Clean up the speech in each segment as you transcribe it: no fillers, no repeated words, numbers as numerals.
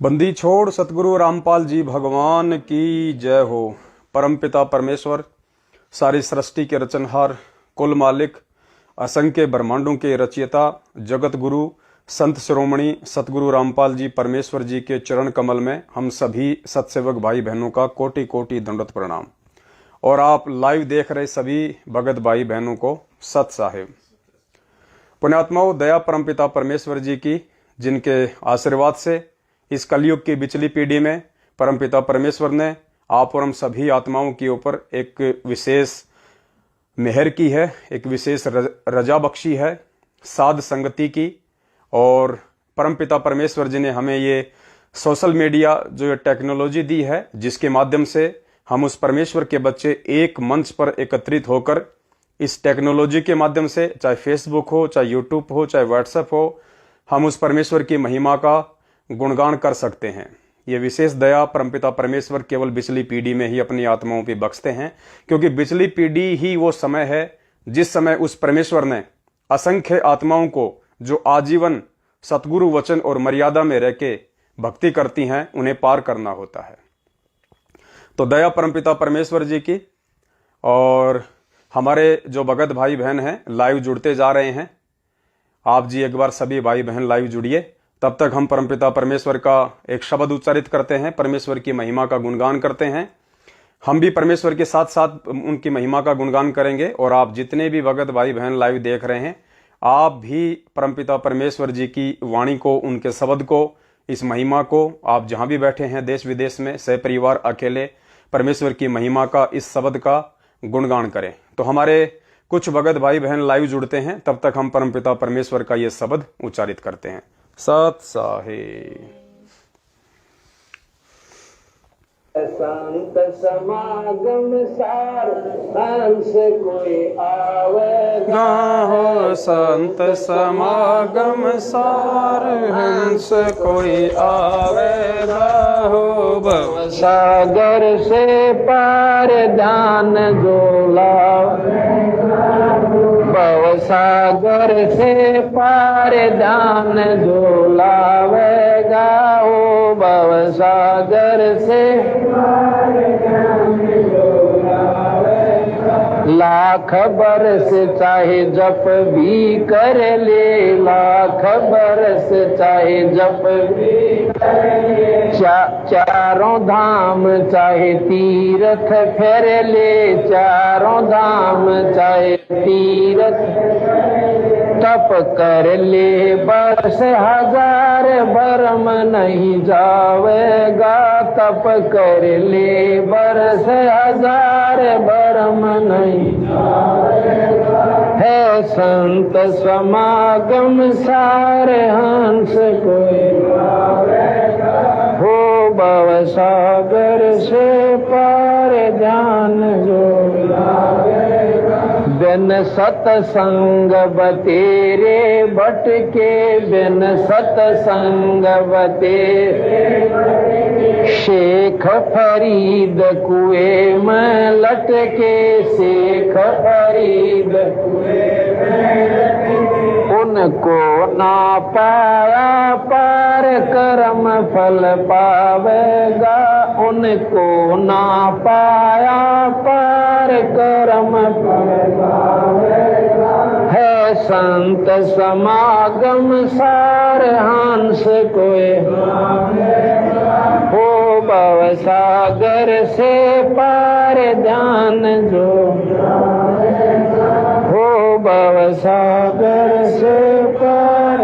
बंदी छोड़ सतगुरु रामपाल जी भगवान की जय हो। परमपिता परमेश्वर, सारी सृष्टि के रचनहार, कुल मालिक, असंख्य ब्रह्मांडों के रचयिता, जगत गुरु, संत शिरोमणि सतगुरु रामपाल जी परमेश्वर जी के चरण कमल में हम सभी सत्सेवक भाई बहनों का कोटि कोटि दंडवत प्रणाम। और आप लाइव देख रहे सभी भगत भाई बहनों को सत साहेब। पुण्यात्माओं, दया परमपिता परमेश्वर जी की, जिनके आशीर्वाद से इस कलयुग की बिचली पीढ़ी में परमपिता परमेश्वर ने आप और हम सभी आत्माओं के ऊपर एक विशेष मेहर की है, एक विशेष रजा बख्शी है, साध संगति की। और परमपिता परमेश्वर जी ने हमें ये सोशल मीडिया जो ये टेक्नोलॉजी दी है, जिसके माध्यम से हम उस परमेश्वर के बच्चे एक मंच पर एकत्रित होकर इस टेक्नोलॉजी के माध्यम से, चाहे फेसबुक हो, चाहे यूट्यूब हो, चाहे व्हाट्सएप हो, हम उस परमेश्वर की महिमा का गुणगान कर सकते हैं। ये विशेष दया परमपिता परमेश्वर केवल बिचली पीढ़ी में ही अपनी आत्माओं पे बख्शते हैं, क्योंकि बिचली पीढ़ी ही वो समय है जिस समय उस परमेश्वर ने असंख्य आत्माओं को, जो आजीवन सतगुरु वचन और मर्यादा में रह के भक्ति करती हैं, उन्हें पार करना होता है। तो दया परमपिता परमेश्वर जी की। और हमारे जो भगत भाई बहन हैं लाइव जुड़ते जा रहे हैं, आप जी एक बार सभी भाई बहन लाइव जुड़िए। तब तक हम परमपिता परमेश्वर का एक शब्द उच्चारित करते हैं, परमेश्वर की महिमा का गुणगान करते हैं। हम भी परमेश्वर के साथ साथ उनकी महिमा का गुणगान करेंगे। और आप जितने भी भगत भाई बहन लाइव देख रहे हैं, आप भी परमपिता परमेश्वर जी की वाणी को, उनके शब्द को, इस महिमा को, आप जहां भी बैठे हैं देश विदेश में, सहपरिवार, अकेले, परमेश्वर की महिमा का, इस शब्द का गुणगान करें। तो हमारे कुछ भगत भाई बहन लाइव जुड़ते हैं, तब तक हम परमपिता परमेश्वर का ये शब्द उच्चारित करते हैं। सत साहेब। संत समागम सार हंस कोई आवेगा हो, संत समागम सार हंस कोई आवेगा हो। भव सागर से पार ध्यान जोला, भव सागर से पार ध्यान जोलावेगा हो, भव सागर से लाख बरस चाहे जप भी कर ले, लाख बरस चाहे जप भी कर ले, चारों धाम चाहे तीर्थ फेर ले, चारों धाम चाहे तीर्थ तप कर ले, बरस हजार भरम नहीं जावेगा, तप कर ले, बरस हजार भरम नहीं जावेगा। है संत समागम सार हंस कोई आवेगा हो, भव सागर से पार ध्यान जो लावेगा। बिन सतसंग बतेरे भटके, बिन सतसंग बतेरे शेख फरीद कुएं में लटके, शेख फरीद कुएं में लटके, उनको ना पाया पार करम फल पावेगा, उनको ना पाया पार करम फल पावेगा। है संत समागम सार हंस कोई हो, भव सागर से पार ध्यान जो हो, भव सागर से पार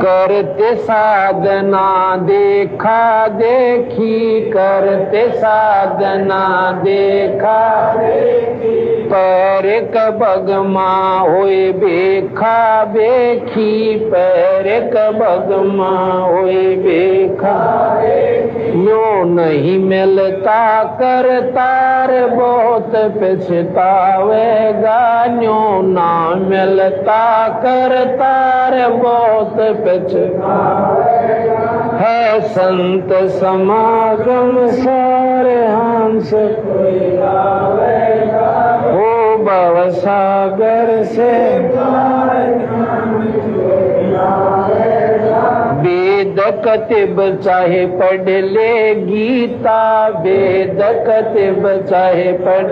करते साधना देखा देखी, करते साधना देखा देखी, पैर कबगमा होए बेखा बेखी, पैर कबगमा होए बेखा बेखी, यो नहीं मिलता करतार बहुत पछतावेगा, यो ना मिलता करतार बहुत है संत समागम सार हंस कोई आवेगा हो, भव सागर से पार ध्यान जो लावेगा। कतिब चाहे पढ़ ले गीता, वेद कतिब चाहे पढ़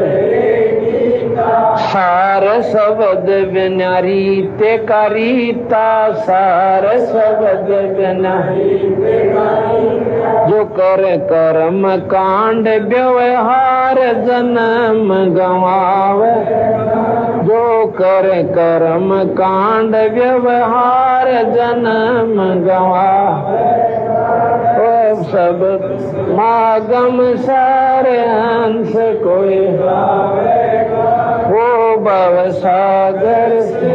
सार शब्द बिना रीते का रीता, सार शब्द बिना जो कर कर्म कांड व्यवहार जन्म गवावे, जो कर कर्म कांड व्यवहार जन्म गवावे। ओ सब मागम सारे हंस कोई वो भव सागर से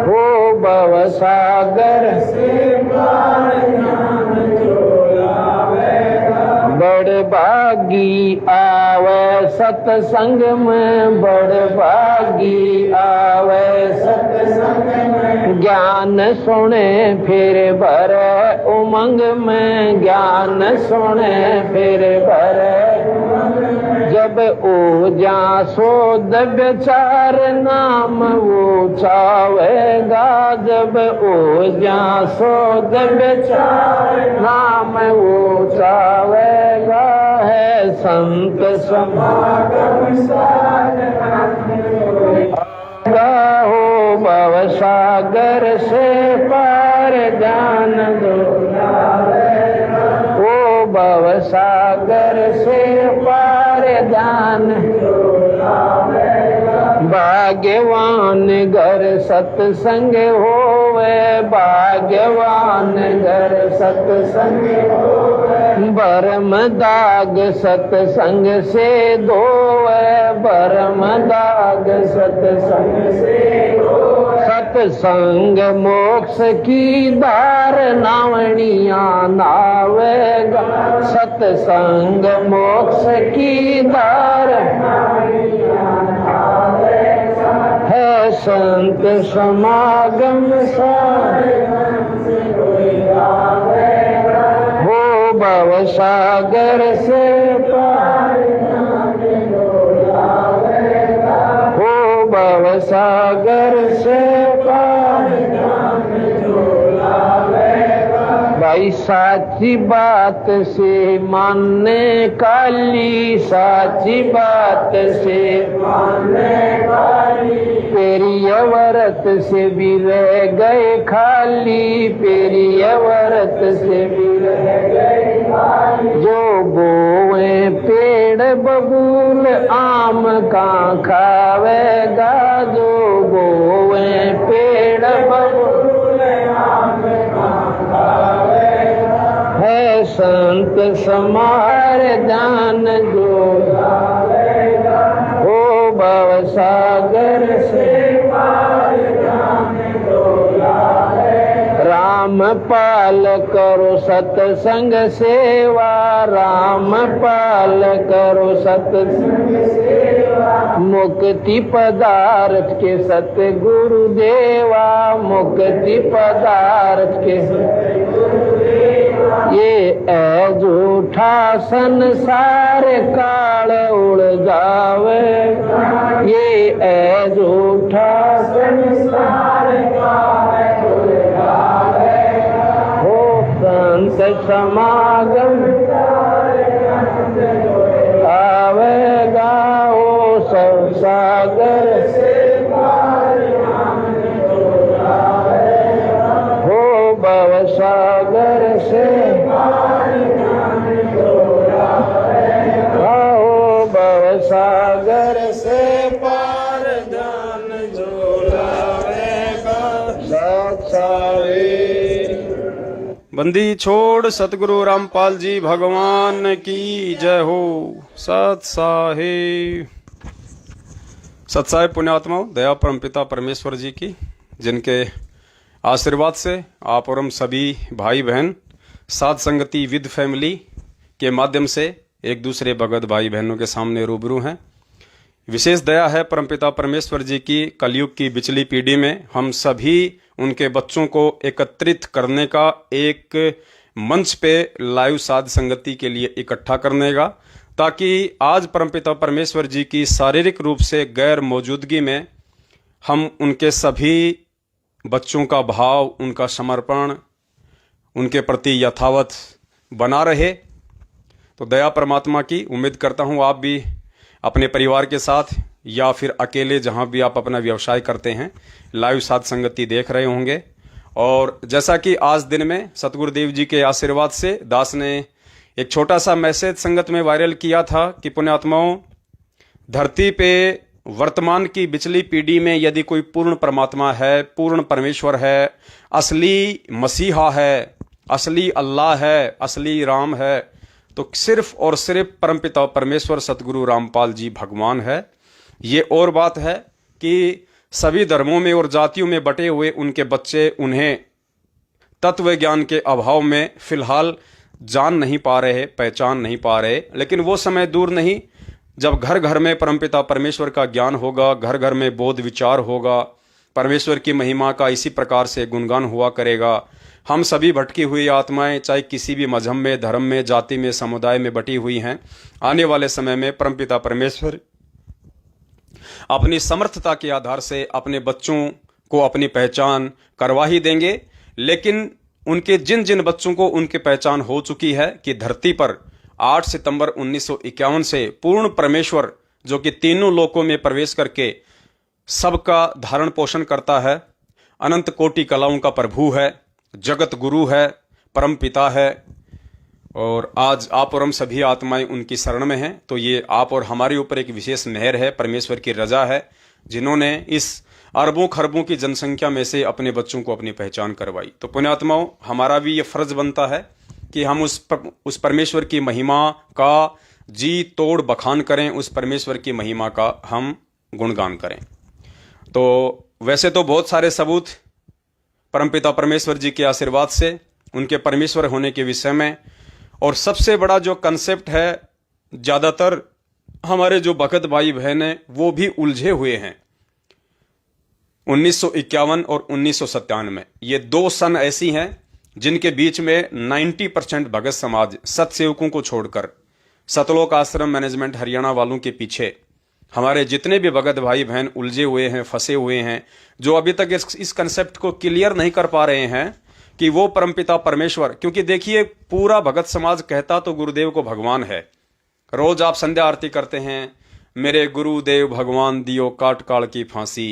वो भव सागर से बड़ भागी आवे सत्संग में, बड़ भागी आवे सत्संग में, ज्ञान सुने फिर भरे उमंग में, ज्ञान सुने फिर भरे जब ओजा सोद विचार नाम ऊंचावेगा, जब ओजा सोद विचार नाम ऊंचावेगा। है संत समागम हो भव सागर से पार जान दो, ओ भव सागर से पार जान। भाग्यवान घर सत्संग होवे, भाग्यवान घर सत्संग होवे, भरम दाग सत्संग से धोवे, भरम दाग सत्संग से धोवे। सत्संग मोक्ष की धार नावणिया नावेगा, सत्संग मोक्ष की धार है संत समागम हो भव सागर से पार हो भव सागर से पार। भाई साची बात से मानने काली, साची बात से मानने काली, पेरी अवरत से भी रह गए खाली, पेरी अवरत से भी रह गए खाली। जो बोए पेड़ बबूल आम का खावेगा, जो बोए पेड़ बबूल आम का खावेगा। है संत समार जान जो ओ भव सागर से पार जान दो। राम पाल करो सत्संग सेवा, राम पाल करो सत्संग सेवा, मुक्ति पदार्थ के सतगुरु देवा, मुक्ति पदार्थ के ये झूठा संसार काल उड़ जावे, ये झूठा संसार काल उड़ जावे। हो संत समागम आवेगा, हो सब सागर से हो भव सागर से सागर से पार जान जो लावेगा साक्षारे। बंदी छोड़ सतगुरु रामपाल जी भगवान की जय हो। सत साहिब। सत साहिब पुण्यात्माओं, दया परमपिता परमेश्वर जी की, जिनके आशीर्वाद से आप और हम सभी भाई बहन साथ संगति विद फैमिली के माध्यम से एक दूसरे भगत भाई बहनों के सामने रूबरू हैं। विशेष दया है परमपिता परमेश्वर जी की, कलयुग की बिचली पीढ़ी में हम सभी उनके बच्चों को एकत्रित करने का, एक मंच पे लाइव साध संगति के लिए इकट्ठा करने का, ताकि आज परमपिता परमेश्वर जी की शारीरिक रूप से गैर मौजूदगी में हम उनके सभी बच्चों का भाव, उनका समर्पण उनके प्रति यथावत बना रहे। तो दया परमात्मा की उम्मीद करता हूँ आप भी अपने परिवार के साथ या फिर अकेले जहाँ भी आप अपना व्यवसाय करते हैं लाइव साध संगति देख रहे होंगे। और जैसा कि आज दिन में सतगुरुदेव जी के आशीर्वाद से दास ने एक छोटा सा मैसेज संगत में वायरल किया था कि पुण्यात्माओं, धरती पे वर्तमान की बिचली पीढ़ी में यदि कोई पूर्ण परमात्मा है, पूर्ण परमेश्वर है, असली मसीहा है, असली अल्लाह है, असली राम है, तो सिर्फ और सिर्फ परमपिता परमेश्वर सतगुरु रामपाल जी भगवान है। ये और बात है कि सभी धर्मों में और जातियों में बटे हुए उनके बच्चे उन्हें तत्व ज्ञान के अभाव में फिलहाल जान नहीं पा रहे, पहचान नहीं पा रहे। लेकिन वो समय दूर नहीं जब घर घर में परमपिता परमेश्वर का ज्ञान होगा, घर घर में बोध विचार होगा, परमेश्वर की महिमा का इसी प्रकार से गुणगान हुआ करेगा। हम सभी भटकी हुई आत्माएं चाहे किसी भी मजहब में, धर्म में, जाति में, समुदाय में बटी हुई हैं, आने वाले समय में परमपिता परमेश्वर अपनी समर्थता के आधार से अपने बच्चों को अपनी पहचान करवा ही देंगे। लेकिन उनके जिन जिन बच्चों को उनकी पहचान हो चुकी है कि धरती पर 8 सितंबर 1951 से पूर्ण परमेश्वर जो कि तीनों लोकों में प्रवेश करके सबका धारण पोषण करता है, अनंत कोटि कलाओं का प्रभु है, जगत गुरु है, परम पिता है, और आज आप और हम सभी आत्माएं उनकी शरण में हैं। तो ये आप और हमारे ऊपर एक विशेष मेहर है, परमेश्वर की रजा है, जिन्होंने इस अरबों खरबों की जनसंख्या में से अपने बच्चों को अपनी पहचान करवाई। तो पुण्यात्माओं, हमारा भी ये फर्ज बनता है कि हम उस परमेश्वर की महिमा का जी तोड़ बखान करें, उस परमेश्वर की महिमा का हम गुणगान करें। तो वैसे तो बहुत सारे सबूत परमपिता परमेश्वर जी के आशीर्वाद से उनके परमेश्वर होने के विषय में, और सबसे बड़ा जो कंसेप्ट है, ज़्यादातर हमारे जो भगत भाई बहन हैं वो भी उलझे हुए हैं। 1951 और 1997 ये 2 सन ऐसी हैं जिनके बीच में 90% भगत समाज सतसेवकों को छोड़कर सतलोक आश्रम मैनेजमेंट हरियाणा वालों के पीछे हमारे जितने भी भगत भाई बहन उलझे हुए हैं, फंसे हुए हैं, जो अभी तक इस कंसेप्ट को क्लियर नहीं कर पा रहे हैं कि वो परमपिता परमेश्वर, क्योंकि देखिए पूरा भगत समाज कहता तो गुरुदेव को भगवान है। रोज आप संध्या आरती करते हैं, मेरे गुरुदेव भगवान दियो काट काल की फांसी,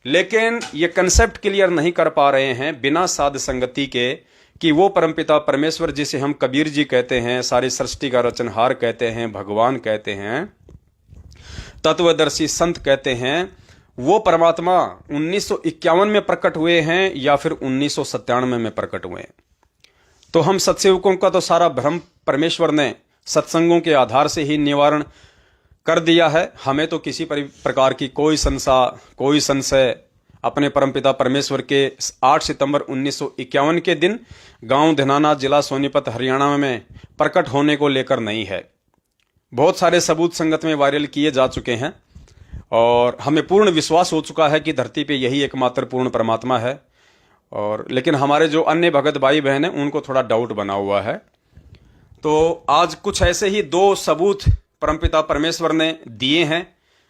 लेकिन ये कंसेप्ट क्लियर नहीं कर पा रहे हैं बिना साध संगति के कि वो परमपिता परमेश्वर जिसे हम कबीर जी कहते हैं, सारी सृष्टि का रचनहार कहते हैं, भगवान कहते हैं, तत्वदर्शी संत कहते हैं, वो परमात्मा 1951 में प्रकट हुए हैं या फिर 1997 में प्रकट हुए हैं। तो हम सत्सेवकों का तो सारा भ्रम परमेश्वर ने सत्संगों के आधार से ही निवारण कर दिया है। हमें तो किसी प्रकार की कोई संशय अपने परमपिता परमेश्वर के 8 सितंबर 1951 के दिन गांव धनाना, जिला सोनीपत, हरियाणा में प्रकट होने को लेकर नहीं है। बहुत सारे सबूत संगत में वायरल किए जा चुके हैं और हमें पूर्ण विश्वास हो चुका है कि धरती पे यही एकमात्र पूर्ण परमात्मा है। और लेकिन हमारे जो अन्य भगत भाई बहन हैं उनको थोड़ा डाउट बना हुआ है। तो आज कुछ ऐसे ही 2 सबूत परमपिता परमेश्वर ने दिए हैं,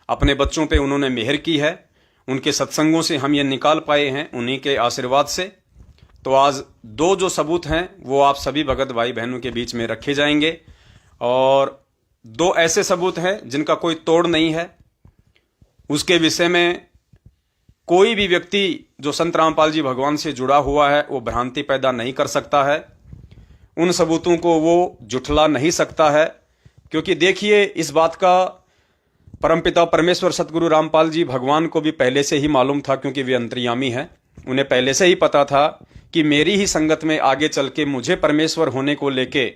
अपने बच्चों पे उन्होंने मेहर की है, उनके सत्संगों से हम ये निकाल पाए हैं, उन्हीं के आशीर्वाद से। तो आज 2 जो सबूत हैं वो आप सभी भगत भाई बहनों के बीच में रखे जाएंगे, और 2 ऐसे सबूत हैं जिनका कोई तोड़ नहीं है। उसके विषय में कोई भी व्यक्ति जो संत रामपाल जी भगवान से जुड़ा हुआ है वो भ्रांति पैदा नहीं कर सकता है, उन सबूतों को वो जुठला नहीं सकता है। क्योंकि देखिए, इस बात का परमपिता परमेश्वर सतगुरु रामपाल जी भगवान को भी पहले से ही मालूम था, क्योंकि वे अंतर्यामी हैं। उन्हें पहले से ही पता था कि मेरी ही संगत में आगे चल के मुझे परमेश्वर होने को लेके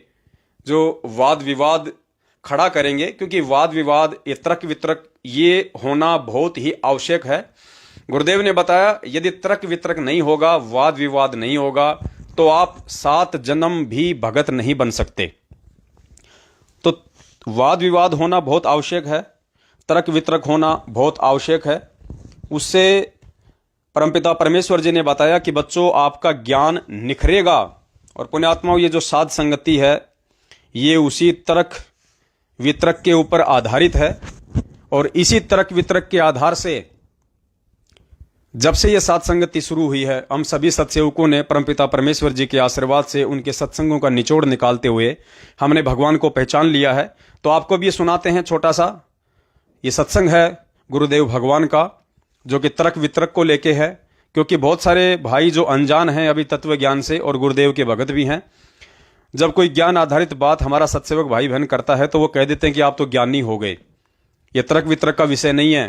जो वाद विवाद खड़ा करेंगे, क्योंकि वाद विवाद, ये तर्क वितर्क, ये होना बहुत ही आवश्यक है। गुरुदेव ने बताया यदि तर्क वितर्क नहीं होगा, वाद विवाद नहीं होगा, तो आप 7 जन्म भी भगत नहीं बन सकते। तो वाद विवाद होना बहुत आवश्यक है, तर्क वितर्क होना बहुत आवश्यक है। उससे परमपिता परमेश्वर जी ने बताया कि बच्चों, आपका ज्ञान निखरेगा। और पुण्यात्माओं, ये जो साध संगति है ये उसी तर्क वितर्क के ऊपर आधारित है, और इसी तर्क वितर्क के आधार से जब से ये साथ संगति शुरू हुई है, हम सभी सत्सेवकों ने परमपिता परमेश्वर जी के आशीर्वाद से उनके सत्संगों का निचोड़ निकालते हुए हमने भगवान को पहचान लिया है। तो आपको भी ये सुनाते हैं छोटा सा। ये सत्संग है गुरुदेव भगवान का, जो कि तर्क वितर्क को लेके है, क्योंकि बहुत सारे भाई जो अनजान हैं अभी तत्व ज्ञान से और गुरुदेव के भगत भी हैं। जब कोई ज्ञान आधारित बात हमारा सत्सेवक भाई बहन करता है तो वो कह देते हैं कि आप तो ज्ञानी हो गए, ये तर्क वितर्क का विषय नहीं है,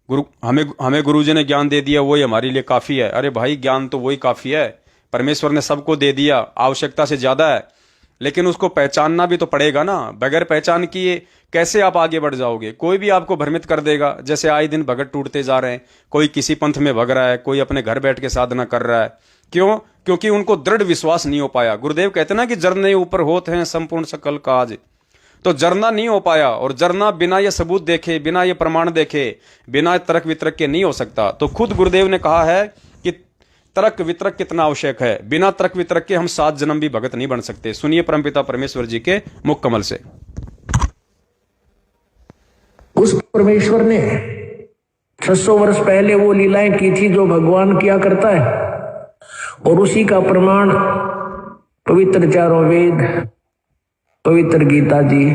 हमें गुरुजी ने ज्ञान दे दिया वही हमारे लिए काफी है। अरे भाई, ज्ञान तो वही काफी है, परमेश्वर ने सबको दे दिया, आवश्यकता से ज्यादा है, लेकिन उसको पहचानना भी तो पड़ेगा ना। बगैर पहचान किए कैसे आप आगे बढ़ जाओगे? कोई भी आपको भ्रमित कर देगा। जैसे आए दिन भगत टूटते जा रहे हैं, कोई किसी पंथ में भग रहा है, कोई अपने घर बैठ के साधना कर रहा है। क्यों? क्योंकि उनको दृढ़ विश्वास नहीं हो पाया। गुरुदेव कहते ना कि जरने ऊपर होते हैं संपूर्ण सकल काज, तो जरना नहीं हो पाया। और जरना बिना ये सबूत देखे, बिना ये प्रमाण देखे, बिना तर्क वितर्क के नहीं हो सकता। तो खुद गुरुदेव ने कहा है कि तर्क वितर्क कितना आवश्यक है। बिना तर्क वितर्क के हम 7 जन्म भी भगत नहीं बन सकते। सुनिए परमपिता परमेश्वर जी के मुख कमल से। उस परमेश्वर ने 600 वर्ष पहले वो लीलाएं की थी जो भगवान किया करता है, और उसी का प्रमाण पवित्र चारों वेद, पवित्र गीता जी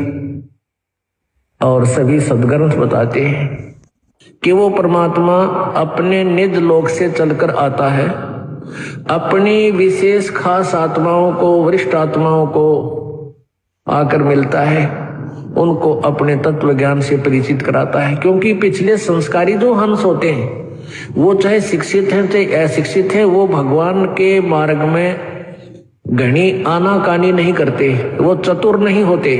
और सभी सदग्रंथ बताते हैं कि वो परमात्मा अपने निज लोक से चलकर आता है, अपनी विशेष खास आत्माओं को, वरिष्ठ आत्माओं को आकर मिलता है, उनको अपने तत्व ज्ञान से परिचित कराता है। क्योंकि पिछले संस्कारी जो हंस होते हैं, वो चाहे शिक्षित हैं चाहे अशिक्षित हैं, वो भगवान के मार्ग में घनी आनाकानी नहीं करते, वो चतुर नहीं होते,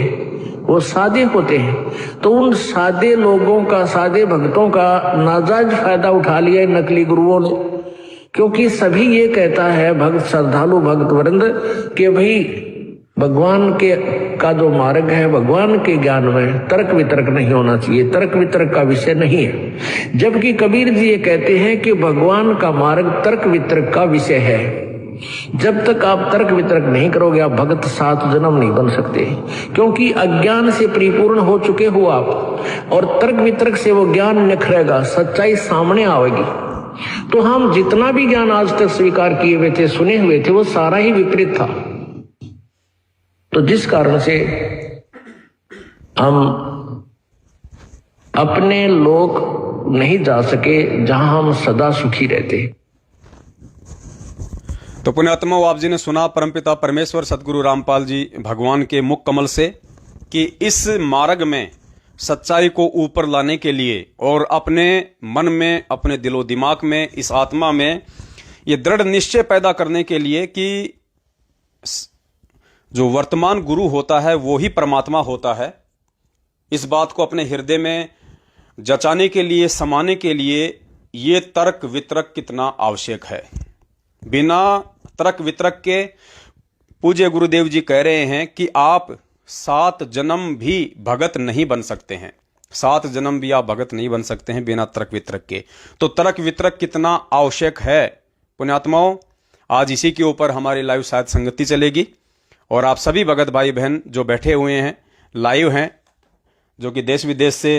वो सादे होते हैं। तो उन सादे लोगों का, सादे भक्तों का नाजायज फायदा उठा लिया नकली गुरुओं ने। क्योंकि सभी ये कहता है भक्त, श्रद्धालु भक्त वृंद, कि भाई भगवान के का जो मार्ग है, भगवान के ज्ञान में तर्क वितर्क नहीं होना चाहिए, तर्क वितर्क का विषय नहीं है। जबकि कबीर जी ये कहते हैं कि भगवान का मार्ग तर्क वितर्क का विषय है। जब तक आप तर्क वितर्क नहीं करोगे, आप भगत 7 जन्म नहीं बन सकते। क्योंकि अज्ञान से परिपूर्ण हो चुके हो आप, और तर्क वितर्क से वो ज्ञान निखरेगा, सच्चाई सामने आएगी। तो हम जितना भी ज्ञान आज तक स्वीकार किए हुए थे, सुने हुए थे, वो सारा ही विपरीत था। तो जिस कारण से हम अपने लोक नहीं जा सके जहां हम सदा सुखी रहते। तो पुण्यात्माओं, आप जी ने सुना परमपिता परमेश्वर सदगुरु रामपाल जी भगवान के मुख कमल से कि इस मार्ग में सच्चाई को ऊपर लाने के लिए और अपने मन में, अपने दिलो दिमाग में, इस आत्मा में ये दृढ़ निश्चय पैदा करने के लिए कि जो वर्तमान गुरु होता है वो ही परमात्मा होता है। इस बात को अपने हृदय में जचाने के लिए, समाने के लिए ये तर्क वितर्क कितना आवश्यक है। बिना तर्क वितर्क के पूज्य गुरुदेव जी कह रहे हैं कि आप 7 जन्म भी भगत नहीं बन सकते हैं। 7 जन्म भी आप भगत नहीं बन सकते हैं बिना तर्क वितर्क के। तो तर्क वितर्क कितना आवश्यक है पुण्यात्माओं, आज इसी के ऊपर हमारी लाइव साथ संगति चलेगी। और आप सभी भगत भाई बहन जो बैठे हुए हैं, लाइव हैं, जो कि देश विदेश से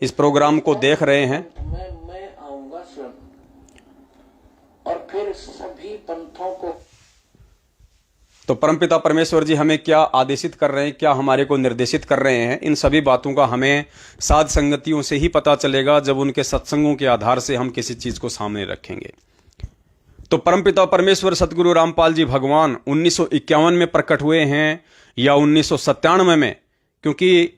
इस प्रोग्राम को देख रहे हैं, मैं आऊंगा स्वयं, और फिर सभी पंथों को। तो परमपिता परमेश्वर जी हमें क्या आदेशित कर रहे हैं, क्या हमारे को निर्देशित कर रहे हैं, इन सभी बातों का हमें साध संगतियों से ही पता चलेगा, जब उनके सत्संगों के आधार से हम किसी चीज को सामने रखेंगे। तो परमपिता परमेश्वर सतगुरु रामपाल जी भगवान 1951 में प्रकट हुए हैं या 1997 में, क्योंकि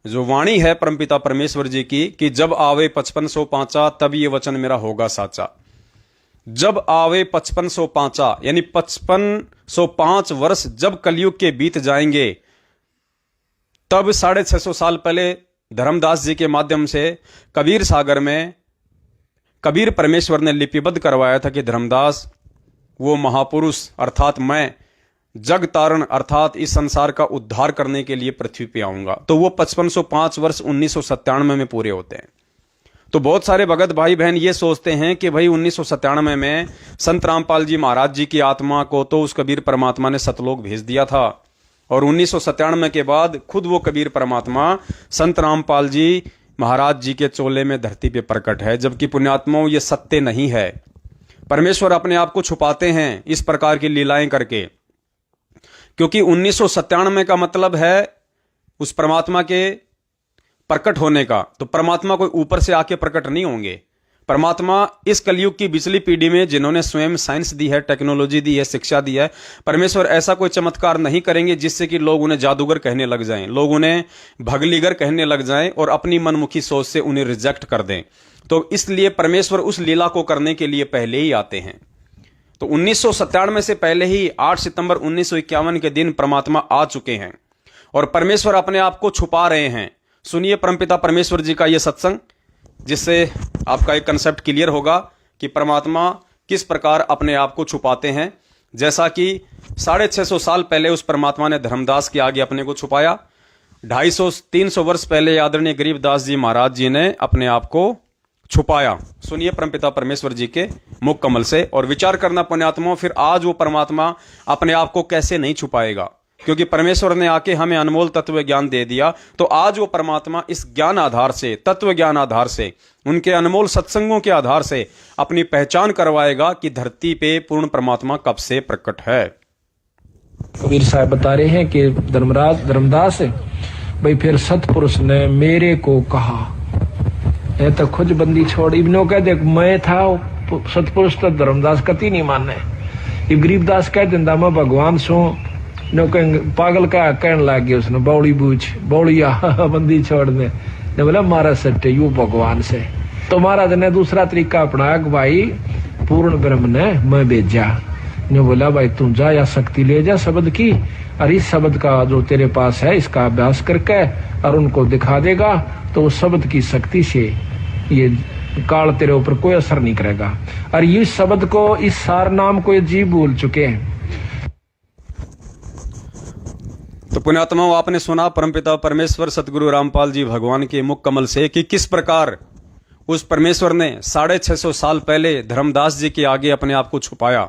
जो वाणी है परमपिता परमेश्वर जी की कि जब आवे 5505 तब ये वचन मेरा होगा साचा। जब आवे 5505 यानी 5505 वर्ष जब कलयुग के बीत जाएंगे, तब 650 साल पहले धर्मदास जी के माध्यम से कबीर सागर में कबीर परमेश्वर ने लिपिबद्ध करवाया था कि धर्मदास वो महापुरुष अर्थात मैं जग तारण अर्थात इस संसार का उद्धार करने के लिए पृथ्वी पे आऊंगा। तो वो 5505 वर्ष 1997 में पूरे होते हैं। तो बहुत सारे भगत भाई बहन ये सोचते हैं कि भाई 1997 में संत रामपाल जी महाराज जी की आत्मा को तो उस कबीर परमात्मा ने सतलोक भेज दिया था, और 1997 के बाद खुद वो कबीर परमात्मा संत रामपाल जी महाराज जी के चोले में धरती पे प्रकट है, जबकि पुण्यात्माओं ये सत्य नहीं है। परमेश्वर अपने आप को छुपाते हैं इस प्रकार की लीलाएं करके, क्योंकि 1997 का मतलब है उस परमात्मा के प्रकट होने का। तो परमात्मा कोई ऊपर से आके प्रकट नहीं होंगे। परमात्मा इस कलयुग की पिछली पीढ़ी में जिन्होंने स्वयं साइंस दी है, टेक्नोलॉजी दी है, शिक्षा दी है, परमेश्वर ऐसा कोई चमत्कार नहीं करेंगे जिससे कि लोग उन्हें जादूगर कहने लग जाएं, लोग उन्हें भगलीगर कहने लग जाएं और अपनी मनमुखी सोच से उन्हें रिजेक्ट कर दें। तो इसलिए परमेश्वर उस लीला को करने के लिए पहले ही आते हैं। तो 1997 से पहले ही 8 सितंबर 1951 के दिन परमात्मा आ चुके हैं और परमेश्वर अपने आप को छुपा रहे हैं। सुनिए परमपिता परमेश्वर जी का यह सत्संग, जिससे आपका एक कंसेप्ट क्लियर होगा कि परमात्मा किस प्रकार अपने आप को छुपाते हैं। जैसा कि 650 साल पहले उस परमात्मा ने धर्मदास के आगे अपने को छुपाया, 250-300 वर्ष पहले आदरणीय गरीबदास जी महाराज जी ने अपने आप को छुपाया। सुनिए परमपिता परमेश्वर जी के मुख कमल से और विचार करना पुण्यात्माओं, फिर आज वो परमात्मा अपने आप को कैसे नहीं छुपाएगा, क्योंकि परमेश्वर ने आके हमें अनमोल तत्व ज्ञान दे दिया। तो आज वो परमात्मा इस ज्ञान आधार से, तत्व ज्ञान आधार से, उनके अनमोल सत्संगों के आधार से अपनी पहचान करवाएगा कि धरती पे पूर्ण परमात्मा कब से प्रकट है। कबीर साहब बता रहे हैं कि धर्मदास भाई फिर सतपुरुष ने मेरे को कहा, ये तो खुद बंदी छोड़ इब्नो कह दे मैं था सतपुरुष, तो धर्मदास कति नहीं माने। ये गरीबदास कह दिंदा मैं भगवान सो नो पागल का कहने लग गया उसने, बौड़ी बूझ बौड़िया बंदी छोड़ने ने बोला मारा सट्टे यू भगवान से। तो महाराज ने दूसरा तरीका अपनाया कि भाई पूर्ण ब्रह्म ने मैं भेजा। ने बोला भाई तू जा या शक्ति ले जा शब्द की, और इस शब्द का जो तेरे पास है इसका अभ्यास करके और उनको दिखा देगा तो उस शब्द की शक्ति से ये काल तेरे ऊपर कोई असर नहीं करेगा। और इस शब्द को, इस सार नाम को ये जीव भूल चुके हैं। तो पुण्यात्माओं, आपने सुना परमपिता परमेश्वर सतगुरु रामपाल जी भगवान के मुख कमल से कि किस प्रकार उस परमेश्वर ने 650 साल पहले धर्मदास जी के आगे अपने आप को छुपाया।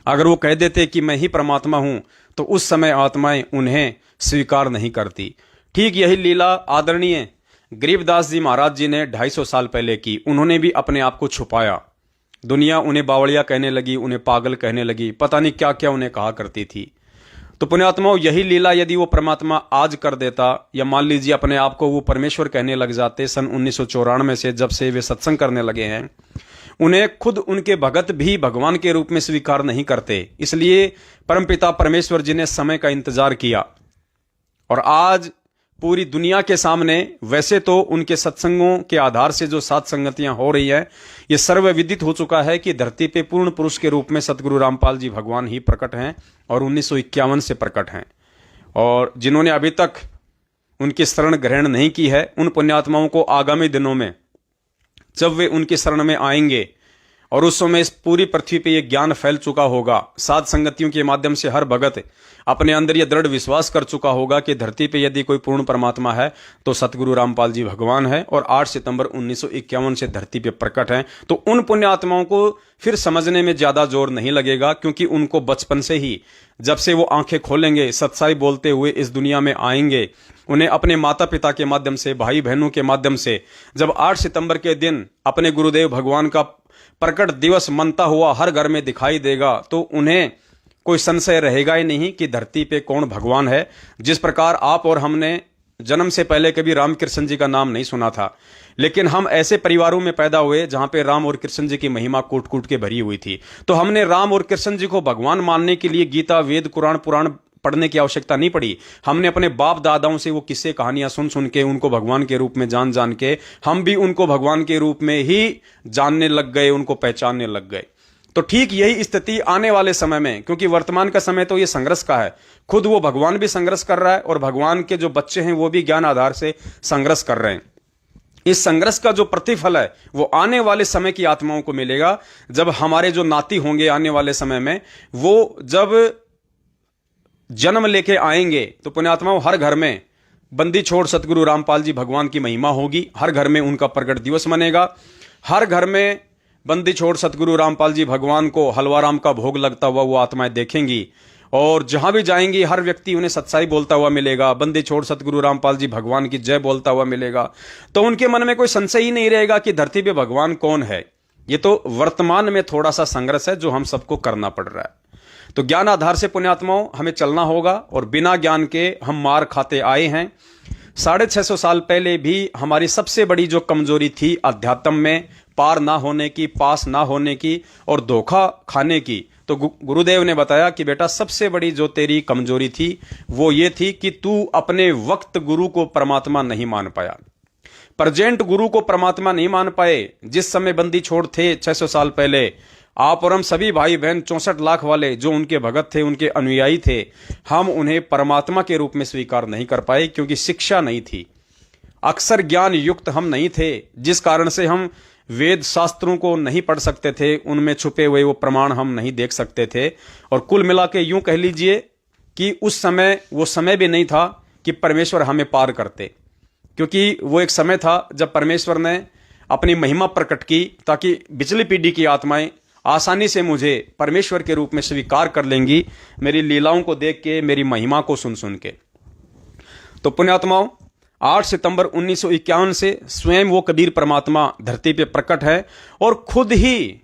अगर वो कह देते कि मैं ही परमात्मा हूं तो उस समय आत्माएं उन्हें स्वीकार नहीं करती। ठीक यही लीला आदरणीय गरीबदास जी महाराज जी ने 250 साल पहले की। उन्होंने भी अपने आप को छुपाया। दुनिया उन्हें बावड़िया कहने लगी, उन्हें पागल कहने लगी, पता नहीं क्या क्या उन्हें कहा करती थी। तो पुण्यात्माओं, यही लीला यदि वो परमात्मा आज कर देता, या मान लीजिए अपने आप को वो परमेश्वर कहने लग जाते सन 1994 से, जब से वे सत्संग करने लगे हैं, उन्हें खुद उनके भगत भी भगवान के रूप में स्वीकार नहीं करते। इसलिए परमपिता परमेश्वर जी ने समय का इंतजार किया और आज पूरी दुनिया के सामने, वैसे तो उनके सत्संगों के आधार से जो सात संगतियां हो रही हैं, ये सर्वविदित हो चुका है कि धरती पे पूर्ण पुरुष के रूप में सतगुरु रामपाल जी भगवान ही प्रकट हैं और 1951 से प्रकट हैं। और जिन्होंने अभी तक उनकी शरण ग्रहण नहीं की है, उन पुण्यात्माओं को आगामी दिनों में जब वे उनकी शरण में आएंगे और उस समय इस पूरी पृथ्वी पे ये ज्ञान फैल चुका होगा, सात संगतियों के माध्यम से हर भगत अपने अंदर ये दृढ़ विश्वास कर चुका होगा कि धरती पे यदि कोई पूर्ण परमात्मा है तो सतगुरु रामपाल जी भगवान है और 8 सितंबर 1951 से धरती पे प्रकट हैं। तो उन पुण्य आत्माओं को फिर समझने में ज्यादा जोर नहीं लगेगा, क्योंकि उनको बचपन से ही, जब से वो आंखें खोलेंगे, सच्चाई बोलते हुए इस दुनिया में आएंगे, उन्हें अपने माता पिता के माध्यम से, भाई बहनों के माध्यम से, जब 8 सितंबर के दिन अपने गुरुदेव भगवान का प्रकट दिवस मनता हुआ हर घर में दिखाई देगा, तो उन्हें कोई संशय रहेगा ही नहीं कि धरती पे कौन भगवान है। जिस प्रकार आप और हमने जन्म से पहले कभी राम कृष्ण जी का नाम नहीं सुना था, लेकिन हम ऐसे परिवारों में पैदा हुए जहां पे राम और कृष्ण जी की महिमा कूट कूट के भरी हुई थी। तो हमने राम और कृष्ण जी को भगवान मानने के लिए गीता, वेद, कुरान, पुराण पढ़ने की आवश्यकता नहीं पड़ी। हमने अपने बाप दादाओं से वो किस्से कहानियां सुन सुन के उनको भगवान के रूप में जान जान के हम भी उनको भगवान के रूप में ही जानने लग गए, उनको पहचानने लग गए। तो ठीक यही स्थिति आने वाले समय में, क्योंकि वर्तमान का समय तो ये संघर्ष का है, खुद वो भगवान भी संघर्ष कर रहा है और भगवान के जो बच्चे हैं वो भी ज्ञान आधार से संघर्ष कर रहे हैं। इस संघर्ष का जो प्रतिफल है वो आने वाले समय की आत्माओं को मिलेगा, जब हमारे जो नाती होंगे आने वाले समय में, वो जब जन्म लेके आएंगे तो पुण्यात्माओं हर घर में बंदी छोड़ सतगुरु रामपाल जी भगवान की महिमा होगी, हर घर में उनका प्रकट दिवस मनेगा, हर घर में बंदी छोड़ सतगुरु रामपाल जी भगवान को हलवा राम का भोग लगता हुआ वो आत्माएं देखेंगी। और जहां भी जाएंगे हर व्यक्ति उन्हें सच्चाई बोलता हुआ मिलेगा, बंदी छोड़ सतगुरु रामपाल जी भगवान की जय बोलता हुआ मिलेगा। तो उनके मन में कोई संशय ही नहीं रहेगा कि धरती पे भगवान कौन है। ये तो वर्तमान में थोड़ा सा संघर्ष है जो हम सबको करना पड़ रहा है। तो ज्ञान आधार से पुण्यात्माओं हमें चलना होगा, और बिना ज्ञान के हम मार खाते आए हैं। 650 साल पहले भी हमारी सबसे बड़ी जो कमजोरी थी अध्यात्म में, पार ना होने की, पास ना होने की और धोखा खाने की, तो गुरुदेव ने बताया कि बेटा सबसे बड़ी जो तेरी कमजोरी थी वो ये थी कि तू अपने वक्त गुरु को परमात्मा नहीं मान पाया, प्रेजेंट गुरु को परमात्मा नहीं मान पाए। जिस समय बंदी छोड़ थे 600 साल पहले, आप और हम सभी भाई बहन 64 लाख वाले जो उनके भगत थे, उनके अनुयायी थे, हम उन्हें परमात्मा के रूप में स्वीकार नहीं कर पाए क्योंकि शिक्षा नहीं थी, अक्षर ज्ञान युक्त हम नहीं थे, जिस कारण से हम वेद शास्त्रों को नहीं पढ़ सकते थे, उनमें छुपे हुए वो प्रमाण हम नहीं देख सकते थे। और कुल मिला के यूं कह लीजिए कि उस समय वो समय भी नहीं था कि परमेश्वर हमें पार करते, क्योंकि वो एक समय था जब परमेश्वर ने अपनी महिमा प्रकट की ताकि पिछली पीढ़ी की आत्माएं आसानी से मुझे परमेश्वर के रूप में स्वीकार कर लेंगी, मेरी लीलाओं को देख के, मेरी महिमा को सुन सुन के। तो पुण्यात्माओं 8 सितंबर 1951 से स्वयं वो कबीर परमात्मा धरती पे प्रकट है, और खुद ही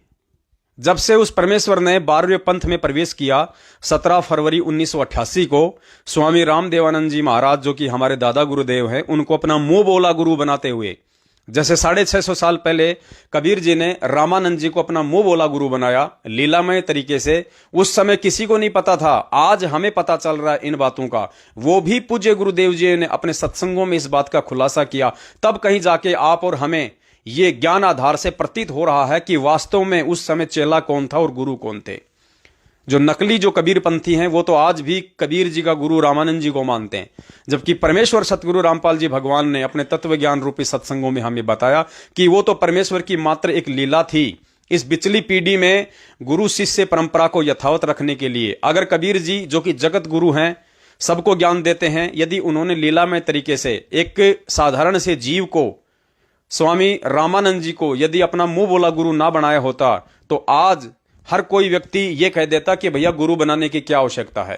जब से उस परमेश्वर ने 12वें पंथ में प्रवेश किया 17 फरवरी 1988 को स्वामी रामदेवानंद जी महाराज जो कि हमारे दादा गुरुदेव हैं, उनको अपना मुंह बोला गुरु बनाते हुए, जैसे 650 साल पहले कबीर जी ने रामानंद जी को अपना मुंह बोला गुरु बनाया लीलामय तरीके से, उस समय किसी को नहीं पता था, आज हमें पता चल रहा है इन बातों का। वो भी पूज्य गुरुदेव जी ने अपने सत्संगों में इस बात का खुलासा किया, तब कहीं जाके आप और हमें ये ज्ञान आधार से प्रतीत हो रहा है कि वास्तव में उस समय चेला कौन था और गुरु कौन थे। जो नकली जो कबीर पंथी हैं वो तो आज भी कबीर जी का गुरु रामानंद जी को मानते हैं, जबकि परमेश्वर सतगुरु रामपाल जी भगवान ने अपने तत्व ज्ञान रूपी सत्संगों में हमें बताया कि वो तो परमेश्वर की मात्र एक लीला थी। इस पिछली पीढ़ी में गुरु शिष्य परंपरा को यथावत रखने के लिए अगर कबीर जी जो कि जगत गुरु हैं, सबको ज्ञान देते हैं, यदि उन्होंने लीलामय तरीके से एक साधारण से जीव को, स्वामी रामानंद जी को यदि अपना मुंह बोला गुरु ना बनाया होता तो आज हर कोई व्यक्ति यह कह देता कि भैया गुरु बनाने की क्या आवश्यकता है,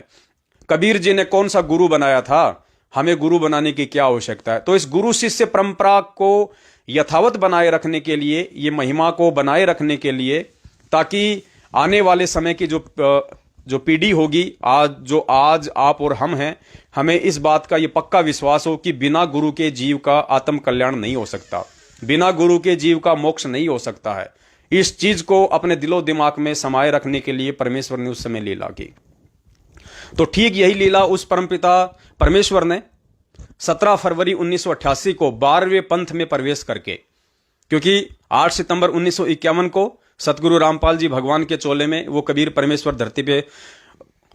कबीर जी ने कौन सा गुरु बनाया था, हमें गुरु बनाने की क्या आवश्यकता है। तो इस गुरु शिष्य परंपरा को यथावत बनाए रखने के लिए, ये महिमा को बनाए रखने के लिए, ताकि आने वाले समय की जो पीढ़ी होगी, आज आप और हम हैं, हमें इस बात का ये पक्का विश्वास हो कि बिना गुरु के जीव का आत्म कल्याण नहीं हो सकता, बिना गुरु के जीव का मोक्ष नहीं हो सकता है। इस चीज को अपने दिलो दिमाग में समाये रखने के लिए परमेश्वर ने उस समय लीला की। तो ठीक यही लीला उस परमपिता परमेश्वर ने 17 फरवरी 1988 को 12वें पंथ में प्रवेश करके, क्योंकि 8 सितंबर 1951 को सतगुरु रामपाल जी भगवान के चोले में वो कबीर परमेश्वर धरती पे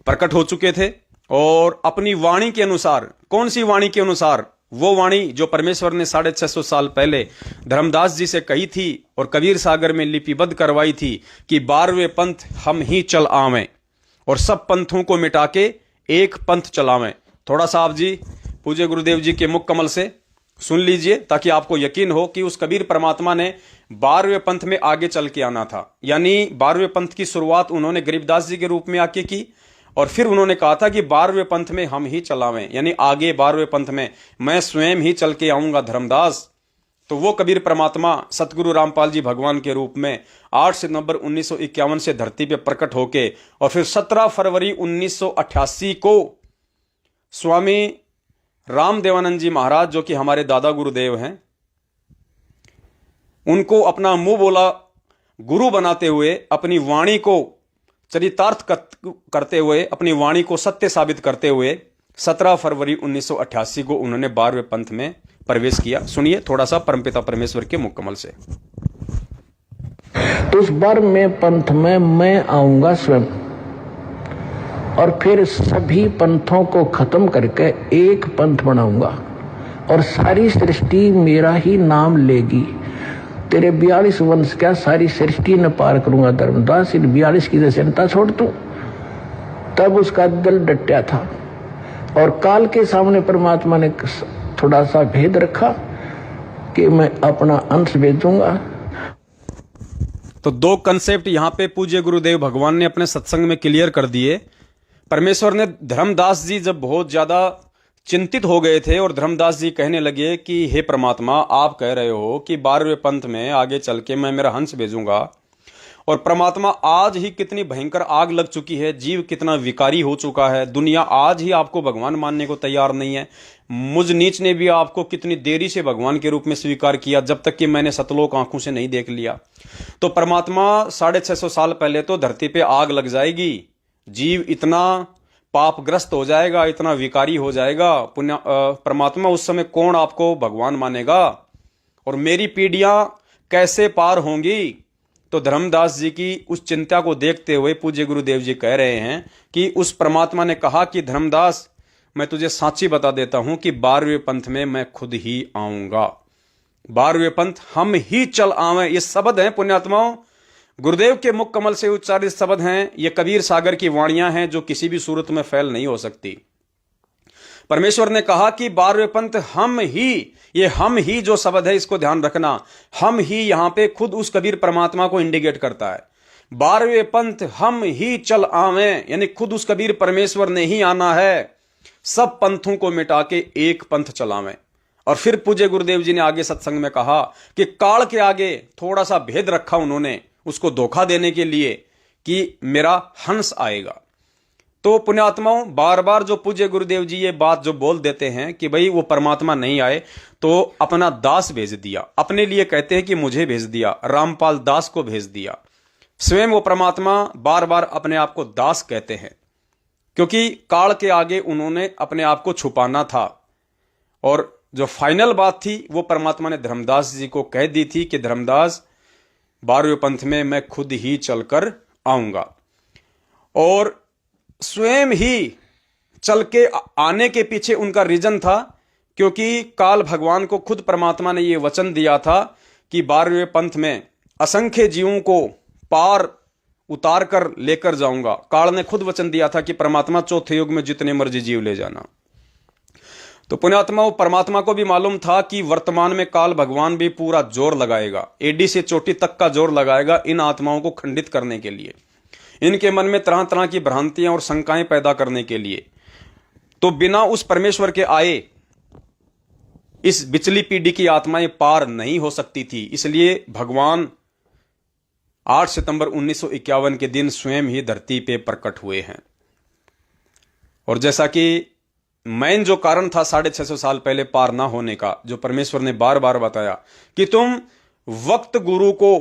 प्रकट हो चुके थे, और अपनी वाणी के अनुसार, कौन सी वाणी के अनुसार, वो वाणी जो परमेश्वर ने 650 साल पहले धर्मदास जी से कही थी और कबीर सागर में लिपिबद्ध करवाई थी कि 12वें पंथ हम ही चल आवें और सब पंथों को मिटा के एक पंथ चलावें। थोड़ा सा आप जी पूज्य गुरुदेव जी के मुख कमल से सुन लीजिए ताकि आपको यकीन हो कि उस कबीर परमात्मा ने 12वें पंथ में आगे चल के आना था। यानी 12वें पंथ की शुरुआत उन्होंने गरीबदास जी के रूप में आके की, और फिर उन्होंने कहा था कि 12वें पंथ में हम ही चलावें, यानी आगे 12वें पंथ में मैं स्वयं ही चल के आऊंगा धर्मदास। तो वो कबीर परमात्मा सतगुरु रामपाल जी भगवान के रूप में 8 सितंबर 1951 से धरती पे प्रकट होके, और फिर 17 फरवरी 1988 को स्वामी रामदेवानंद जी महाराज जो कि हमारे दादा गुरुदेव हैं, उनको अपना मुंह बोला गुरु बनाते हुए, अपनी वाणी को चरितार्थ करते हुए, अपनी वाणी को सत्य साबित करते हुए 17 फरवरी 1988 को उन्होंने 12वें पंथ में प्रवेश किया। सुनिए थोड़ा सा परमपिता परमेश्वर के मुकम्मल से। तो उस 12वें पंथ में मैं आऊंगा स्वयं, और फिर सभी पंथों को खत्म करके एक पंथ बनाऊंगा, और सारी सृष्टि मेरा ही नाम लेगी। तेरे 42 वंश क्या सारी सृष्टि न पार करूंगा धर्मदास, इन 42 की चिंता छोड़ तू। तब उसका दिल डटा था, और काल के सामने परमात्मा ने थोड़ा सा भेद रखा कि मैं अपना अंश भेजूंगा। तो दो कंसेप्ट यहां पे पूज्य गुरुदेव भगवान ने अपने सत्संग में क्लियर कर दिए। परमेश्वर ने धर्मदास जी जब बहुत ज्यादा चिंतित हो गए थे और धर्मदास जी कहने लगे कि हे परमात्मा, आप कह रहे हो कि 12वें पंथ में आगे चल के मैं मेरा हंस भेजूंगा, और परमात्मा आज ही कितनी भयंकर आग लग चुकी है, जीव कितना विकारी हो चुका है, दुनिया आज ही आपको भगवान मानने को तैयार नहीं है। मुझ नीच ने भी आपको कितनी देरी से भगवान के रूप में स्वीकार किया, जब तक कि मैंने सतलोक आंखों से नहीं देख लिया। तो परमात्मा 650 साल पहले तो धरती पे आग लग जाएगी, जीव इतना पापग्रस्त हो जाएगा, इतना विकारी हो जाएगा, पुण्य परमात्मा उस समय कौन आपको भगवान मानेगा, और मेरी पीढ़ियां कैसे पार होंगी। तो धर्मदास जी की उस चिंता को देखते हुए पूज्य गुरुदेव जी कह रहे हैं कि उस परमात्मा ने कहा कि धर्मदास, मैं तुझे साची बता देता हूं कि 12वें पंथ में मैं खुद ही आऊंगा। 12वें पंथ हम ही चल आवे, ये शब्द हैं पुण्यात्माओं, गुरुदेव के मुख कमल से उच्चारित शब्द हैं। ये कबीर सागर की वाणियां हैं जो किसी भी सूरत में फैल नहीं हो सकती। परमेश्वर ने कहा कि 12वें पंथ हम ही, ये हम ही जो शब्द है इसको ध्यान रखना, हम ही यहां पे खुद उस कबीर परमात्मा को इंडिकेट करता है। 12वें पंथ हम ही चल आवे, यानी खुद उस कबीर परमेश्वर ने ही आना है, सब पंथों को मिटा के एक पंथ चलावें। और फिर पूज्य गुरुदेव जी ने आगे सत्संग में कहा कि काल के आगे थोड़ा सा भेद रखा उन्होंने, उसको धोखा देने के लिए कि मेरा हंस आएगा। तो पुण्यात्माओं, बार बार जो पूज्य गुरुदेव जी ये बात जो बोल देते हैं कि भाई वो परमात्मा नहीं आए तो अपना दास भेज दिया, अपने लिए कहते हैं कि मुझे भेज दिया, रामपाल दास को भेज दिया। स्वयं वो परमात्मा बार बार अपने आप को दास कहते हैं, क्योंकि काल के आगे उन्होंने अपने आप को छुपाना था। और जो फाइनल बात थी वो परमात्मा ने धर्मदास जी को कह दी थी कि धर्मदास, 12वें पंथ में मैं खुद ही चलकर आऊंगा। और स्वयं ही चल के आने के पीछे उनका रीजन था, क्योंकि काल भगवान को खुद परमात्मा ने यह वचन दिया था कि 12वें पंथ में असंख्य जीवों को पार उतार कर लेकर जाऊंगा। काल ने खुद वचन दिया था कि परमात्मा चौथे युग में जितने मर्जी जीव ले जाना। तो पुण्यात्मा, परमात्मा को भी मालूम था कि वर्तमान में काल भगवान भी पूरा जोर लगाएगा, एडी से चोटी तक का जोर लगाएगा इन आत्माओं को खंडित करने के लिए, इनके मन में तरह तरह की भ्रांतियां और शंकाएं पैदा करने के लिए। तो बिना उस परमेश्वर के आए इस बिचली पीढ़ी की आत्माएं पार नहीं हो सकती थी। इसलिए भगवान 8 सितंबर 1951 के दिन स्वयं ही धरती पे प्रकट हुए हैं। और जैसा कि मेन जो कारण था 650 साल पहले पार ना होने का, जो परमेश्वर ने बार बार बताया कि तुम वक्त गुरु को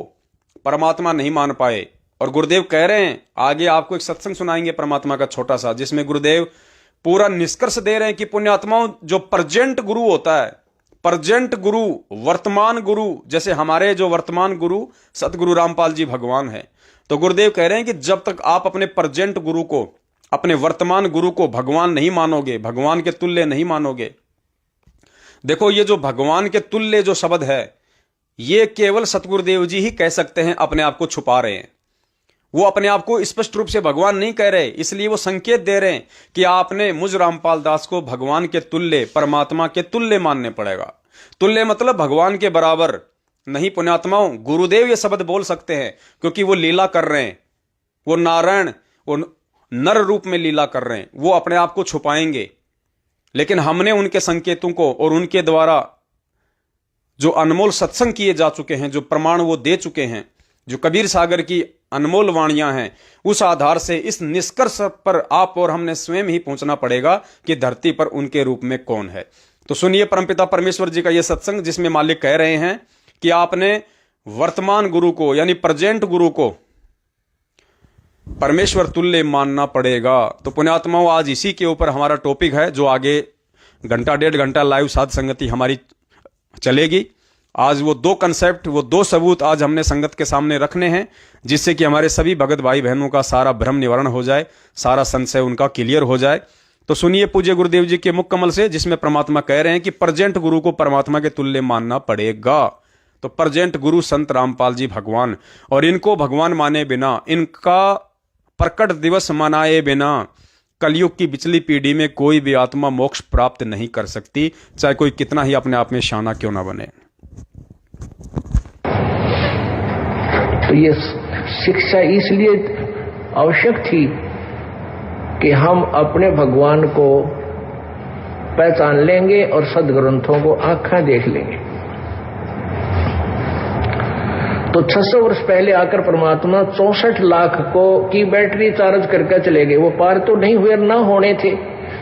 परमात्मा नहीं मान पाए। और गुरुदेव कह रहे हैं, आगे आपको एक सत्संग सुनाएंगे परमात्मा का छोटा सा, जिसमें गुरुदेव पूरा निष्कर्ष दे रहे हैं कि पुण्यात्माओं, जो प्रेजेंट गुरु होता है, प्रेजेंट गुरु, वर्तमान गुरु, जैसे हमारे जो वर्तमान गुरु सतगुरु रामपाल जी भगवान है, तो गुरुदेव कह रहे हैं कि जब तक आप अपने प्रेजेंट गुरु को, अपने वर्तमान गुरु को भगवान नहीं मानोगे, भगवान के तुल्य नहीं मानोगे। देखो, ये जो भगवान के तुल्य जो शब्द है, ये केवल सतगुरुदेव जी ही कह सकते हैं, अपने आप को छुपा रहे हैं। वो अपने आप को स्पष्ट रूप से भगवान नहीं कह रहे, इसलिए वो संकेत दे रहे हैं कि आपने मुझ रामपाल दास को भगवान के तुल्य, परमात्मा के तुल्य मानने पड़ेगा। तुल्य मतलब भगवान के बराबर नहीं। पुण्यात्माओं, गुरुदेव ये शब्द बोल सकते हैं क्योंकि वो लीला कर रहे हैं, वो नारायण, वो नर रूप में लीला कर रहे हैं, वो अपने आप को छुपाएंगे। लेकिन हमने उनके संकेतों को और उनके द्वारा जो अनमोल सत्संग किए जा चुके हैं, जो प्रमाण वो दे चुके हैं, जो कबीर सागर की अनमोल वाणियां हैं, उस आधार से इस निष्कर्ष पर आप और हमने स्वयं ही पहुंचना पड़ेगा कि धरती पर उनके रूप में कौन है। तो सुनिए परमपिता परमेश्वर जी का यह सत्संग, जिसमें मालिक कह रहे हैं कि आपने वर्तमान गुरु को, यानी प्रेजेंट गुरु को परमेश्वर तुल्य मानना पड़ेगा। तो पुण्यात्माओं, आज इसी के ऊपर हमारा टॉपिक है, जो आगे घंटा 1.5 घंटा लाइव साध संगति हमारी चलेगी। आज वो 2 कंसेप्ट, वो 2 सबूत आज हमने संगत के सामने रखने हैं, जिससे कि हमारे सभी भगत भाई बहनों का सारा भ्रम निवारण हो जाए, सारा संशय उनका क्लियर हो जाए। तो सुनिए पूज्य गुरुदेव जी के मुख कमल से, जिसमें परमात्मा कह रहे हैं कि प्रेजेंट गुरु को परमात्मा के तुल्य मानना पड़ेगा। तो प्रेजेंट गुरु संत रामपाल जी भगवान, और इनको भगवान माने बिना, इनका प्रकट दिवस मनाए बिना कलयुग की बिचली पीढ़ी में कोई भी आत्मा मोक्ष प्राप्त नहीं कर सकती, चाहे कोई कितना ही अपने आप में शाना क्यों ना बने। तो ये शिक्षा इसलिए आवश्यक थी कि हम अपने भगवान को पहचान लेंगे और सदग्रंथों को आंखें देख लेंगे। तो 600 वर्ष पहले आकर परमात्मा 64 लाख को की बैटरी चार्ज करके चले गए। वो पार तो नहीं हुए, ना होने थे,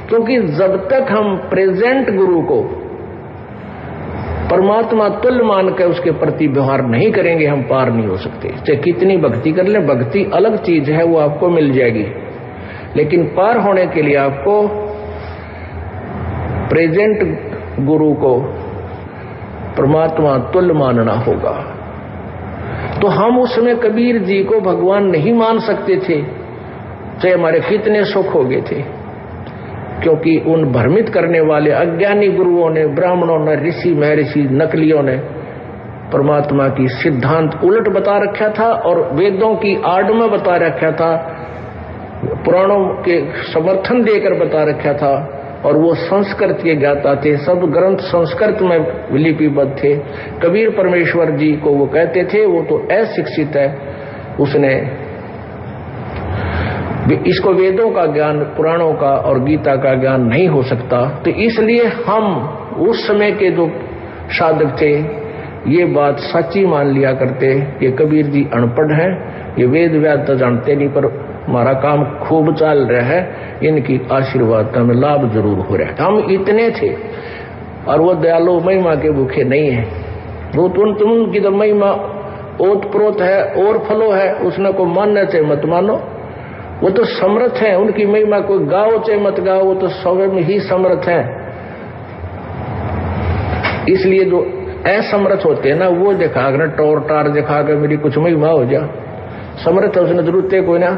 क्योंकि जब तक हम प्रेजेंट गुरु को परमात्मा तुल्य मान कर उसके प्रति व्यवहार नहीं करेंगे, हम पार नहीं हो सकते। चाहे कितनी भक्ति कर ले, भक्ति अलग चीज है, वो आपको मिल जाएगी, लेकिन पार होने के लिए आपको प्रेजेंट गुरु को परमात्मा तुल्य मानना होगा। तो हम उसमें कबीर जी को भगवान नहीं मान सकते थे, चाहे हमारे कितने सुख हो गए थे, क्योंकि उन भ्रमित करने वाले अज्ञानी गुरुओं ने, ब्राह्मणों ने, ऋषि महर्षि नकलियों ने परमात्मा की सिद्धांत उलट बता रखा था और वेदों की आड़ में बता रखा था, पुराणों के समर्थन देकर बता रखा था। और वो संस्कृत के ज्ञाता थे, सब ग्रंथ संस्कृत में लिपिबद्ध थे। कबीर परमेश्वर जी को वो कहते थे वो तो अशिक्षित है, उसने इसको वेदों का ज्ञान, पुराणों का और गीता का ज्ञान नहीं हो सकता। तो इसलिए हम उस समय के जो साधक थे ये बात सच्ची मान लिया करते कि कबीर जी अनपढ़ हैं, ये वेद व्याद तो जानते नहीं, पर हमारा काम खूब चल रहा है, इनकी आशीर्वाद का हमें लाभ जरूर हो रहा है। हम इतने थे और वो दयालु महिमा के भूखे नहीं है। वो तुम उनकी तो महिमा ओत प्रोत है और फलो है, उसने को मानना चाहे मत मानो, वो तो समर्थ है। उनकी महिमा कोई गाओ चाहे मत गाओ, वो तो स्वयं ही समर्थ है। इसलिए जो असमर्थ होते हैं ना, वो दिखा कर टोर टार दिखा कर मेरी कुछ महिमा हो जा, समर्थ है उसने जरूरत है कोई ना।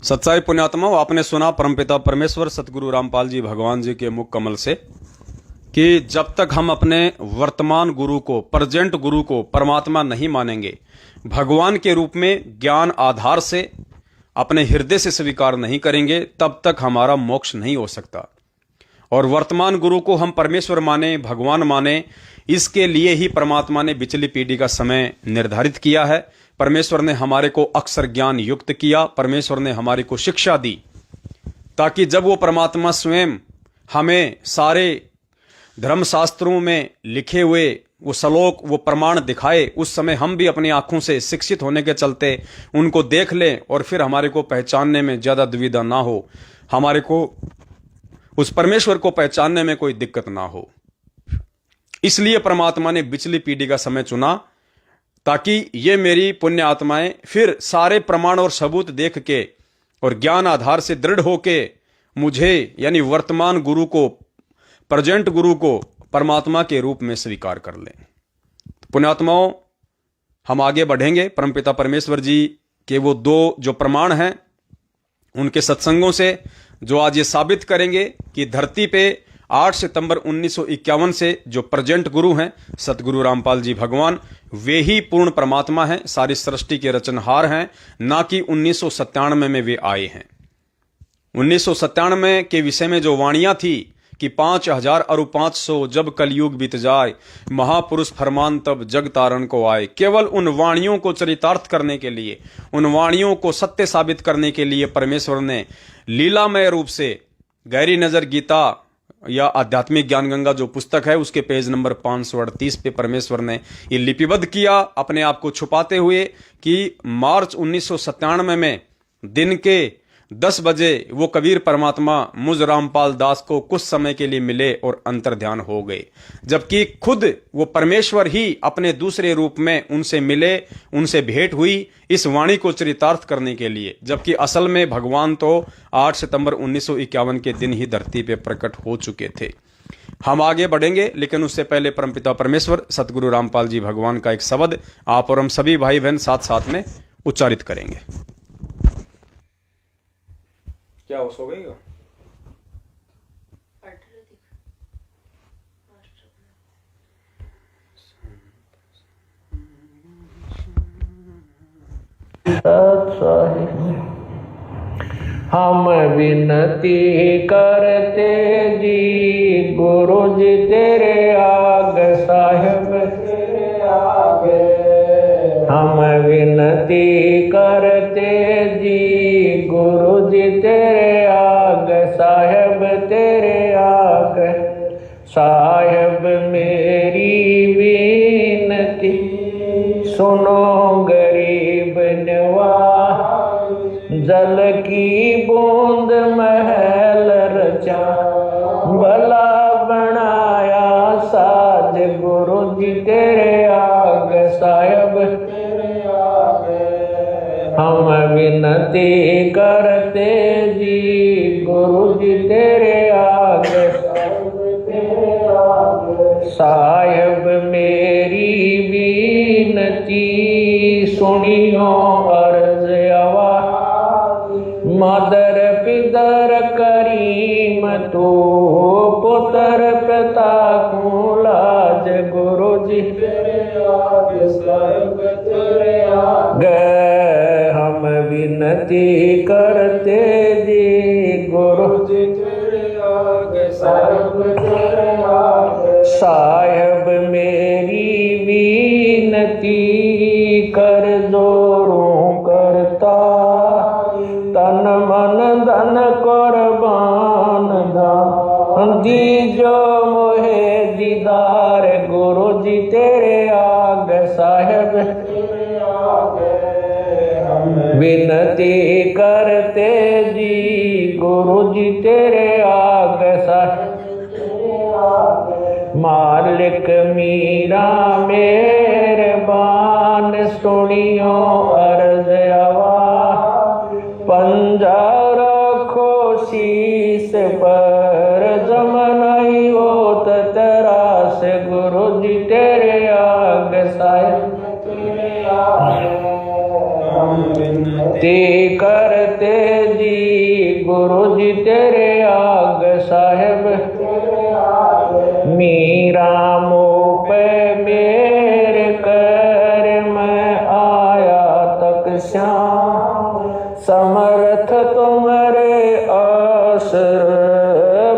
सच्चाई पुण्यात्माओं, आपने सुना परमपिता परमेश्वर सतगुरु रामपाल जी भगवान जी के मुख कमल से कि जब तक हम अपने वर्तमान गुरु को, प्रेजेंट गुरु को परमात्मा नहीं मानेंगे, भगवान के रूप में ज्ञान आधार से अपने हृदय से स्वीकार नहीं करेंगे, तब तक हमारा मोक्ष नहीं हो सकता। और वर्तमान गुरु को हम परमेश्वर माने, भगवान माने, इसके लिए ही परमात्मा ने पिछली पीढ़ी का समय निर्धारित किया है। परमेश्वर ने हमारे को अक्षर ज्ञान युक्त किया, परमेश्वर ने हमारे को शिक्षा दी, ताकि जब वो परमात्मा स्वयं हमें सारे धर्मशास्त्रों में लिखे हुए वो श्लोक, वो प्रमाण दिखाए, उस समय हम भी अपनी आंखों से शिक्षित होने के चलते उनको देख लें और फिर हमारे को पहचानने में ज्यादा दुविधा ना हो, हमारे को उस परमेश्वर को पहचानने में कोई दिक्कत ना हो। इसलिए परमात्मा ने पिछली पीढ़ी का समय चुना, ताकि ये मेरी पुण्य आत्माएं फिर सारे प्रमाण और सबूत देख के और ज्ञान आधार से दृढ़ होके मुझे, यानी वर्तमान गुरु को, प्रेजेंट गुरु को परमात्मा के रूप में स्वीकार कर लें। पुण्यात्माओं, हम आगे बढ़ेंगे परमपिता परमेश्वर जी के वो दो जो प्रमाण हैं उनके सत्संगों से, जो आज ये साबित करेंगे कि धरती पे 8 सितंबर 1951 से जो प्रेजेंट गुरु हैं सतगुरु रामपाल जी भगवान, वे ही पूर्ण परमात्मा हैं, सारी सृष्टि के रचनहार हैं, ना कि 1997 में वे आए हैं। 1997 के विषय में जो वाणियां थी कि 5000 और 500 जब कलयुग बीत जाए, महापुरुष फरमान तब जग तारण को आए, केवल उन वाणियों को चरितार्थ करने के लिए, उन वाणियों को सत्य साबित करने के लिए परमेश्वर ने लीलामय रूप से गहरी नजर गीता या आध्यात्मिक ज्ञान गंगा जो पुस्तक है उसके पेज नंबर 538 पे परमेश्वर ने ये लिपिबद्ध किया, अपने आप को छुपाते हुए, कि मार्च 1997 में दिन के 10 बजे वो कबीर परमात्मा मुझ रामपाल दास को कुछ समय के लिए मिले और अंतर्ध्यान हो गए, जबकि खुद वो परमेश्वर ही अपने दूसरे रूप में उनसे मिले, उनसे भेंट हुई इस वाणी को चरितार्थ करने के लिए, जबकि असल में भगवान तो 8 सितंबर 1951 के दिन ही धरती पे प्रकट हो चुके थे। हम आगे बढ़ेंगे, लेकिन उससे पहले परमपिता परमेश्वर सतगुरु रामपाल जी भगवान का एक शब्द आप और हम सभी भाई बहन साथ साथ में उच्चारित करेंगे। क्या हो सो गई? हम विनती करते जी गुरु जी तेरे आगे, साहिब तेरे आगे। हम विनती करते जी साहेब मेरी विनती सुनो गरीब नवाज, जल की बूंद महल रचा, भला बनाया साज, गुरु जी तेरे आगे साहेब हम विनती करते जी, गुरु जी तेरे आगे साहेब मेरी विनती सुनियो अर्ज आवाज, मदर पिदर करीम तू, पुत्र पिता को लाज, गुरु जी गए हम विनती करते जी, गुरु जी साहेब मेरी विनती कर जोरों करता, तन मन धन कुर्बान दा, दीजो मोहे दीदार, गुरु जी तेरे आगे साहेब विनती करते जी, गुरु जी तेरे आगे साहेब मालिक मीरा मेहरबान, सुनियो अर्ज आवाज, पंजा रखो शीस पर, जमनाई होत तरास, गुरु जी तेरे आगे साहेब विनती करते जी, गुरु जी तेरे आगे साहेब मीरा मोह पे मेरे कर, मैं आया तक श्याम, समर्थ तुम्हारे आसर,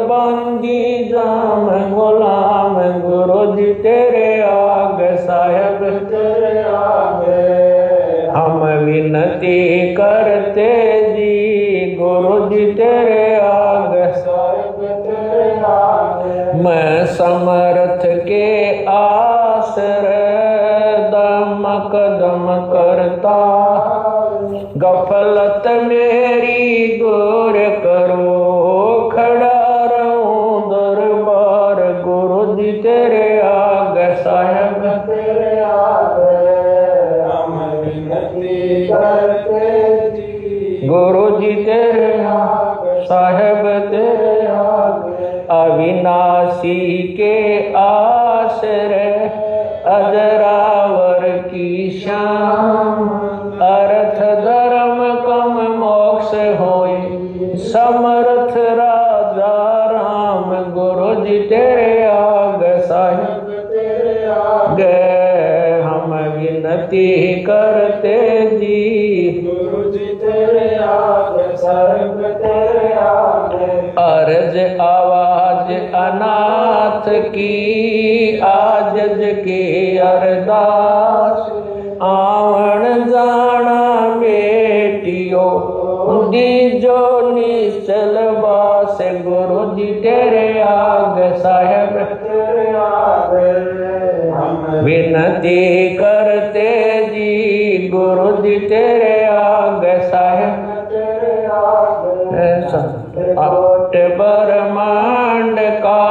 बंदी जाम गुलाम, गुरु जी तेरे आगे साहेब हम विनती करते जी, गुरु जी तेरे आगे मैं समर्थ के आसर, दम कदम करता, गफलत मेरी दूर करो, खड़ा रहूं दरबार, गुरु जी तेरे आगे साहेब हम विनती करते जी, गुरु जी तेरे आगे साहेब तेरे आगे अविनाशी के आश्रय, अजरावर की शान, अर्थ धर्म कम मोक्ष होए, समर्थ राजा राम, गुरु जी तेरे आगे साहेब गए हम विनती करते जी, गुरु जी तेरे आगे साहेब तेरे आगे अर्ज आवाज अनाथ की, आजज के अरदास, आवण जाना बेटियो, दीजो निश्चल बास, गुरु जी तेरे आगे साहेब विनती करते जी, गुरु जी तेरे आगे साहेब अट ब्रह्मांड का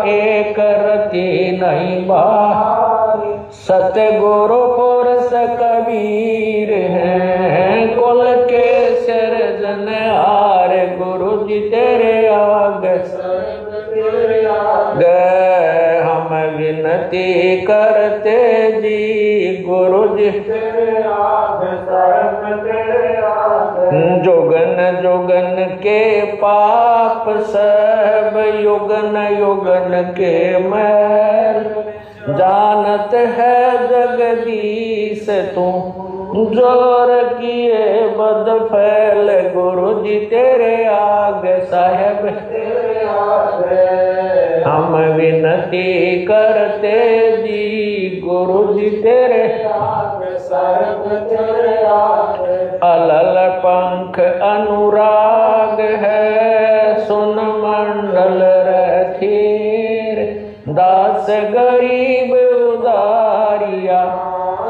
एक रति नहीं बार, सतगुरु पुरुष कबीर हैं, कुल के सिरजनहार, गुरु जी तेरे आगे गए हम विनती करते जी, गुरु जी जोगन जोगन के पाप सब, युगन युगन के मैल, जानत है जगदीश तू, जोर किए बद फैल, गुरु जी तेरे आगे साहेब हम विनती करते जी, गुरु जी तेरे अलल पंख अनुराग है, सुन मंडल रथीर, गरीब उदारिया,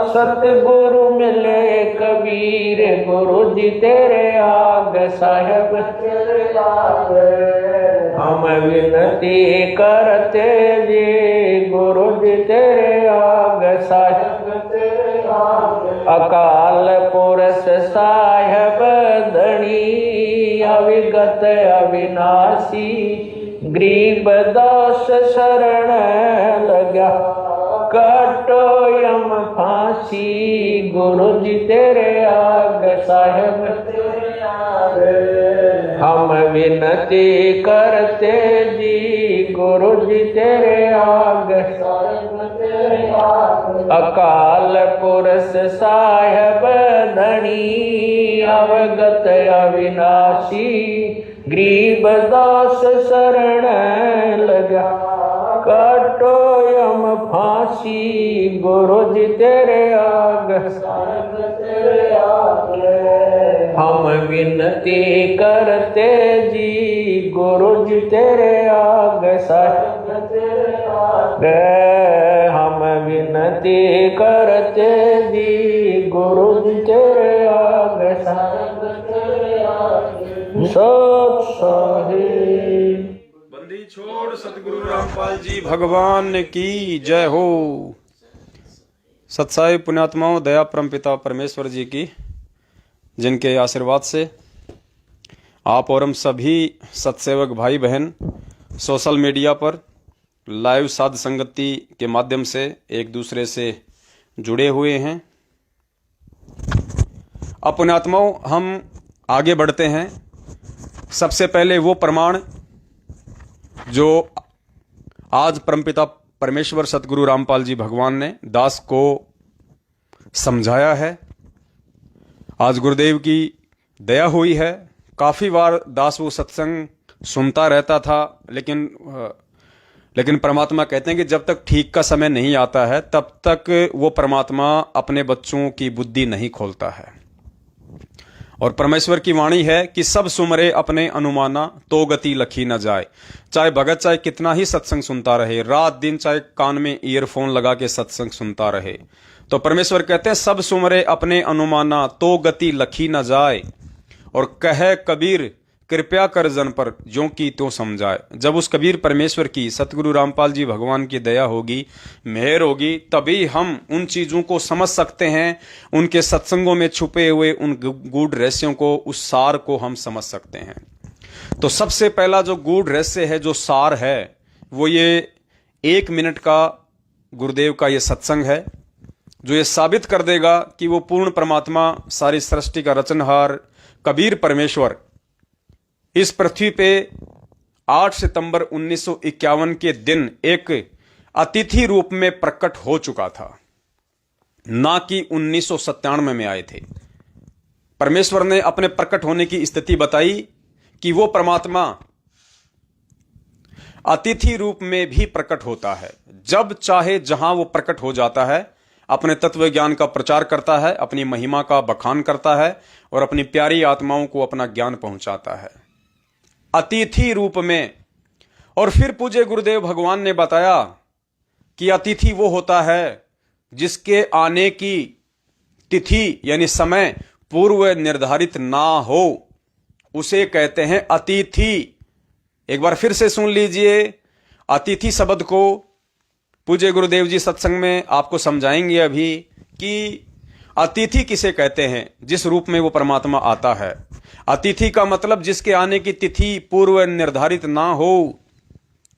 सतगुरु मिले कबीर, गुरु जी तेरे आग साहेब तेरे आग। हम विनती करते जी, गुरु जी तेरे आग साहेब तेरे आग। अकाल पुरुष साहेब धनी, अविगत अविनाशी, गरीब दास शरण लगा, काटो यम फांसी, गुरु जी तेरे आग साहेब तेरे आग। हम विनती करते जी, गुरु जी तेरे आग साहेब तेरे आग। अकाल पुरुष साहेब धनी, अवगत अविनाशी, गरीब दास शरण लगा, काटो यम फांसी, गुरु जी तेरे आग साहेब तेरे आग। हम विनती करते जी, गुरु जी तेरे आग साहेब तेरे आग। हम विनती करते जी, गुरु जी तेरे आग साहेब तेरे आग। सत साहिब। बंदी छोड़ सतगुरु रामपाल जी भगवान की जय हो। सत्साई पुण्यात्माओं, दया परमपिता परमेश्वर जी की, जिनके आशीर्वाद से आप और हम सभी सत्सेवक भाई बहन सोशल मीडिया पर लाइव साध संगति के माध्यम से एक दूसरे से जुड़े हुए हैं। अब पुण्यात्माओं, हम आगे बढ़ते हैं। सबसे पहले वो प्रमाण जो आज परमपिता परमेश्वर सतगुरु रामपाल जी भगवान ने दास को समझाया है। आज गुरुदेव की दया हुई है। काफ़ी बार दास वो सत्संग सुनता रहता था, लेकिन परमात्मा कहते हैं कि जब तक ठीक का समय नहीं आता है तब तक वो परमात्मा अपने बच्चों की बुद्धि नहीं खोलता है। और परमेश्वर की वाणी है कि सब सुमरे अपने अनुमाना, तो गति लखी न जाए। चाहे भगत चाहे कितना ही सत्संग सुनता रहे, रात दिन चाहे कान में ईयरफोन लगा के सत्संग सुनता रहे, तो परमेश्वर कहते हैं सब सुमरे अपने अनुमाना, तो गति लखी न जाए। और कहे कबीर कृपया कर जन पर, ज्यों की त्यों समझाए। जब उस कबीर परमेश्वर की, सतगुरु रामपाल जी भगवान की दया होगी, मेहर होगी, तभी हम उन चीज़ों को समझ सकते हैं, उनके सत्संगों में छुपे हुए उन गूढ़ रहस्यों को, उस सार को हम समझ सकते हैं। तो सबसे पहला जो गूढ़ रहस्य है, जो सार है, वो ये 1 मिनट का गुरुदेव का ये सत्संग है, जो ये साबित कर देगा कि वो पूर्ण परमात्मा, सारी सृष्टि का रचनहार कबीर परमेश्वर इस पृथ्वी पे 8 सितंबर 1951 के दिन एक अतिथि रूप में प्रकट हो चुका था, ना कि 1997 में आए थे। परमेश्वर ने अपने प्रकट होने की स्थिति बताई कि वो परमात्मा अतिथि रूप में भी प्रकट होता है। जब चाहे जहां वो प्रकट हो जाता है, अपने तत्व ज्ञान का प्रचार करता है, अपनी महिमा का बखान करता है और अपनी प्यारी आत्माओं को अपना ज्ञान पहुंचाता है अतिथि रूप में। और फिर पूज्य गुरुदेव भगवान ने बताया कि अतिथि वो होता है जिसके आने की तिथि यानी समय पूर्व निर्धारित ना हो, उसे कहते हैं अतिथि। एक बार फिर से सुन लीजिए, अतिथि शब्द को पूज्य गुरुदेव जी सत्संग में आपको समझाएंगे अभी कि अतिथि किसे कहते हैं, जिस रूप में वो परमात्मा आता है। अतिथि का मतलब जिसके आने की तिथि पूर्व निर्धारित ना हो,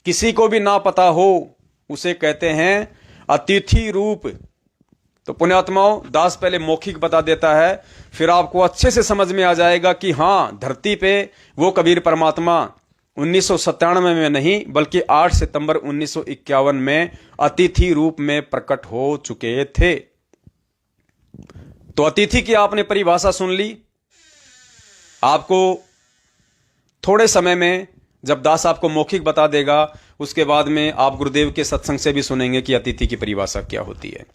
किसी को भी ना पता हो, उसे कहते हैं अतिथि रूप। तो पुण्यात्माओं, दास पहले मौखिक बता देता है, फिर आपको अच्छे से समझ में आ जाएगा कि हां, धरती पे वो कबीर परमात्मा 1997 में नहीं बल्कि 8 सितंबर 1951 में अतिथि रूप में प्रकट हो चुके थे। तो अतिथि की आपने परिभाषा सुन ली। आपको थोड़े समय में जब दास आपको मौखिक बता देगा, उसके बाद में आप गुरुदेव के सत्संग से भी सुनेंगे कि अतिथि की परिभाषा क्या होती है।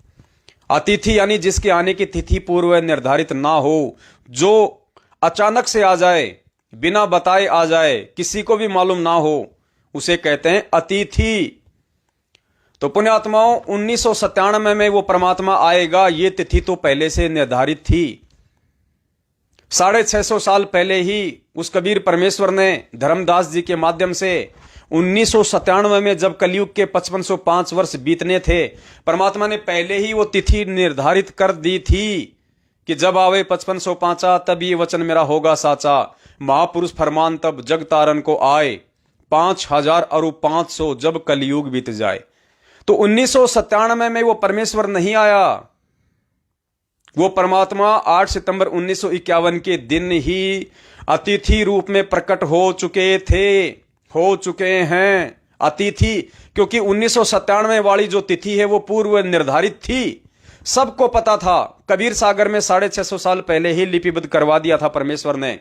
अतिथि यानी जिसके आने की तिथि पूर्व निर्धारित ना हो, जो अचानक से आ जाए, बिना बताए आ जाए, किसी को भी मालूम ना हो, उसे कहते हैं अतिथि। तो पुण्यात्माओं 1997 में वो परमात्मा आएगा, ये तिथि तो पहले से निर्धारित थी। 650 साल पहले ही उस कबीर परमेश्वर ने धर्मदास जी के माध्यम से 1997 में जब कलयुग के 5505 वर्ष बीतने थे, परमात्मा ने पहले ही वो तिथि निर्धारित कर दी थी कि जब आवे 5505 तब ये वचन मेरा होगा साचा। महापुरुष फरमान तब जग तारन को आए, 5000 और 500 जब कलयुग बीत जाए। तो 1997 में वो परमेश्वर नहीं आया, वो परमात्मा 8 सितंबर 1951 के दिन ही अतिथि रूप में प्रकट हो चुके हैं अतिथि, क्योंकि 1997 वाली जो तिथि है वो पूर्व निर्धारित थी। सबको पता था, कबीर सागर में 650 साल पहले ही लिपिबद्ध करवा दिया था परमेश्वर ने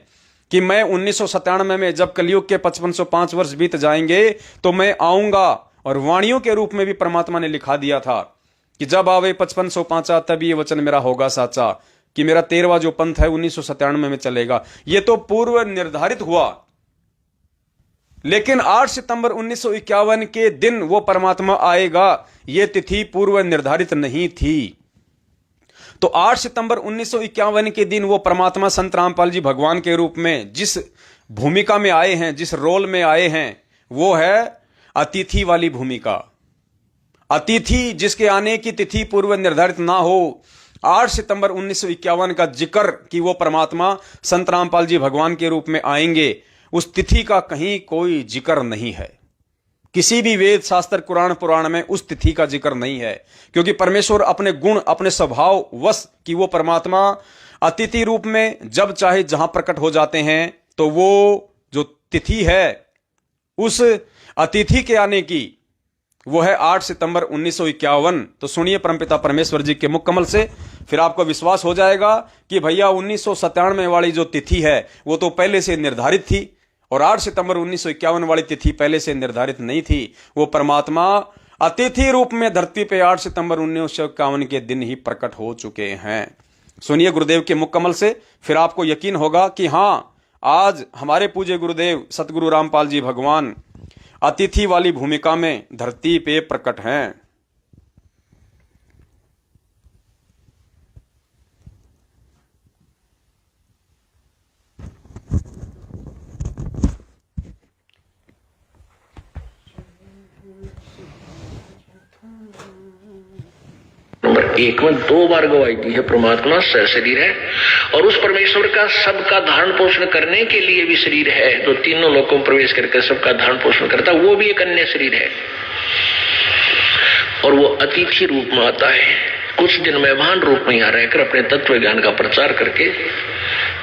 कि मैं 1997 में जब कलयुग के 5505 वर्ष बीत जाएंगे तो मैं आऊंगा। और वाणियों के रूप में भी परमात्मा ने लिखा दिया था कि जब आवे 5505 तब ये वचन मेरा होगा साचा, कि मेरा 13वां जो पंथ है 1997 में चलेगा। ये तो पूर्व निर्धारित हुआ, लेकिन 8 सितंबर 1951 के दिन वो परमात्मा आएगा, ये तिथि पूर्व निर्धारित नहीं थी। तो 8 सितंबर 1951 के दिन वो परमात्मा संत रामपाल जी भगवान के रूप में जिस भूमिका में आए हैं, जिस रोल में आए हैं, वो है अतिथि वाली भूमिका। अतिथि जिसके आने की तिथि पूर्व निर्धारित ना हो। 8 सितंबर 1951 का जिक्र कि वो परमात्मा संत रामपाल जी भगवान के रूप में आएंगे, उस तिथि का कहीं कोई जिक्र नहीं है। किसी भी वेद शास्त्र कुरान पुराण में उस तिथि का जिक्र नहीं है, क्योंकि परमेश्वर अपने गुण अपने स्वभाव वश कि वो परमात्मा अतिथि रूप में जब चाहे जहां प्रकट हो जाते हैं, तो वो जो तिथि है उस अतिथि के आने की वो है 8 सितंबर 1951। तो सुनिए परमपिता परमेश्वर जी के मुख कमल से, फिर आपको विश्वास हो जाएगा कि भैया 1997 वाली जो तिथि है वो तो पहले से निर्धारित थी, और 8 सितंबर 1951 वाली तिथि पहले से निर्धारित नहीं थी। वो परमात्मा अतिथि रूप में धरती पे 8 सितंबर 1951 के दिन ही प्रकट हो चुके हैं। सुनिए गुरुदेव के मुख कमल से, फिर आपको यकीन होगा कि हां, आज हमारे पूज्य गुरुदेव सतगुरु रामपाल जी भगवान अतिथि वाली भूमिका में धरती पे प्रकट हैं। नंबर 1 में 2 बार गवाही दी है, परमात्मा सशरीर है और उस परमेश्वर का सबका धारण पोषण करने के लिए भी शरीर है, जो तीनों लोकों में प्रवेश करके सबका धारण पोषण करता है, वो भी एक अन्य शरीर है और वो अतिथि रूप में आता है। कुछ दिन मेहमान रूप में यहाँ रहकर अपने तत्व ज्ञान का प्रचार करके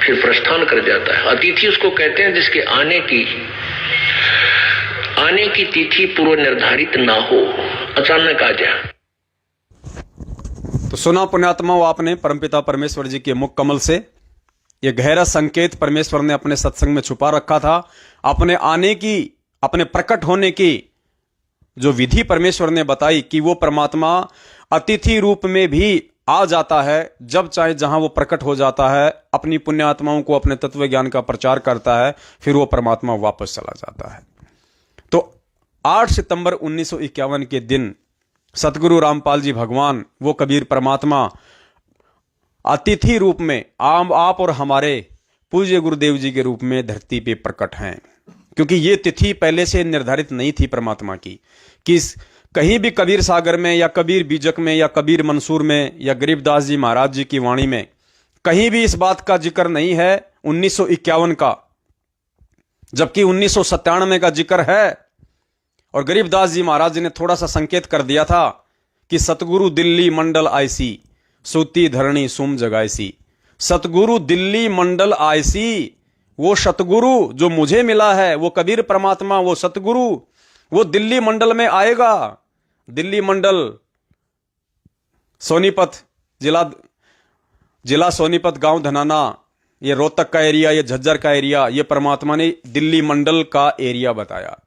फिर प्रस्थान कर जाता है। अतिथि उसको कहते हैं जिसके आने की तिथि पूर्व निर्धारित ना हो, अचानक आ जाए। तो सुना पुण्यात्माओं आपने परमपिता परमेश्वर जी के मुख कमल से, यह गहरा संकेत परमेश्वर ने अपने सत्संग में छुपा रखा था। अपने आने की, अपने प्रकट होने की जो विधि परमेश्वर ने बताई कि वो परमात्मा अतिथि रूप में भी आ जाता है, जब चाहे जहां वो प्रकट हो जाता है, अपनी पुण्यात्माओं को अपने तत्व ज्ञान का प्रचार करता है, फिर वो परमात्मा वापस चला जाता है। तो 8 सितंबर 1951 के दिन सतगुरु रामपाल जी भगवान, वो कबीर परमात्मा अतिथि रूप में आप और हमारे पूज्य गुरुदेव जी के रूप में धरती पे प्रकट हैं। क्योंकि ये तिथि पहले से निर्धारित नहीं थी परमात्मा की, कि कहीं भी कबीर सागर में या कबीर बीजक में या कबीर मंसूर में या गरीबदास जी महाराज जी की वाणी में कहीं भी इस बात का जिक्र नहीं है 1951 का, जबकि 1997 का जिक्र है। और गरीबदास जी महाराज जी ने थोड़ा सा संकेत कर दिया था कि सतगुरु दिल्ली मंडल आयसी, सूती धरणी सुम जगायसी। सतगुरु दिल्ली मंडल आयसी, वो सतगुरु जो मुझे मिला है, वो कबीर परमात्मा, वो सतगुरु, वो दिल्ली मंडल में आएगा। दिल्ली मंडल सोनीपत जिला सोनीपत, गांव धनाना, ये रोहतक का एरिया, ये झज्जर का एरिया, ये परमात्मा ने दिल्ली मंडल का एरिया बताया।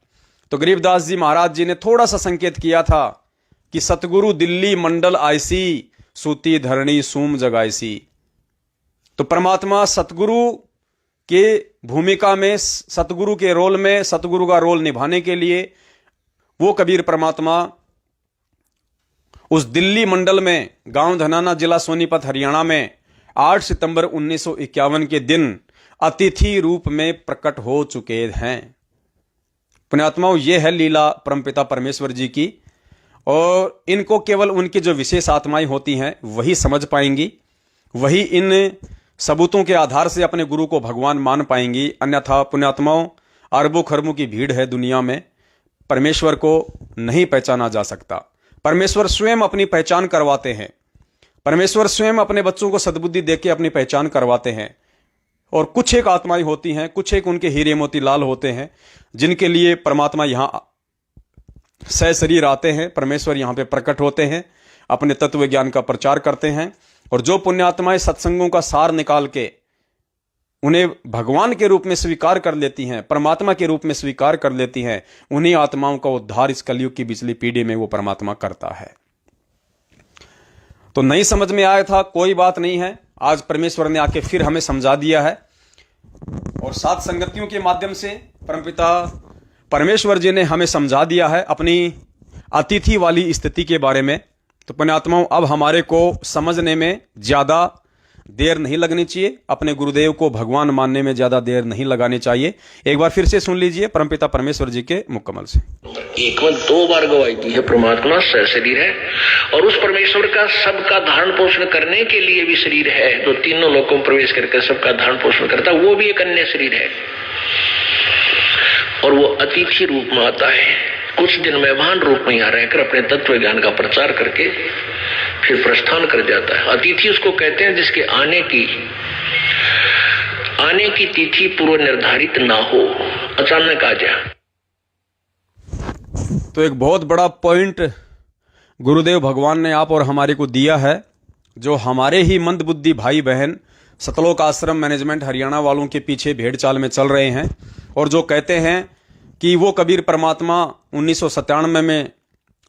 तो गरीबदास जी महाराज जी ने थोड़ा सा संकेत किया था कि सतगुरु दिल्ली मंडल आयसी, सूती धरणी सूम जगायसी। तो परमात्मा सतगुरु के भूमिका में, सतगुरु के रोल में, सतगुरु का रोल निभाने के लिए वो कबीर परमात्मा उस दिल्ली मंडल में गांव धनाना, जिला सोनीपत, हरियाणा में 8 सितंबर 1951 के दिन अतिथि रूप में प्रकट हो चुके हैं। पुण्यात्माओं, यह है लीला परमपिता परमेश्वर जी की, और इनको केवल उनकी जो विशेष आत्माएं होती हैं वही समझ पाएंगी, वही इन सबूतों के आधार से अपने गुरु को भगवान मान पाएंगी। अन्यथा पुण्यात्माओं, अरबों खरबों की भीड़ है दुनिया में, परमेश्वर को नहीं पहचाना जा सकता। परमेश्वर स्वयं अपनी पहचान करवाते हैं, परमेश्वर स्वयं अपने बच्चों को सद्बुद्धि देके अपनी पहचान करवाते हैं। और कुछ एक आत्माएं होती हैं, कुछ एक उनके हीरे मोती लाल होते हैं, जिनके लिए परमात्मा यहां सशरीर आते हैं, परमेश्वर यहां पे प्रकट होते हैं, अपने तत्व ज्ञान का प्रचार करते हैं। और जो पुण्यात्माएं सत्संगों का सार निकाल के उन्हें भगवान के रूप में स्वीकार कर लेती हैं, परमात्मा के रूप में स्वीकार कर लेती हैं, उन्हीं आत्माओं का उद्धार इस कलयुग की पिछली पीढ़ी में वो परमात्मा करता है। तो नहीं समझ में आया था, कोई बात नहीं है, आज परमेश्वर ने आके फिर हमें समझा दिया है। और सात संगतियों के माध्यम से परमपिता परमेश्वर जी ने हमें समझा दिया है अपनी अतिथि वाली स्थिति के बारे में। तो पुण्यात्माओं, अब हमारे को समझने में ज्यादा देर नहीं लगनी चाहिए, अपने गुरुदेव को भगवान मानने में ज्यादा देर नहीं लगानी चाहिए। एक बार फिर से सुन लीजिए परमपिता परमेश्वर जी के मुकम्मल से। एक में 2 बार गवाही दी है, परमात्मा सशरीर है, और उस परमेश्वर का सबका धारण पोषण करने के लिए भी शरीर है, जो तीनों लोकों में प्रवेश करके सबका धारण पोषण करता है, वो भी एक अन्य शरीर है। और वो अतिथि रूप में आता है, कुछ दिन मेहमान रूप में यहाँ रहकर अपने तत्व ज्ञान का प्रचार करके फिर प्रस्थान कर जाता है। अतिथि उसको कहते हैं जिसके आने की तिथि पूर्व निर्धारित ना हो, अचानक आ जाए। तो एक बहुत बड़ा पॉइंट गुरुदेव भगवान ने आप और हमारे को दिया है। जो हमारे ही मंदबुद्धि भाई बहन सतलोक आश्रम मैनेजमेंट हरियाणा वालों के पीछे भेड़ चाल में चल रहे हैं, और जो कहते हैं कि वो कबीर परमात्मा 1997 में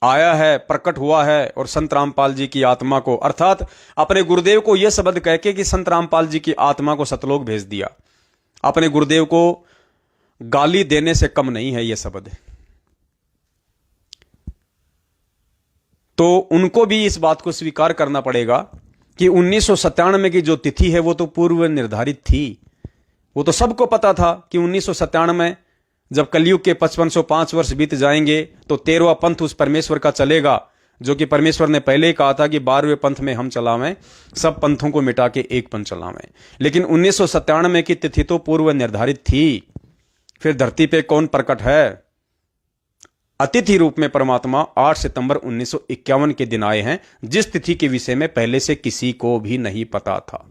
आया है, प्रकट हुआ है, और संत रामपाल जी की आत्मा को, अर्थात अपने गुरुदेव को यह शब्द कह के कि संत रामपाल जी की आत्मा को सतलोक भेज दिया, अपने गुरुदेव को गाली देने से कम नहीं है यह शब्द। तो उनको भी इस बात को स्वीकार करना पड़ेगा कि 1997 की जो तिथि है वो तो पूर्व निर्धारित थी। वो तो सबको पता था कि 1997 में जब कलयुग के 5505 वर्ष बीत जाएंगे तो 13वां पंथ उस परमेश्वर का चलेगा, जो कि परमेश्वर ने पहले ही कहा था कि 12वें पंथ में हम चलावें, सब पंथों को मिटा के एक पंथ चलावें। लेकिन 1997 की तिथि तो पूर्व निर्धारित थी। फिर धरती पे कौन प्रकट है? अतिथि रूप में परमात्मा 8 सितंबर 1951 के दिन आए हैं, जिस तिथि के विषय में पहले से किसी को भी नहीं पता था।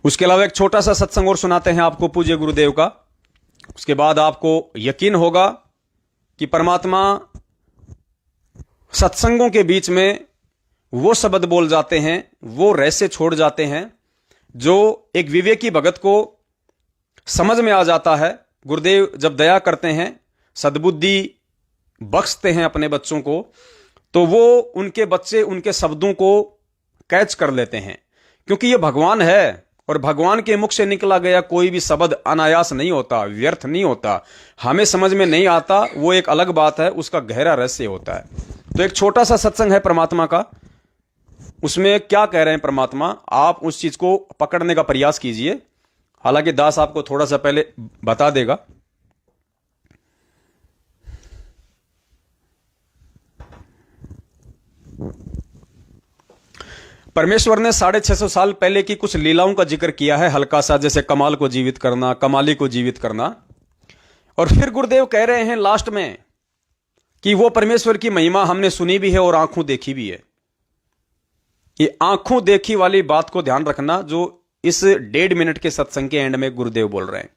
उसके अलावा एक छोटा सा सत्संग और सुनाते हैं आपको पूज्य गुरुदेव का। उसके बाद आपको यकीन होगा कि परमात्मा सत्संगों के बीच में वो शब्द बोल जाते हैं, वो रहस्य छोड़ जाते हैं, जो एक विवेकी भगत को समझ में आ जाता है। गुरुदेव जब दया करते हैं, सद्बुद्धि बख्शते हैं अपने बच्चों को, तो वो उनके बच्चे उनके शब्दों को कैच कर लेते हैं, क्योंकि ये भगवान है और भगवान के मुख से निकला गया कोई भी शब्द अनायास नहीं होता, व्यर्थ नहीं होता। हमें समझ में नहीं आता वो एक अलग बात है, उसका गहरा रहस्य होता है। तो एक छोटा सा सत्संग है परमात्मा का, उसमें क्या कह रहे हैं परमात्मा, आप उस चीज को पकड़ने का प्रयास कीजिए। हालांकि दास आपको थोड़ा सा पहले बता देगा। परमेश्वर ने 650 साल पहले की कुछ लीलाओं का जिक्र किया है हल्का सा, जैसे कमाल को जीवित करना, कमाली को जीवित करना। और फिर गुरुदेव कह रहे हैं लास्ट में कि वो परमेश्वर की महिमा हमने सुनी भी है और आंखों देखी भी है। ये आंखों देखी वाली बात को ध्यान रखना, जो इस 1.5 मिनट के सत्संग के एंड में गुरुदेव बोल रहे हैं।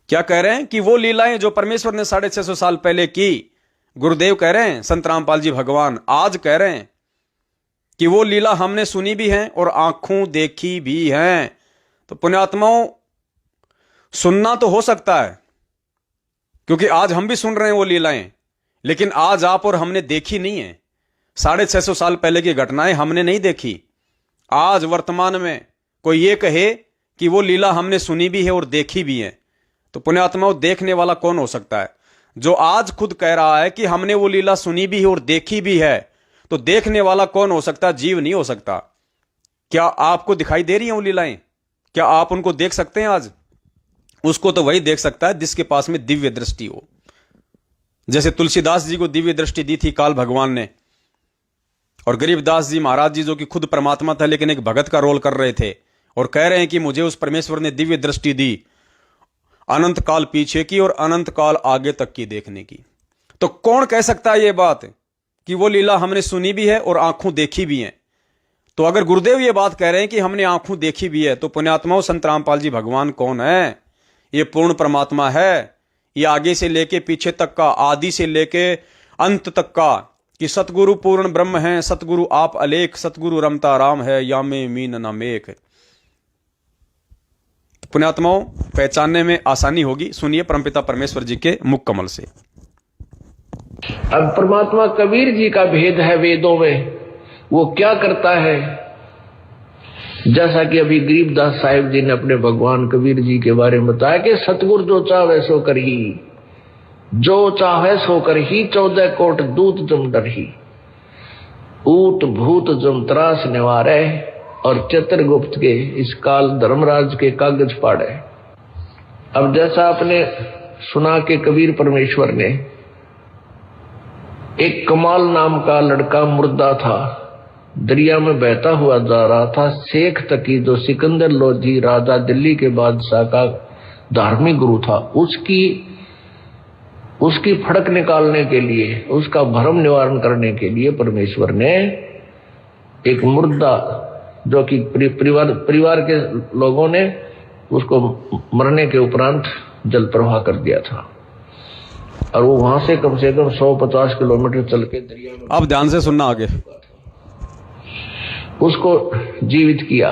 क्या कह रहे हैं कि वो लीलाएं जो परमेश्वर ने 650 साल पहले की, गुरुदेव कह रहे हैं, संत रामपाल जी भगवान आज कह रहे हैं कि वो लीला हमने सुनी भी है और आंखों देखी भी है। तो पुण्यात्माओं, सुनना तो हो सकता है, क्योंकि आज हम भी सुन रहे हैं वो लीलाएं, लेकिन आज आप और हमने देखी नहीं है। 650 साल पहले की घटनाएं हमने नहीं देखी। आज वर्तमान में कोई ये कहे कि वो लीला हमने सुनी भी है और देखी भी है, तो पुण्यात्माओं देखने वाला कौन हो सकता है? जो आज खुद कह रहा है कि हमने वो लीला सुनी भी है और देखी भी है, तो देखने वाला कौन हो सकता? जीव नहीं हो सकता। क्या आपको दिखाई दे रही हैं वो लीलाएं? क्या आप उनको देख सकते हैं आज? उसको तो वही देख सकता है जिसके पास में दिव्य दृष्टि हो। जैसे तुलसीदास जी को दिव्य दृष्टि दी थी काल भगवान ने, और गरीबदास जी महाराज जी जो कि खुद परमात्मा था लेकिन एक भगत का रोल कर रहे थे और कह रहे हैं कि मुझे उस परमेश्वर ने दिव्य दृष्टि दी अनंत काल पीछे की और अनंत काल आगे तक की देखने की। तो कौन कह सकता है ये बात कि वो लीला हमने सुनी भी है और आंखों देखी भी है? तो अगर गुरुदेव ये बात कह रहे हैं कि हमने आंखों देखी भी है, तो पुण्यात्माओं संत रामपाल जी भगवान कौन है? ये पूर्ण परमात्मा है। ये आगे से लेके पीछे तक का, आदि से लेके अंत तक का, कि सतगुरु पूर्ण ब्रह्म है, सतगुरु आप अलेख, सतगुरु रमता राम है, यामे मीन नामेक। पुण्यात्माओं पहचानने में आसानी होगी। सुनिए परमपिता परमेश्वर जी के मुख कमल से। अब परमात्मा कबीर जी का भेद है वेदों में, वो क्या करता है? जैसा कि अभी गरीबदास साहिब जी ने अपने भगवान कबीर जी के बारे में बताया कि सतगुरु जो चाहे सो करही, जो चाहे सो करही, 14 कोट दूत जम डरही, ऊत भूत जम त्रास निवारे, और चित्रगुप्त के इस काल धर्मराज के कागज फाड़े। अब जैसा आपने सुना कि कबीर परमेश्वर ने, एक कमाल नाम का लड़का मुर्दा था, दरिया में बहता हुआ जा रहा था। शेख तकी जो सिकंदर लोधी राजा दिल्ली के बादशाह का धार्मिक गुरु था, उसकी फड़क निकालने के लिए, उसका भ्रम निवारण करने के लिए परमेश्वर ने एक मुर्दा, जो कि परिवार के लोगों ने उसको मरने के उपरांत जल प्रवाह कर दिया था, और वो वहां से कम 150 किलोमीटर चल के दरिया में, अब ध्यान से सुनना आगे, उसको जीवित किया।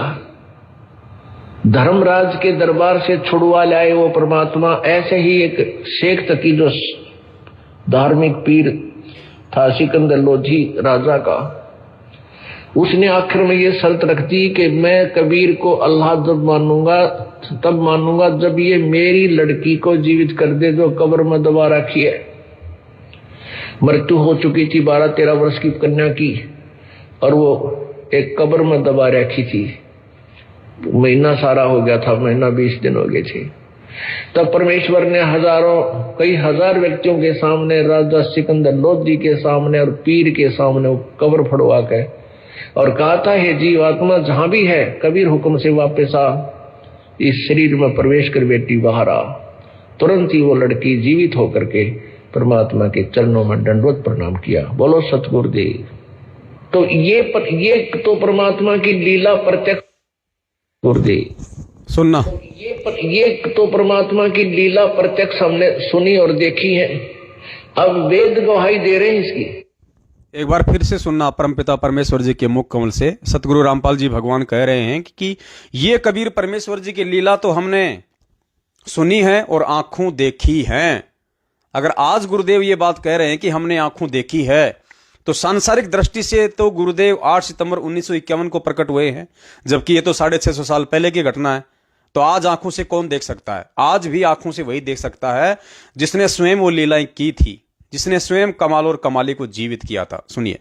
धर्मराज के दरबार से छुड़वा लाए वो परमात्मा। ऐसे ही एक शेख तकी जो धार्मिक पीर था सिकंदर लोधी राजा का, उसने आखिर में ये शर्त रख दी कि मैं कबीर को अल्लाह जब मानूंगा, तब मानूंगा जब ये मेरी लड़की को जीवित कर दे जो कब्र में दबा रखी है। मृत्यु हो चुकी थी 12-13 वर्ष की कन्या की, और वो एक कब्र में दबा रखी थी। महीना सारा हो गया था, महीना 20 दिन हो गए थे। तब परमेश्वर ने कई हजार व्यक्तियों के सामने, राजा सिकंदर लोधी के सामने और पीर के सामने कब्र फड़वा के और कहा था, हे जीवात्मा जहां भी है, कबीर हुक्म से वापस आ, इस शरीर में प्रवेश कर बेटी बाहर आ। तुरंत ही वो लड़की जीवित होकर के परमात्मा के चरणों में दंडवत प्रणाम किया। बोलो सतगुरुदेव। तो ये तो परमात्मा की लीला प्रत्यक्ष, गुरुदेव सुनना, ये तो परमात्मा की लीला प्रत्यक्ष हमने सुनी और देखी है। अब वेद गवाही दे रहे हैं इसकी। एक बार फिर से सुनना परमपिता परमेश्वर जी के मुख कमल से। सतगुरु रामपाल जी भगवान कह रहे हैं कि ये कबीर परमेश्वर जी की लीला तो हमने सुनी है और आंखों देखी है। अगर आज गुरुदेव ये बात कह रहे हैं कि हमने आंखों देखी है, तो सांसारिक दृष्टि से तो गुरुदेव 8 सितंबर 1951 को प्रकट हुए हैं, जबकि ये तो 650 साल पहले की घटना है। तो आज आंखों से कौन देख सकता है? आज भी आंखों से वही देख सकता है जिसने स्वयं वो लीलाएं की थी, जिसने स्वयं कमाल और कमाली को जीवित किया था। सुनिए।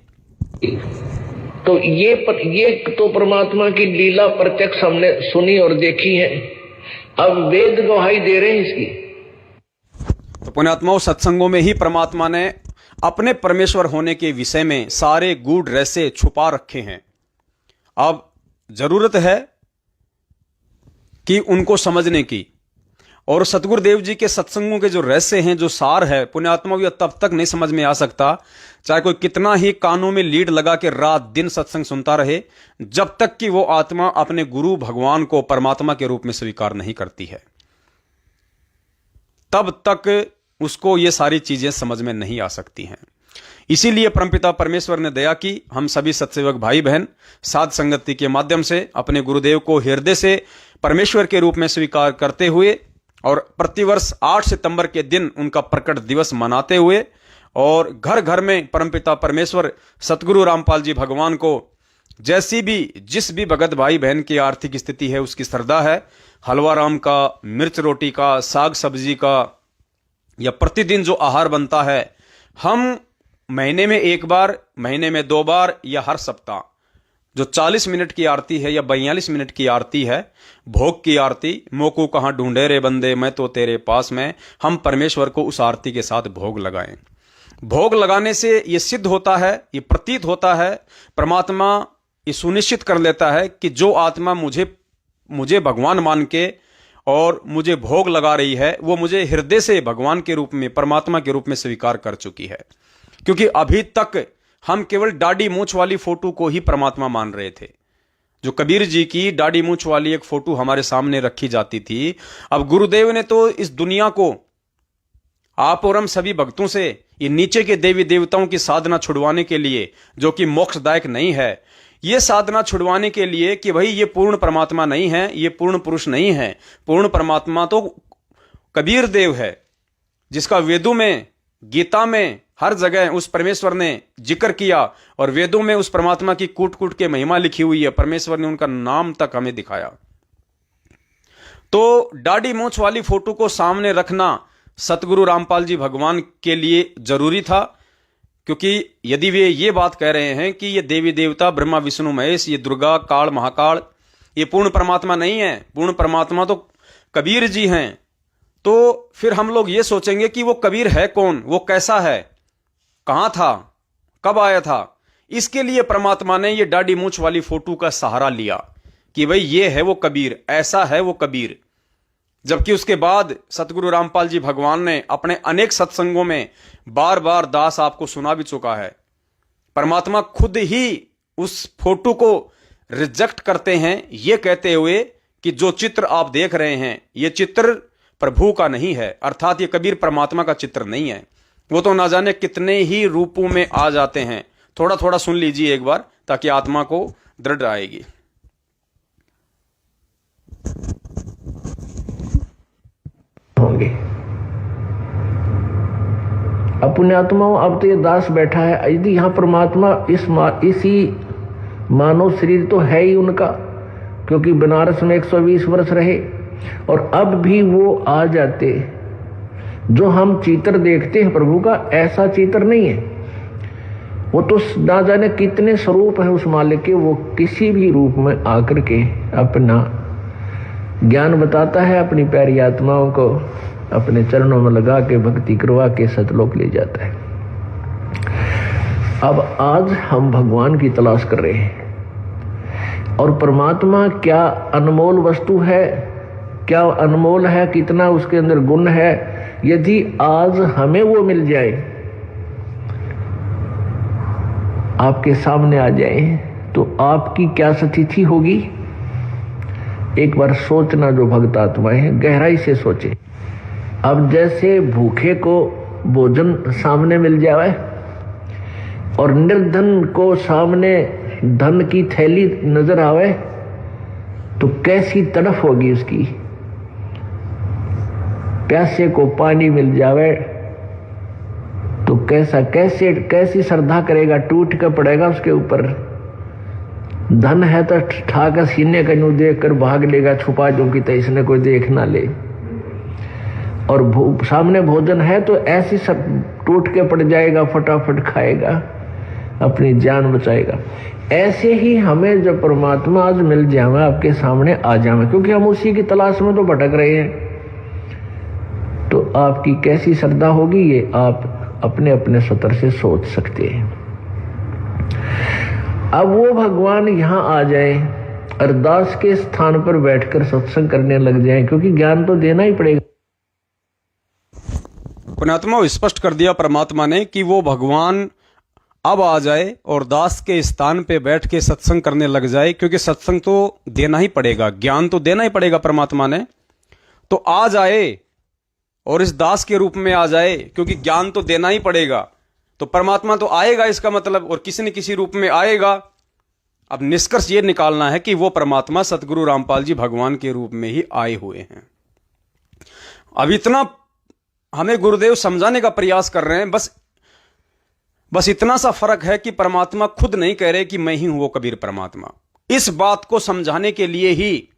तो ये तो परमात्मा की लीला प्रत्यक्ष हमने सुनी और देखी है। अब वेद गवाही दे रहे हैं इसकी। तो पुण्यात्माओं, सत्संगों में ही परमात्मा ने अपने परमेश्वर होने के विषय में सारे गूढ़ रहस्य छुपा रखे हैं। अब जरूरत है कि उनको समझने की, और सतगुरुदेव जी के सत्संगों के जो रहस्य हैं, जो सार है, पुण्यात्मा यह तब तक नहीं समझ में आ सकता चाहे कोई कितना ही कानों में लीड लगा के रात दिन सत्संग सुनता रहे, जब तक कि वो आत्मा अपने गुरु भगवान को परमात्मा के रूप में स्वीकार नहीं करती है, तब तक उसको ये सारी चीजें समझ में नहीं आ सकती हैं। इसीलिए परमपिता परमेश्वर ने दया की, हम सभी सत्सेवक भाई बहन साध संगति के माध्यम से अपने गुरुदेव को हृदय से परमेश्वर के रूप में स्वीकार करते हुए और प्रतिवर्ष 8 सितंबर के दिन उनका प्रकट दिवस मनाते हुए, और घर घर में परमपिता परमेश्वर सतगुरु रामपाल जी भगवान को जिस भी भगत भाई बहन की आर्थिक स्थिति है, उसकी श्रद्धा है, हलवा राम का, मिर्च रोटी का, साग सब्जी का, या प्रतिदिन जो आहार बनता है, हम महीने में एक बार, महीने में 2 बार या हर सप्ताह जो 40 मिनट की आरती है या 42 मिनट की आरती है, भोग की आरती, मोको कहाँ ढूंढे रे बंदे मैं तो तेरे पास में, हम परमेश्वर को उस आरती के साथ भोग लगाएं। भोग लगाने से ये सिद्ध होता है, ये प्रतीत होता है, परमात्मा ये सुनिश्चित कर लेता है कि जो आत्मा मुझे भगवान मान के और मुझे भोग लगा रही है, वो मुझे हृदय से भगवान के रूप में, परमात्मा के रूप में स्वीकार कर चुकी है। क्योंकि अभी तक हम केवल दाढ़ी मूंछ वाली फोटो को ही परमात्मा मान रहे थे। जो कबीर जी की दाढ़ी मूंछ वाली एक फोटो हमारे सामने रखी जाती थी, अब गुरुदेव ने तो इस दुनिया को आप और हम सभी भक्तों से ये नीचे के देवी देवताओं की साधना छुड़वाने के लिए, जो कि मोक्षदायक नहीं है, ये साधना छुड़वाने के लिए कि भाई ये पूर्ण परमात्मा नहीं है, ये पूर्ण पुरुष नहीं है। पूर्ण परमात्मा तो कबीर देव है, जिसका वेदों में, गीता में, हर जगह उस परमेश्वर ने जिक्र किया और वेदों में उस परमात्मा की कूट कूट के महिमा लिखी हुई है। परमेश्वर ने उनका नाम तक हमें दिखाया। तो दाढ़ी मूंछ वाली फोटो को सामने रखना सतगुरु रामपाल जी भगवान के लिए जरूरी था, क्योंकि यदि वे ये बात कह रहे हैं कि ये देवी देवता ब्रह्मा विष्णु महेश, ये दुर्गा काल महाकाल, ये पूर्ण परमात्मा नहीं है, पूर्ण परमात्मा तो कबीर जी हैं, तो फिर हम लोग ये सोचेंगे कि वो कबीर है कौन, वो कैसा है, कहां था, कब आया था। इसके लिए परमात्मा ने ये दाढ़ी मूंछ वाली फोटो का सहारा लिया कि भाई ये है वो कबीर, ऐसा है वो कबीर। जबकि उसके बाद सतगुरु रामपाल जी भगवान ने अपने अनेक सत्संगों में बार बार, दास आपको सुना भी चुका है, परमात्मा खुद ही उस फोटो को रिजेक्ट करते हैं, ये कहते हुए कि जो चित्र आप देख रहे हैं ये चित्र प्रभु का नहीं है, अर्थात ये कबीर परमात्मा का चित्र नहीं है। वो तो ना जाने कितने ही रूपों में आ जाते हैं। थोड़ा थोड़ा सुन लीजिए एक बार, ताकि आत्मा को दृढ़ आएगी। होंगे अपने आत्माओं, अब तो ये दास बैठा है, यदि यहां परमात्मा इसी मानव शरीर तो है ही उनका, क्योंकि बनारस में 120 वर्ष रहे, और अब भी वो आ जाते। जो हम चित्र देखते हैं प्रभु का, ऐसा चित्र नहीं है। वो तो ना जाने कितने स्वरूप है उस मालिक के, वो किसी भी रूप में आकर के अपना ज्ञान बताता है, अपनी प्यारी आत्माओं को अपने चरणों में लगा के भक्ति करवा के सतलोक ले जाता है। अब आज हम भगवान की तलाश कर रहे हैं, और परमात्मा क्या अनमोल वस्तु है, क्या अनमोल है, कितना उसके अंदर गुण है। यदि आज हमें वो मिल जाए, आपके सामने आ जाए, तो आपकी क्या स्थिति होगी। एक बार सोचना, जो भक्त आत्माएं हैं गहराई से सोचे। अब जैसे भूखे को भोजन सामने मिल जाए और निर्धन को सामने धन की थैली नजर आवे, तो कैसी तड़फ होगी उसकी। प्यासे को पानी मिल जावे तो कैसी श्रद्धा करेगा, टूट कर पड़ेगा उसके ऊपर। धन है तो ठाकर सीने का यूं देख कर भाग लेगा, छुपा दूं कि तो इसने कोई देख ना ले। और सामने भोजन है तो ऐसी सब टूट के पड़ जाएगा, फटाफट खाएगा, अपनी जान बचाएगा। ऐसे ही हमें जब परमात्मा आज मिल जाए, आपके सामने आ जाए, क्योंकि हम उसी की तलाश में तो भटक रहे हैं, तो आपकी कैसी श्रद्धा होगी ये आप अपने अपने स्तर से सोच सकते हैं। अब वो भगवान यहां आ जाए, अरदास के स्थान पर बैठकर सत्संग करने लग जाए, क्योंकि ज्ञान तो देना ही पड़ेगा। पुण्यात्मा स्पष्ट कर दिया परमात्मा ने कि वो भगवान अब आ जाए और दास के स्थान पे बैठ के सत्संग करने लग जाए, क्योंकि सत्संग तो देना ही पड़ेगा, ज्ञान तो देना ही पड़ेगा परमात्मा ने। तो आ जाए और इस दास के रूप में आ जाए, क्योंकि ज्ञान तो देना ही पड़ेगा, तो परमात्मा तो आएगा इसका मतलब, और किसी न किसी रूप में आएगा। अब निष्कर्ष ये निकालना है कि वो परमात्मा सतगुरु रामपाल जी भगवान के रूप में ही आए हुए हैं। अब इतना हमें गुरुदेव समझाने का प्रयास कर रहे हैं, बस इतना सा फर्क है कि परमात्मा खुद नहीं कह रहे कि मैं ही हूं वो कबीर परमात्मा। इस बात को समझाने के लिए ही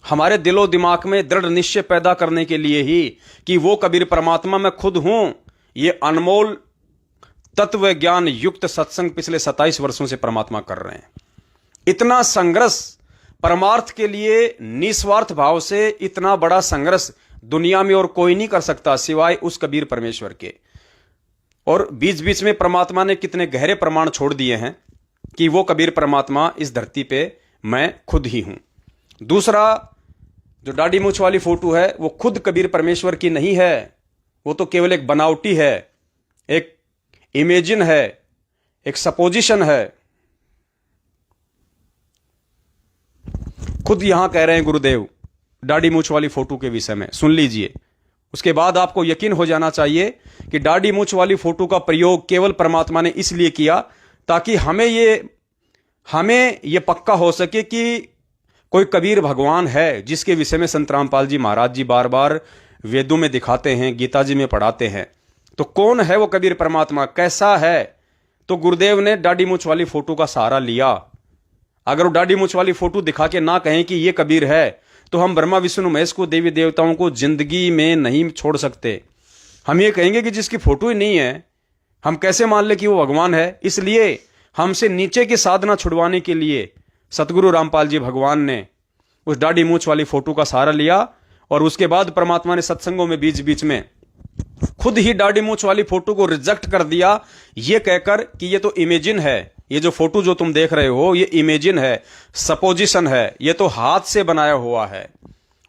हमारे दिलो दिमाग में दृढ़ निश्चय पैदा करने के लिए ही कि वो कबीर परमात्मा मैं खुद हूं। ये अनमोल तत्व ज्ञान युक्त सत्संग पिछले 27 वर्षों से परमात्मा कर रहे हैं। इतना संघर्ष परमार्थ के लिए निस्वार्थ भाव से, इतना बड़ा संघर्ष दुनिया में और कोई नहीं कर सकता सिवाय उस कबीर परमेश्वर के। और बीच बीच में परमात्मा ने कितने गहरे प्रमाण छोड़ दिए हैं कि वो कबीर परमात्मा इस धरती पे मैं खुद ही हूं। दूसरा, जो दाढ़ी मूछ वाली फोटो है वो खुद कबीर परमेश्वर की नहीं है, वो तो केवल एक बनावटी है, एक इमेजिन है, एक सपोजिशन है। खुद यहां कह रहे हैं गुरुदेव दाढ़ी मूछ वाली फोटो के विषय में, सुन लीजिए। उसके बाद आपको यकीन हो जाना चाहिए कि दाढ़ी मूछ वाली फोटो का प्रयोग केवल परमात्मा ने इसलिए किया ताकि हमें ये पक्का हो सके कि कोई कबीर भगवान है, जिसके विषय में संत रामपाल जी महाराज जी बार बार वेदों में दिखाते हैं, गीता जी में पढ़ाते हैं। तो कौन है वो कबीर परमात्मा, कैसा है? तो गुरुदेव ने दाढ़ी मूछ वाली फोटो का सहारा लिया। अगर वो दाढ़ी मूछ वाली फोटो दिखा के ना कहें कि ये कबीर है, तो हम ब्रह्मा विष्णु महेश को, देवी देवताओं को जिंदगी में नहीं छोड़ सकते। हम ये कहेंगे कि जिसकी फोटो ही नहीं है, हम कैसे मान ले कि वो भगवान है? इसलिए हमसे नीचे की साधना छुड़वाने के लिए सतगुरु रामपाल जी भगवान ने उस दाढ़ी मूछ वाली फोटो का सहारा लिया। और उसके बाद परमात्मा ने सत्संगों में बीच बीच में खुद ही दाढ़ी मूछ वाली फोटो को रिजेक्ट कर दिया, ये कहकर कि ये तो इमेजिन है, ये जो फोटो जो तुम देख रहे हो ये इमेजिन है, सपोजिशन है, ये तो हाथ से बनाया हुआ है।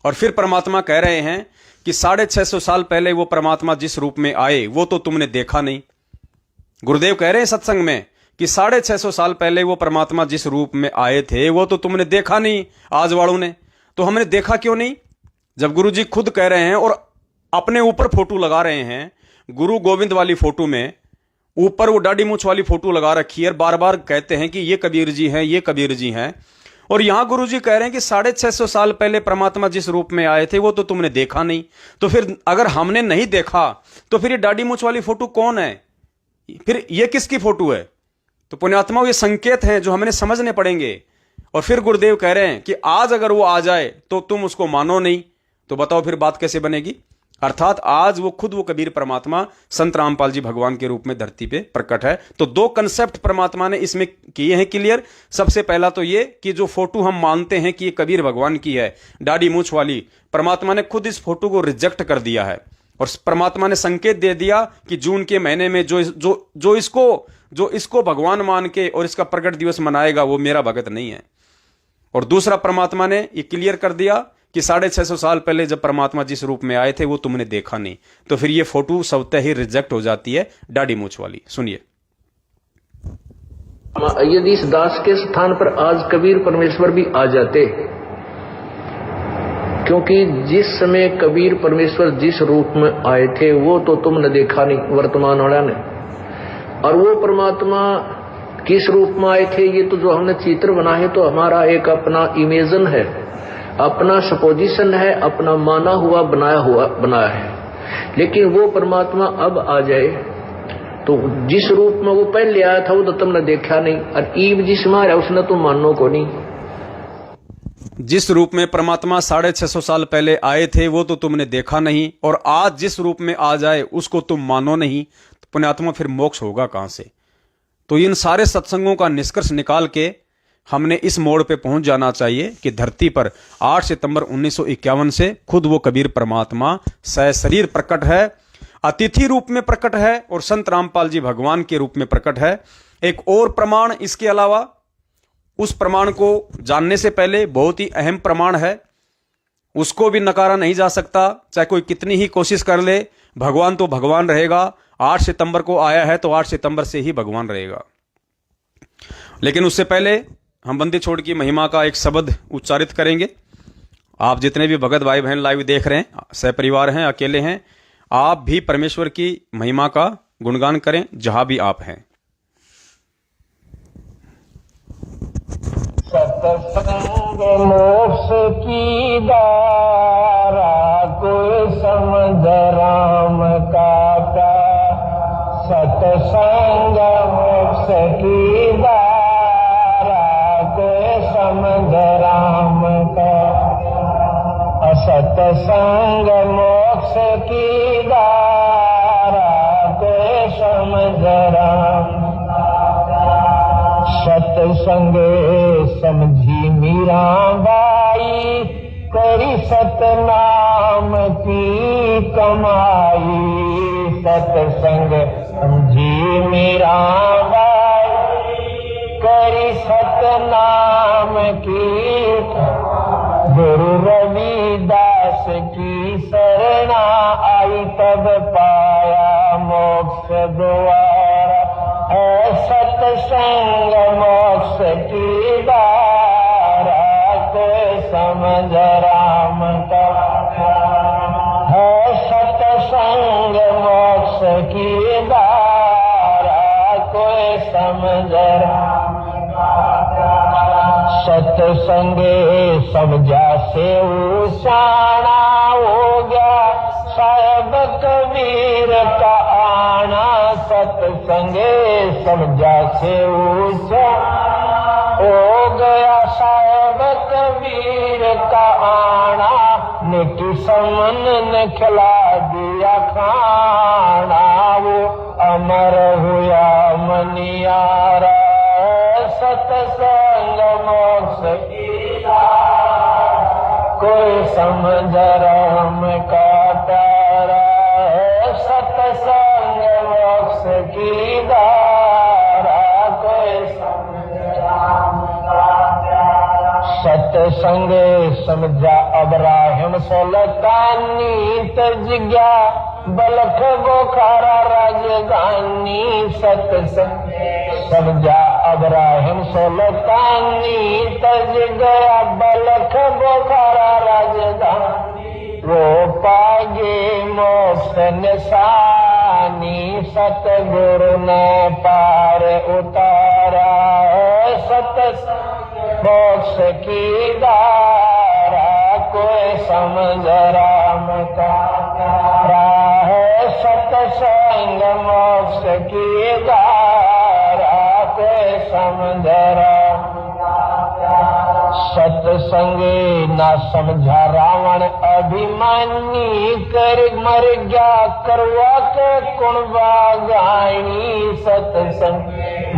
और फिर परमात्मा कह रहे हैं कि 650 साल पहले वो परमात्मा जिस रूप में आए वो तो तुमने देखा नहीं। गुरुदेव कह रहे हैं सत्संग में कि 650 साल पहले वो परमात्मा जिस रूप में आए थे वो तो तुमने देखा नहीं आज वालों ने। तो हमने देखा क्यों नहीं? जब गुरु जी खुद कह रहे हैं और अपने ऊपर फोटो लगा रहे हैं, गुरु गोविंद वाली फोटो में ऊपर वो दाढ़ी मूछ वाली फोटो लगा रखी है, बार बार कहते हैं कि ये कबीर जी हैं, ये कबीर जी हैं। और यहां गुरु जी कह रहे हैं कि 650 साल पहले परमात्मा जिस रूप में आए थे वो तो तुमने देखा नहीं। तो फिर अगर हमने नहीं देखा तो फिर ये दाढ़ी मूछ वाली फोटो कौन है? फिर ये किसकी फोटो है? तो पुण्यात्मा ये संकेत हैं जो हमें समझने पड़ेंगे। और फिर गुरुदेव कह रहे हैं कि आज अगर वो आ जाए तो तुम उसको मानो नहीं, तो बताओ फिर बात कैसे बनेगी? अर्थात आज वो खुद वो कबीर परमात्मा संत रामपाल जी भगवान के रूप में धरती पे प्रकट है। तो दो कंसेप्ट परमात्मा ने इसमें किए हैं क्लियर। सबसे पहला तो ये कि जो फोटो हम मानते हैं कि ये कबीर भगवान की है, दाढ़ी मूछ वाली, परमात्मा ने खुद इस फोटो को रिजेक्ट कर दिया है। और परमात्मा ने संकेत दे दिया कि जून के महीने में जो इसको भगवान मान के और इसका प्रकट दिवस मनाएगा वो मेरा भगत नहीं है। और दूसरा परमात्मा ने ये क्लियर कर दिया कि 650 साल पहले जब परमात्मा जिस रूप में आए थे वो तुमने देखा नहीं। तो फिर ये फोटो स्वतः ही रिजेक्ट हो जाती है दाढ़ी मूछ वाली। सुनिए। यदि इस दास के स्थान पर आज कबीर परमेश्वर भी आ जाते, क्योंकि जिस समय कबीर परमेश्वर जिस रूप में आए थे वो तो तुमने देखा नहीं, वर्तमान वाला ने। और वो परमात्मा किस रूप में आए थे, ये तो जो हमने चित्र बना है तो हमारा एक अपना इमेजन है, अपना सपोजिशन है, अपना माना हुआ बनाया है। लेकिन वो परमात्मा अब आ जाए तो जिस रूप में वो पहले आया था वो तो तुमने देखा नहीं, और ईब जिस मारा उसने तो मानो को नहीं। जिस रूप में परमात्मा 650 साल पहले आए थे वो तो तुमने देखा नहीं, और आज जिस रूप में आ जाए उसको तुम मानो नहीं, तो पुण्यात्मा फिर मोक्ष होगा कहां से? तो इन सारे सत्संगों का निष्कर्ष निकाल के हमने इस मोड़ पे पहुंच जाना चाहिए कि धरती पर 8 सितंबर 1951 से खुद वो कबीर परमात्मा सशरीर प्रकट है, अतिथि रूप में प्रकट है और संत रामपाल जी भगवान के रूप में प्रकट है। एक और प्रमाण इसके अलावा, उस प्रमाण को जानने से पहले बहुत ही अहम प्रमाण है, उसको भी नकारा नहीं जा सकता, चाहे कोई कितनी ही कोशिश कर ले, भगवान तो भगवान रहेगा। 8 सितंबर को आया है तो 8 सितंबर से ही भगवान रहेगा। लेकिन उससे पहले हम बंदी छोड़ की महिमा का एक शब्द उच्चारित करेंगे। आप जितने भी भगत भाई बहन लाइव देख रहे हैं, सहपरिवार हैं, अकेले हैं, आप भी परमेश्वर की महिमा का गुणगान करें जहां भी आप हैं। सतसंग मोक्ष की दारा, कोई समझ राम का प्यार। सतसंग मोक्ष की दारा, कोई समझ राम का। सतसंग मोक्ष की धारा कोई समझ राम। सतसंग समझी मीराबाई करी सतनाम की कमाई। सतसंग समझी मीराबाई करी सतनाम की। गुरु रविदास की शरणा आई तब पाया मोक्ष द्वारा। है सतसंग मोक्ष की धारा कोई समझ राम का। है सतसंग मोक्ष की धारा कोई समझ राम का। सतसंग समझा से उसाना हो गया साहेब कबीर का आना। सतसंग समझा से ऊंचा हो गया साहेब कबीर का आना। निकी समन ने खिला दिया खाना। वो अमर हुआ मनियारा। सतसंग मोक्ष की कोई समझ राम का प्यारा। सतसंग मोक्ष की धारा कोई समझ राम का प्यारा। सतसंग समझा अब्राहिम सुल्तानी तज गया बलख बोखारा राजधानी। सतसंग समझा अब्राहिम सुल्तानी तज गया बलख बोखारा राजधानी। वो पागे मोक्ष निशानी। सतगुरु ने पार उतारा। सतसंग मोक्ष की धारा कोई समझ राम का प्यारा। है सतसंग मोक्ष की धारा कोई समझ राम का प्यारा। सतसंग ना समझा रावण अभिमानी कर मर गया करवा के कुणबा गायनी। सतसंग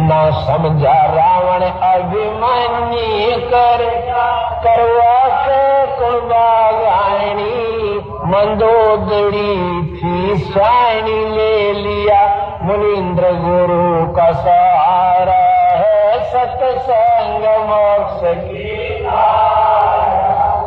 ना समझा रावण अभिमानी करवा के कुणबा गायनी। मंदोदरी थी सायनी ले लिया मुनीन्द्र गुरु का सहारा। है सतसंग मोक्ष की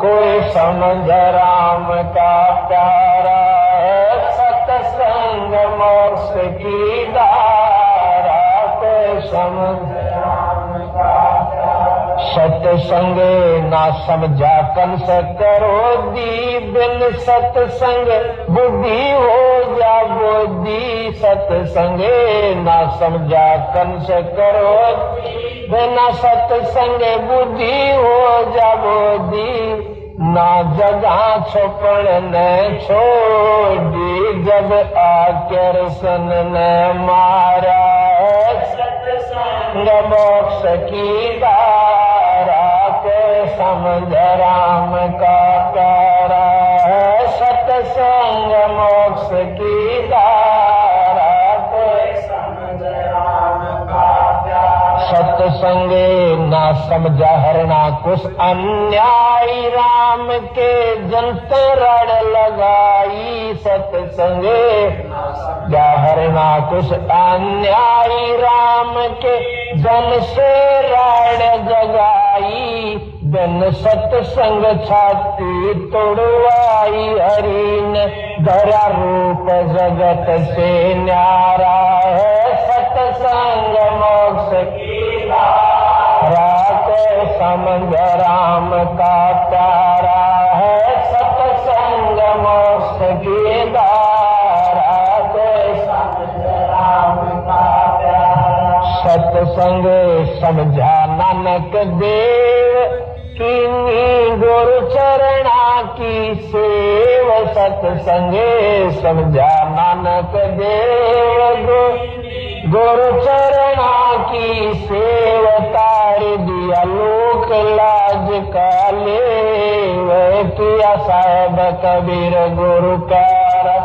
कोई समझ राम का प्यारा। है सतसंग मोक्ष की धारा कोई समझ राम का प्यारा। सतसंग ना समझा कंस करोधी बिन सतसंग बुद्धि हो जा बोधी। सतसंग ना समझा कंस करोधी बिना सतसंग बुद्धि हो जा बोधी। ना जगह छुपण ने छोड़ी जब आकर सन ने मारा। सतसंग मोक्ष की धारा कोई समझ राम का प्यारा। है सतसंग मोक्ष की धारा कोई समझ राम का प्यारा। सतसंग ना समझा हरना कुछ अन्यायी राम के जनते रड़ लगाई। सतसंग ना हरना कुछ अन्यायी राम के जन से रड़ जगाई। बिन सतसंग छाती तोड़वाई हरि ने धरा रूप जगत से न्यारा। है सतसंग मोक्ष की धारा कोई समझ राम का प्यारा। है सतसंग मोक्ष की धारा कोई समझ राम का प्यारा। सतसंग समझा नानक देव कीनी गुरु चरणा की सेव। सतसंग समझा नानक देव गुरु चरणा की सेव। तार दिया लोक लाज का ले किया साहेब कबीर गुरु प्यारा,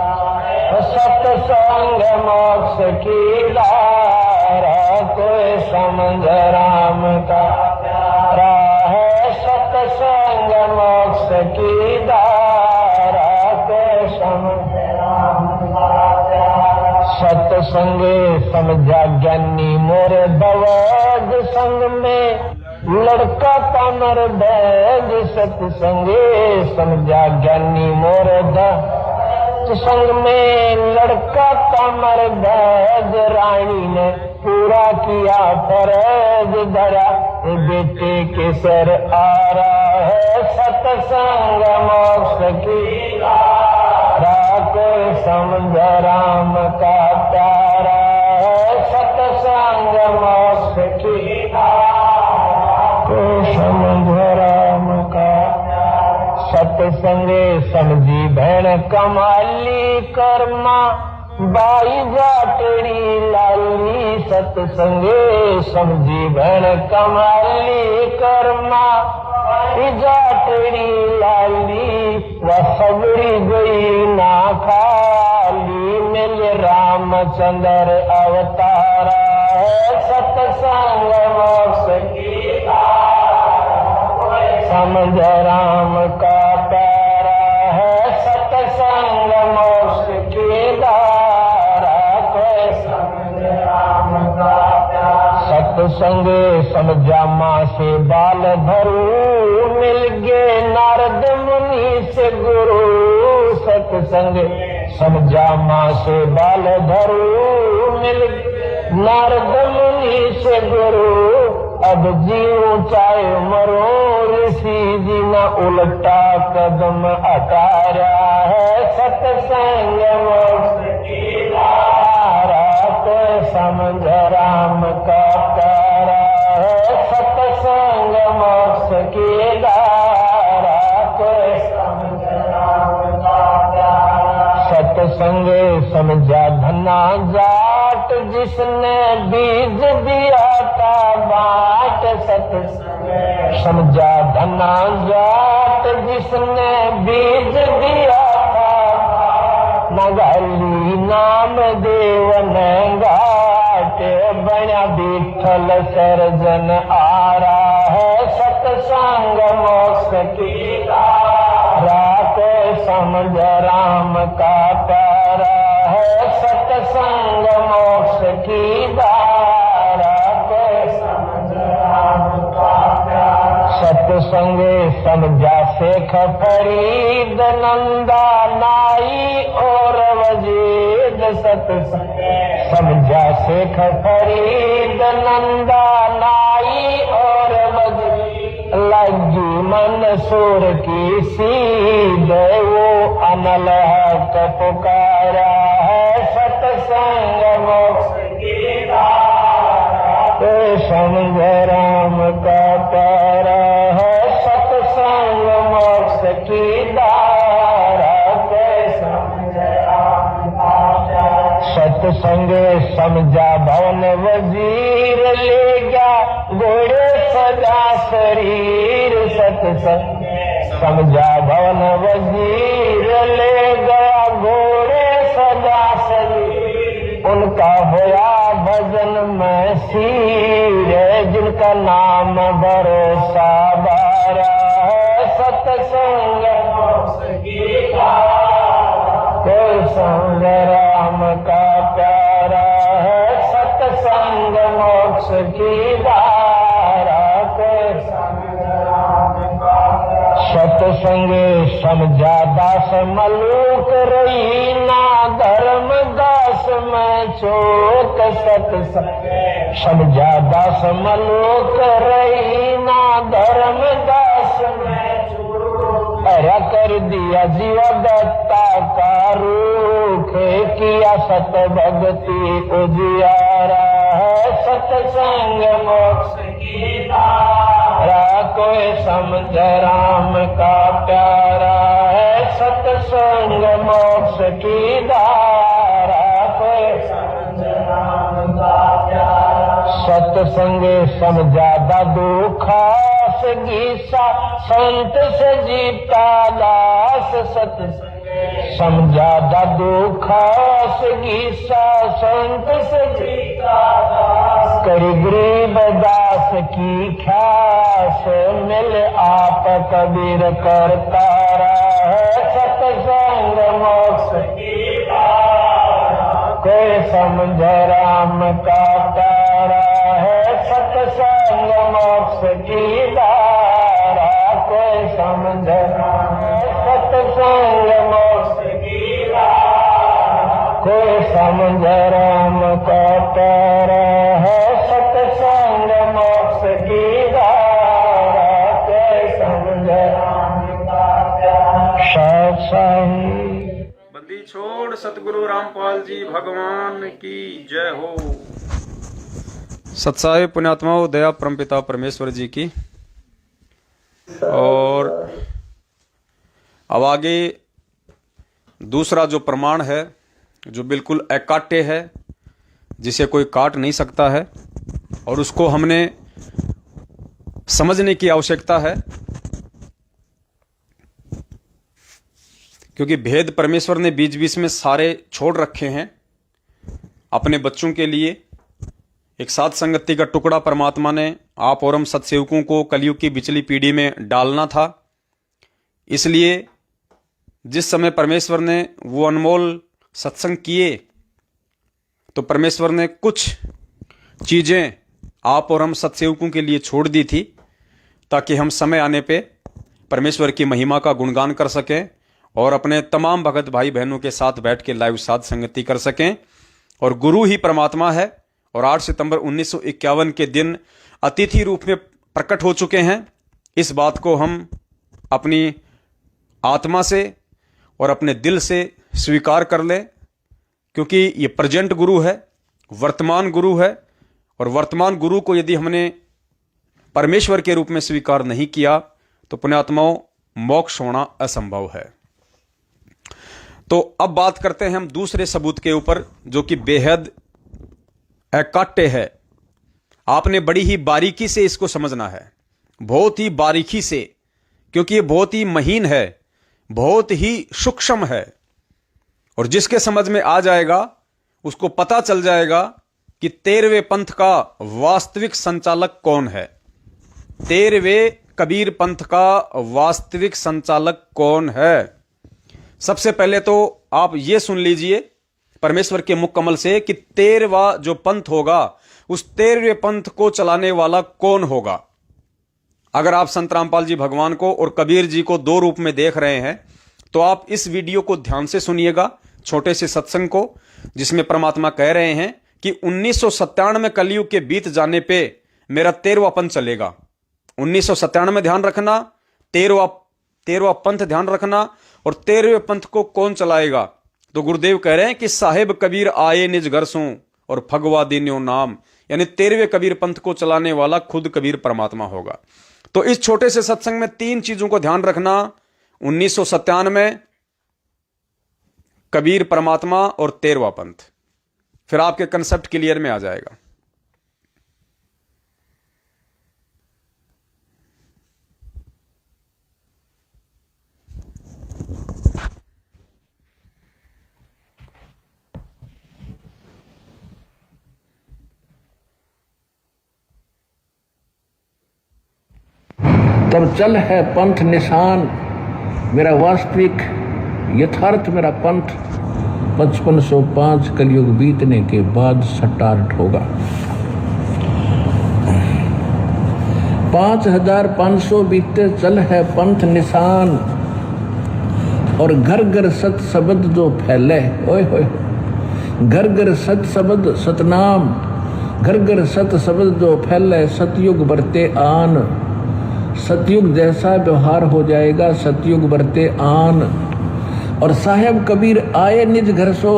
सत्संग मोक्ष की धारा, कोई समझ राम का प्यारा है, सत्संग मोक्ष की धारा, कोई समझ राम का प्यारा। सत्संगे समझा ज्ञानी मोरे दवज संग में, लड़का कमर बैज सत्संगे समझा ज्ञानी मोर संग में, लड़का कमर बैज रानी ने पूरा किया फर्ज धरा, बेटे के सर आ रहा है सत्संग मोक्ष की धारा, कोई समझ राम का प्यारा है, सत्संग मोक्ष की समझ राम का। सत्संगे समझी भैन कमाली कर्मा, बाई जाटड़ी लाली, सत्संगे समझी भैन कमाली कर्मा, बाई जाटड़ी लाली, वह सबड़ी गई ना खाली, मिल रामचंद्र अवतारा है, सत्संग मोक्ष की समझ राम का प्यारा है, सत्संग मोक्ष की धारा, कोई समझ राम का प्यारा। सत्संग समझा माँ से बाल भरू, मिल गए नारद मुनि से गुरु, सत्संग समझा माँ से बाल धरू, मिल नारद मुनि से गुरु, अब जीऊं चाहे मरो, ऋषि जी न उल्टा कदम हटा रहा है, सत्संग मोक्ष की धारा, तो समझ राम का प्यारा है, सत्संग मोक्ष की धारा, तो समझ राम का प्यारा। सत्संग समझा धना जाट, जिसने बीज दिया था बाट, सत्संग समझा धना जाट, जिसने बीज दिया था, नगाली नाम देव ने घाट, बना विठल सर्जन आ रहा है, सत्संग मोक्ष की धारा, को समझ राम का प्यारा है, सत्संग मोक्ष की धारा, को समझ राम का प्यारा। सत्संगे समझा शेख फरीद नंदा नाई और वजीद, सत्संग समझा शेख फरीद नंदा नाई और वजीद, लगी मंसूर की सीध, वो अनल हक पुकारा है, सत्संग मोक्ष की धारा, तो समझ राम का प्यारा है, सत्संग मोक्ष की धारा, तो समझ राम का प्यारा। सत्संग समझा भवन वजीर, ले गया घोड़े सजा शरीर, सत्संग समझा भवन वजीर, ले गया घोड़े सजा शरीर, उनका होया भजन में सीर, जिनका नाम भरोसा बारा है, सत्संग मोक्ष की धारा, कोई समझ राम का प्यारा है, सत्संग मोक्ष की धारा, कोई समझ राम का प्यारा। सत्संग समझा दास मलूक रही ना, धर्म दास में चोक, सत्संग समझा दास मलूक रही ना, धर्म दास में चोक, अरा कर दिया जीवा दत्ता का रूख, किया सत भक्ति उजियारा है, सत्संग मोक्ष की धारा, कोई समझ राम का प्यारा है, सत्संग मोक्ष की धारा, कोई समझ राम का प्यारा। सत्संग समझा दादू खा खास गीसा संत से जीता दास सत समझा दादू खास गीसा संत से जीता दास करी गरीब दास की ख्यास मिल आप कबीर करता रहे सत्संग मोक्ष की कोई समझ राम का तारा है सत्संग मोक्ष की धारा कोई समझ राम सत्संग मोक्ष की धारा कोई समझ राम का तारा है सत्संग मोक्ष की धारा कोई समझ राम का प्यार सत्संग। बंदी छोड़ सतगुरु रामपाल जी भगवान की जय हो। सत्साई पुण्यात्माओं, दया परमपिता परमेश्वर जी की। और अब आगे दूसरा जो प्रमाण है, जो बिल्कुल अकाट्य है, जिसे कोई काट नहीं सकता है, और उसको हमने समझने की आवश्यकता है, क्योंकि भेद परमेश्वर ने बीच बीच में सारे छोड़ रखे हैं अपने बच्चों के लिए। एक साथ संगति का टुकड़ा परमात्मा ने आप और हम सत्सेवकों को कलयुग की बिचली पीढ़ी में डालना था। इसलिए जिस समय परमेश्वर ने वो अनमोल सत्संग किए, तो परमेश्वर ने कुछ चीज़ें आप और हम सत्सेवकों के लिए छोड़ दी थी, ताकि हम समय आने पे परमेश्वर की महिमा का गुणगान कर सकें और अपने तमाम भगत भाई बहनों के साथ बैठ के लाइव साथ संगति कर सकें। और गुरु ही परमात्मा है, और 8 सितंबर 1951 के दिन अतिथि रूप में प्रकट हो चुके हैं। इस बात को हम अपनी आत्मा से और अपने दिल से स्वीकार कर लें, क्योंकि ये प्रेजेंट गुरु है, वर्तमान गुरु है, और वर्तमान गुरु को यदि हमने परमेश्वर के रूप में स्वीकार नहीं किया तो पुण्यात्माओं मोक्ष होना असंभव है। तो अब बात करते हैं हम दूसरे सबूत के ऊपर, जो कि बेहद अकाट्य है। आपने बड़ी ही बारीकी से इसको समझना है, बहुत ही बारीकी से, क्योंकि ये बहुत ही महीन है, बहुत ही सूक्ष्म है। और जिसके समझ में आ जाएगा उसको पता चल जाएगा कि 13वें पंथ का वास्तविक संचालक कौन है। 13वें कबीर पंथ का वास्तविक संचालक कौन है। सबसे पहले तो आप ये सुन लीजिए परमेश्वर के मुख कमल से कि 13वां जो पंथ होगा, उस 13वें पंथ को चलाने वाला कौन होगा। अगर आप संत रामपाल जी भगवान को और कबीर जी को दो रूप में देख रहे हैं, तो आप इस वीडियो को ध्यान से सुनिएगा, छोटे से सत्संग को, जिसमें परमात्मा कह रहे हैं कि 1997 में कलयुग के बीत जाने पे मेरा 13वां पंथ चलेगा। 1997 में ध्यान रखना, 13वां पंथ ध्यान रखना। और 13वें पंथ को कौन चलाएगा, तो गुरुदेव कह रहे हैं कि साहेब कबीर आए निज घर सू और फगवा दीन्यो नाम, यानी 13वें कबीर पंथ को चलाने वाला खुद कबीर परमात्मा होगा। तो इस छोटे से सत्संग में 3 चीजों को ध्यान रखना। 1997 कबीर परमात्मा और 13वां पंथ, फिर आपके कंसेप्ट क्लियर में आ जाएगा। तब चल है पंथ निशान, मेरा वास्तविक यथार्थ मेरा पंथ 5505 कलयुग बीतने के बाद स्टार्ट होगा। 5500 बीते चल है पंथ निशान, और घर घर सत शब्द जो फैले, ओए होए, घर घर सत शब्द सतनाम, घर घर सत शब्द जो फैले, सतयुग बरते आन, सतयुग जैसा व्यवहार हो जाएगा, सतयुग बरते आन। और साहेब कबीर आए निज घर सो,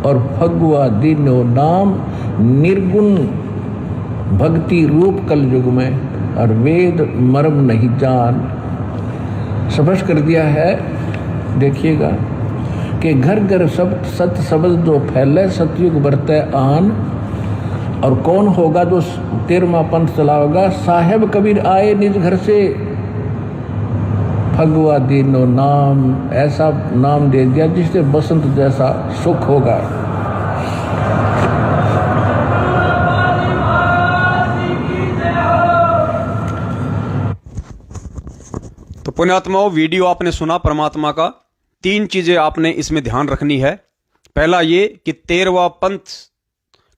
और फगुआ दीनो नाम, निर्गुण भक्ति रूप कलयुग में, और वेद मर्म नहीं जान। स्पष्ट कर दिया है, देखिएगा कि घर घर सब सत शब्द जो फैले, सतयुग बरते आन, और कौन होगा जो 13वां पंथ चलाएगा? साहेब कबीर आए निज घर से, भगवा दीनो नाम, ऐसा नाम दे दिया जिससे बसंत जैसा सुख होगा। तो पुण्यात्माओं, वीडियो आपने सुना परमात्मा का। 3 चीजें आपने इसमें ध्यान रखनी है। पहला ये कि 13वां पंथ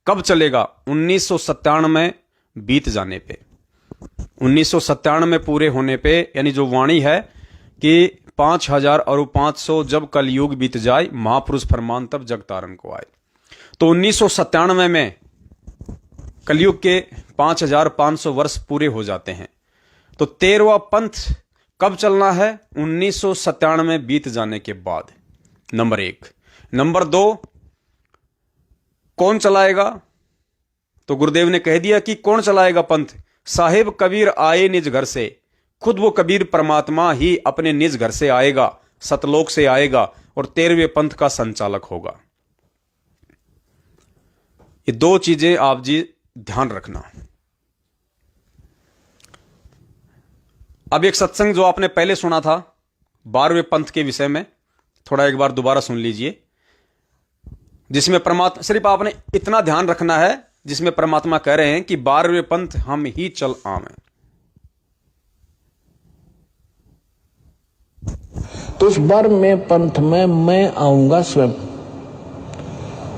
कब चलेगा? 1997 में बीत जाने पे, 1997 में पूरे होने पे, यानी जो वाणी है कि 5000 और 500 जब कलयुग बीत जाए, महापुरुष फरमान तब जग तारन को आए। तो 1997 में कलयुग के 5500 वर्ष पूरे हो जाते हैं। तो 13वां पंथ कब चलना है? 1997 में बीत जाने के बाद, नंबर 1। नंबर 2, कौन चलाएगा? तो गुरुदेव ने कह दिया कि कौन चलाएगा पंथ? साहेब कबीर आए निज घर से। खुद वो कबीर परमात्मा ही अपने निज घर से आएगा, सतलोक से आएगा और 13वें पंथ का संचालक होगा। ये 2 चीजें आप जी ध्यान रखना। अब एक सत्संग जो आपने पहले सुना था 12वें पंथ के विषय में, थोड़ा एक बार दोबारा सुन लीजिए, जिसमें परमात्मा, सिर्फ आपने इतना ध्यान रखना है, जिसमें परमात्मा कह रहे हैं कि 12वें पंथ हम ही चल आवें। तो उस 12वें पंथ में मैं आऊंगा स्वयं,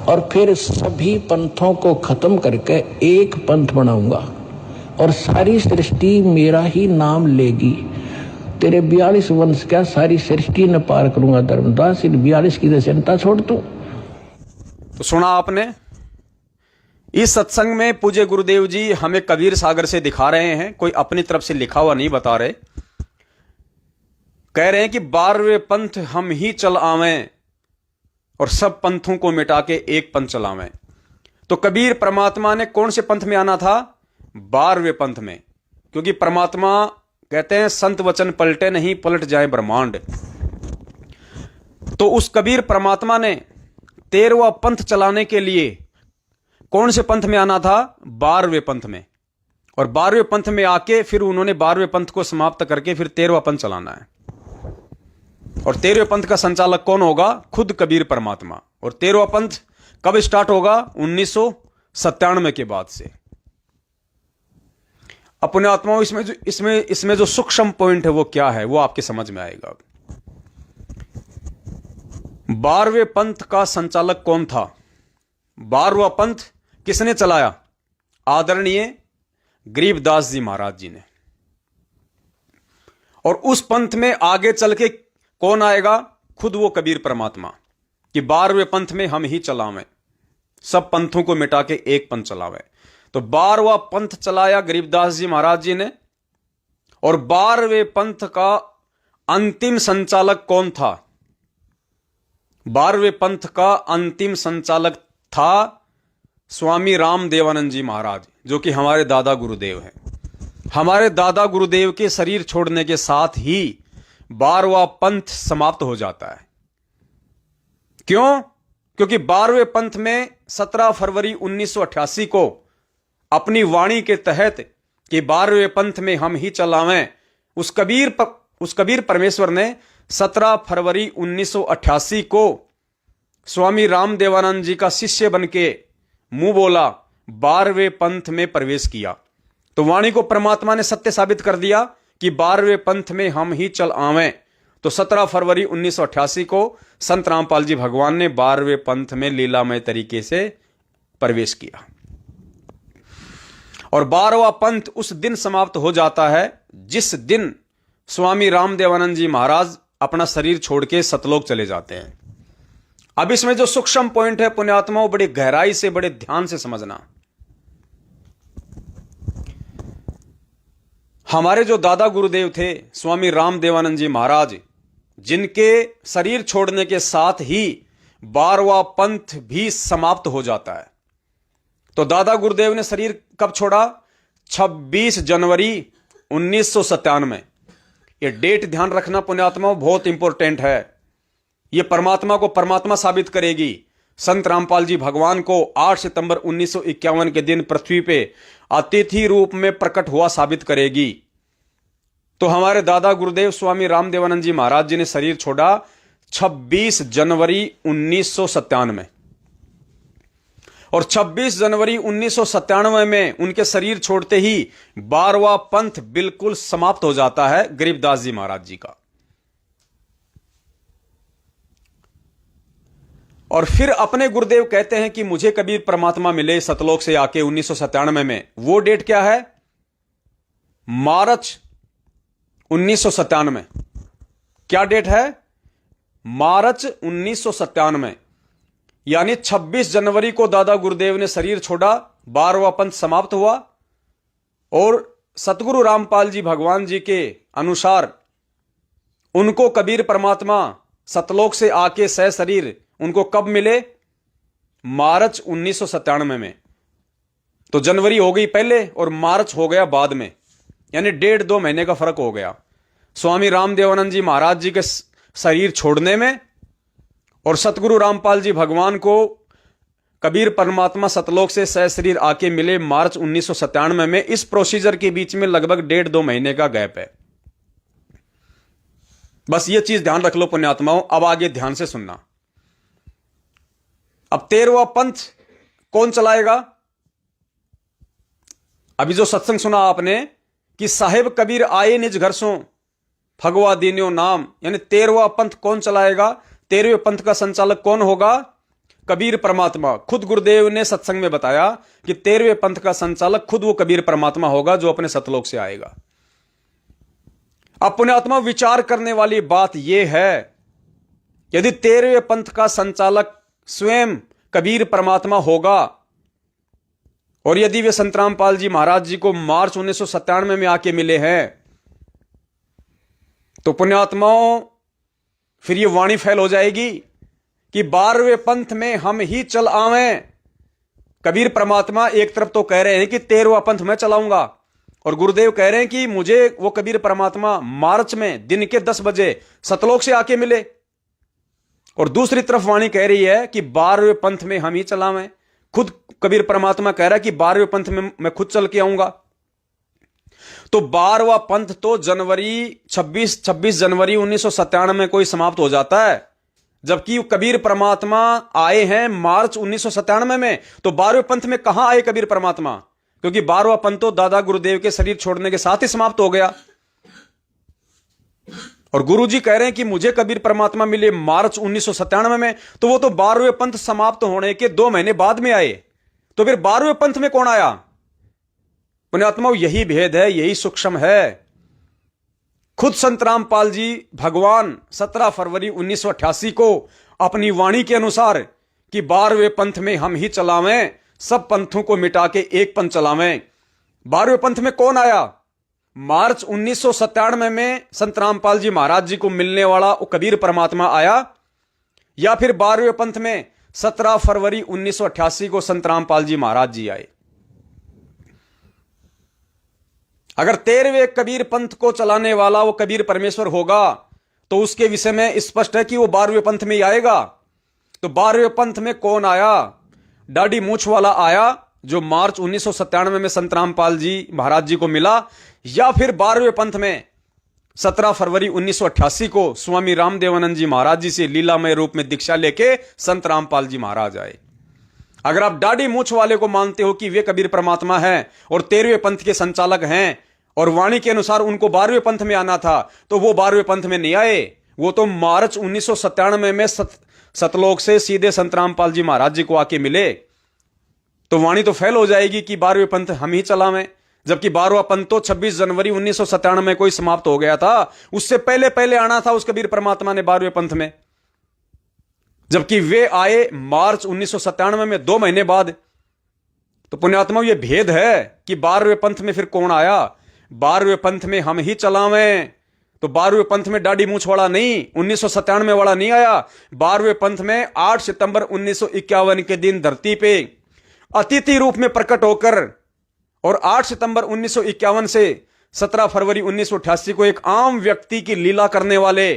और फिर सभी पंथों को खत्म करके एक पंथ बनाऊंगा, और सारी सृष्टि मेरा ही नाम लेगी। तेरे 42 वंश क्या सारी सृष्टि न पार करूंगा धर्मदास, इन 42 की चिंता छोड़ तू। तो सुना आपने। इस सत्संग में पूज्य गुरुदेव जी हमें कबीर सागर से दिखा रहे हैं, कोई अपनी तरफ से लिखा हुआ नहीं बता रहे। कह रहे हैं कि 12वें पंथ हम ही चल आवें और सब पंथों को मिटा के एक पंथ चलावें। तो कबीर परमात्मा ने कौन से पंथ में आना था? 12वें पंथ में, क्योंकि परमात्मा कहते हैं संत वचन पलटे नहीं, पलट जाए ब्रह्मांड। तो उस कबीर परमात्मा ने 13वां पंथ चलाने के लिए कौन से पंथ में आना था? 12वें पंथ में। और 12वें पंथ में आके फिर उन्होंने 12वें पंथ को समाप्त करके फिर 13वां पंथ चलाना है। और 13वें पंथ का संचालक कौन होगा? खुद कबीर परमात्मा। और 13वां पंथ कब स्टार्ट होगा? 1997 के बाद से। अपने आत्माओं, इसमें जो सूक्ष्म पॉइंट है वो क्या है, वो आपके समझ में आएगा। 12वें पंथ का संचालक कौन था? 12वां पंथ किसने चलाया? आदरणीय गरीबदास जी महाराज जी ने। और उस पंथ में आगे चल के कौन आएगा? खुद वो कबीर परमात्मा, कि 12वें पंथ में हम ही चलावें, सब पंथों को मिटा के एक पंथ चलावें। तो 12वां पंथ चलाया गरीबदास जी महाराज जी ने। और 12वें पंथ का अंतिम संचालक कौन था? 12वें पंथ का अंतिम संचालक था स्वामी राम देवानंद जी महाराज, जो कि हमारे दादा गुरुदेव हैं। हमारे दादा गुरुदेव के शरीर छोड़ने के साथ ही 12वां पंथ समाप्त हो जाता है। क्यों? क्योंकि 12वें पंथ में 17 फरवरी 1988 को अपनी वाणी के तहत कि 12वें पंथ में हम ही चलावें, उस कबीर परमेश्वर ने 17 फरवरी 1988 को स्वामी राम देवानंद जी का शिष्य बनके मुंह बोला, 12वें पंथ में प्रवेश किया। तो वाणी को परमात्मा ने सत्य साबित कर दिया कि 12वें पंथ में हम ही चल आवें। तो 17 फरवरी 1988 को संत रामपाल जी भगवान ने 12वें पंथ में लीलामय तरीके से प्रवेश किया। और 12वां पंथ उस दिन समाप्त हो जाता है जिस दिन स्वामी राम देवानंद जी महाराज अपना शरीर छोड़ के सतलोक चले जाते हैं। अब इसमें जो सूक्ष्म पॉइंट है पुण्यात्माओं, बड़ी गहराई से, बड़े ध्यान से समझना। हमारे जो दादा गुरुदेव थे स्वामी राम देवानंद जी महाराज, जिनके शरीर छोड़ने के साथ ही 12वां पंथ भी समाप्त हो जाता है। तो दादा गुरुदेव ने शरीर कब छोड़ा? 26 जनवरी 1997। ये डेट ध्यान रखना पुण्यात्माओं, बहुत इंपॉर्टेंट है। ये परमात्मा को परमात्मा साबित करेगी। संत रामपाल जी भगवान को 8 सितंबर 1951 के दिन पृथ्वी पे अतिथि रूप में प्रकट हुआ साबित करेगी। तो हमारे दादा गुरुदेव स्वामी रामदेवानंद जी महाराज जी ने शरीर छोड़ा 26 जनवरी 1997 और 26 जनवरी 1997 में उनके शरीर छोड़ते ही 12वां पंथ बिल्कुल समाप्त हो जाता है गरीबदास जी महाराज जी का। और फिर अपने गुरुदेव कहते हैं कि मुझे कबीर परमात्मा मिले सतलोक से आके 1997 में। वो डेट क्या है? मार्च 1997। क्या डेट है? मार्च 1997। यानी 26 जनवरी को दादा गुरुदेव ने शरीर छोड़ा, 12वां पंथ समाप्त हुआ और सतगुरु रामपाल जी भगवान जी के अनुसार उनको कबीर परमात्मा सतलोक से आके सह शरीर उनको कब मिले? मार्च 1997 में। तो जनवरी हो गई पहले और मार्च हो गया बाद में, यानी 1.5-2 महीने का फर्क हो गया स्वामी रामदेवानंद जी महाराज जी के शरीर छोड़ने में और सतगुरु रामपाल जी भगवान को कबीर परमात्मा सतलोक से सह शरीर आके मिले मार्च 1997 में। इस प्रोसीजर के बीच में लगभग 1.5-2 महीने का गैप है। बस ये चीज ध्यान रख लो पुण्यात्माओं। अब आगे ध्यान से सुनना। अब 13वां पंथ कौन चलाएगा? अभी जो सत्संग सुना आपने कि साहेब कबीर आए निज घर सो भगवा दीन्यो नाम, यानी 13वां पंथ कौन चलाएगा? 13वें पंथ का संचालक कौन होगा? कबीर परमात्मा। खुद गुरुदेव ने सत्संग में बताया कि 13वें पंथ का संचालक खुद वो कबीर परमात्मा होगा जो अपने सतलोक से आएगा। अब पुण्यात्मा विचार करने वाली बात यह है, यदि 13वें पंथ का संचालक स्वयं कबीर परमात्मा होगा और यदि वे संत रामपाल जी महाराज जी को मार्च 1997 में आके मिले हैं, तो पुण्यात्माओं फिर ये वाणी फैल हो जाएगी कि 12वें पंथ में हम ही चल आवें। कबीर परमात्मा एक तरफ तो कह रहे हैं कि 13वां पंथ मैं चलाऊंगा और गुरुदेव कह रहे हैं कि मुझे वो कबीर परमात्मा मार्च में दिन के 10 बजे सतलोक से आके मिले, और दूसरी तरफ वाणी कह रही है कि 12वें पंथ में हम ही चलावें। खुद कबीर परमात्मा कह रहा है कि 12वें पंथ में मैं खुद चल के आऊंगा। तो 12वां पंथ तो जनवरी 26 जनवरी 1997 में कोई समाप्त हो जाता है, जबकि कबीर परमात्मा आए हैं मार्च 1997 में। तो 12वें पंथ में कहां आए कबीर परमात्मा? क्योंकि 12वां पंथ तो दादा गुरुदेव के शरीर छोड़ने के साथ ही समाप्त हो गया। और गुरुजी कह रहे हैं कि मुझे कबीर परमात्मा मिले मार्च 1997 में, तो वो तो 12वें पंथ समाप्त होने के 2 महीने बाद में आए। तो फिर 12वें पंथ में कौन आया? पुण्यात्माओं यही भेद है, यही सूक्ष्म है। खुद संत रामपाल जी भगवान 17 फरवरी 1988 को अपनी वाणी के अनुसार कि 12वें पंथ में हम ही चलावें, सब पंथों को मिटा के एक पंथ चलावें। 12वें पंथ में कौन आया? मार्च 1997 में संत रामपाल जी महाराज जी को मिलने वाला वो कबीर परमात्मा आया, या फिर 12वें पंथ में 17 फरवरी 1988 को संत रामपाल जी महाराज जी आए? अगर 13वें कबीर पंथ को चलाने वाला वो कबीर परमेश्वर होगा तो उसके विषय में स्पष्ट है कि वो 12वें पंथ में ही आएगा। तो 12वें पंथ में कौन आया? दाढ़ी मूछ वाला आया जो मार्च 1997 में संत रामपाल जी महाराज जी को मिला, या फिर 12वें पंथ में 17 फरवरी 1988 को स्वामी रामदेवानंद जी महाराज जी से लीलामय रूप में दीक्षा लेके संत रामपाल जी महाराज आए। अगर आप दाढ़ी मूछ वाले को मानते हो कि वे कबीर परमात्मा हैं और 13वें पंथ के संचालक हैं और वाणी के अनुसार उनको 12वें पंथ में आना था, तो वो 12वें पंथ में नहीं आए। वो तो मार्च 1997 में सतलोक से सीधे संत रामपाल जी महाराज जी को आके मिले। तो वाणी तो फेल हो जाएगी कि 12वें पंथ हम ही चलावें, जबकि 12वां पंथ तो 26 जनवरी 1997 में कोई समाप्त हो गया था। उससे पहले पहले आना था उस कबीर परमात्मा ने 12वें पंथ में, जबकि वे आए मार्च 1997 में 2 महीने बाद। तो पुण्यात्मा ये भेद है कि 12वें पंथ में फिर कौन आया? 12वें पंथ में हम ही चलावें। तो 12वें पंथ में दाढ़ी मूछ वाला नहीं, 1997 वाला नहीं आया। 12वें पंथ में 8 सितंबर 1951 के दिन धरती पे अतिथि रूप में प्रकट होकर और 8 सितंबर 1951 से 17 फरवरी 1988 को एक आम व्यक्ति की लीला करने वाले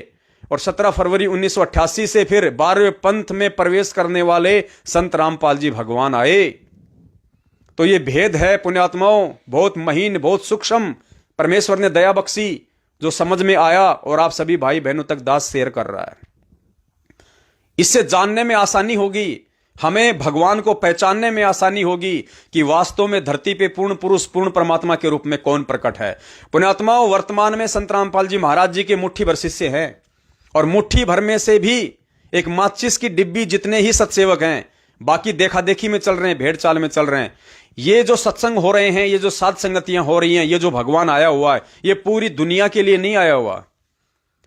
और 17 फरवरी 1988 से फिर 12वें पंथ में प्रवेश करने वाले संत रामपाल जी भगवान आए। तो ये भेद है पुण्यात्माओं, बहुत महीन, बहुत सूक्ष्म परमेश्वर ने दया बख्शी, जो समझ में आया और आप सभी भाई बहनों तक दास शेयर कर रहा है। इससे जानने में आसानी होगी, हमें भगवान को पहचानने में आसानी होगी कि वास्तव में धरती पे पूर्ण पुरुष, पूर्ण परमात्मा के रूप में कौन प्रकट है। पुण्यात्माओं, वर्तमान में संत रामपाल जी महाराज जी के मुट्ठी भर शिष्य हैं और मुट्ठी भर में से भी एक माचिस की डिब्बी जितने ही सत्सेवक हैं, बाकी देखा देखी में चल रहे हैं, भेड़ चाल में चल रहे हैं। ये जो सत्संग हो रहे हैं, ये जो साध संगतियां हो रही हैं, ये जो भगवान आया हुआ है, ये पूरी दुनिया के लिए नहीं आया हुआ।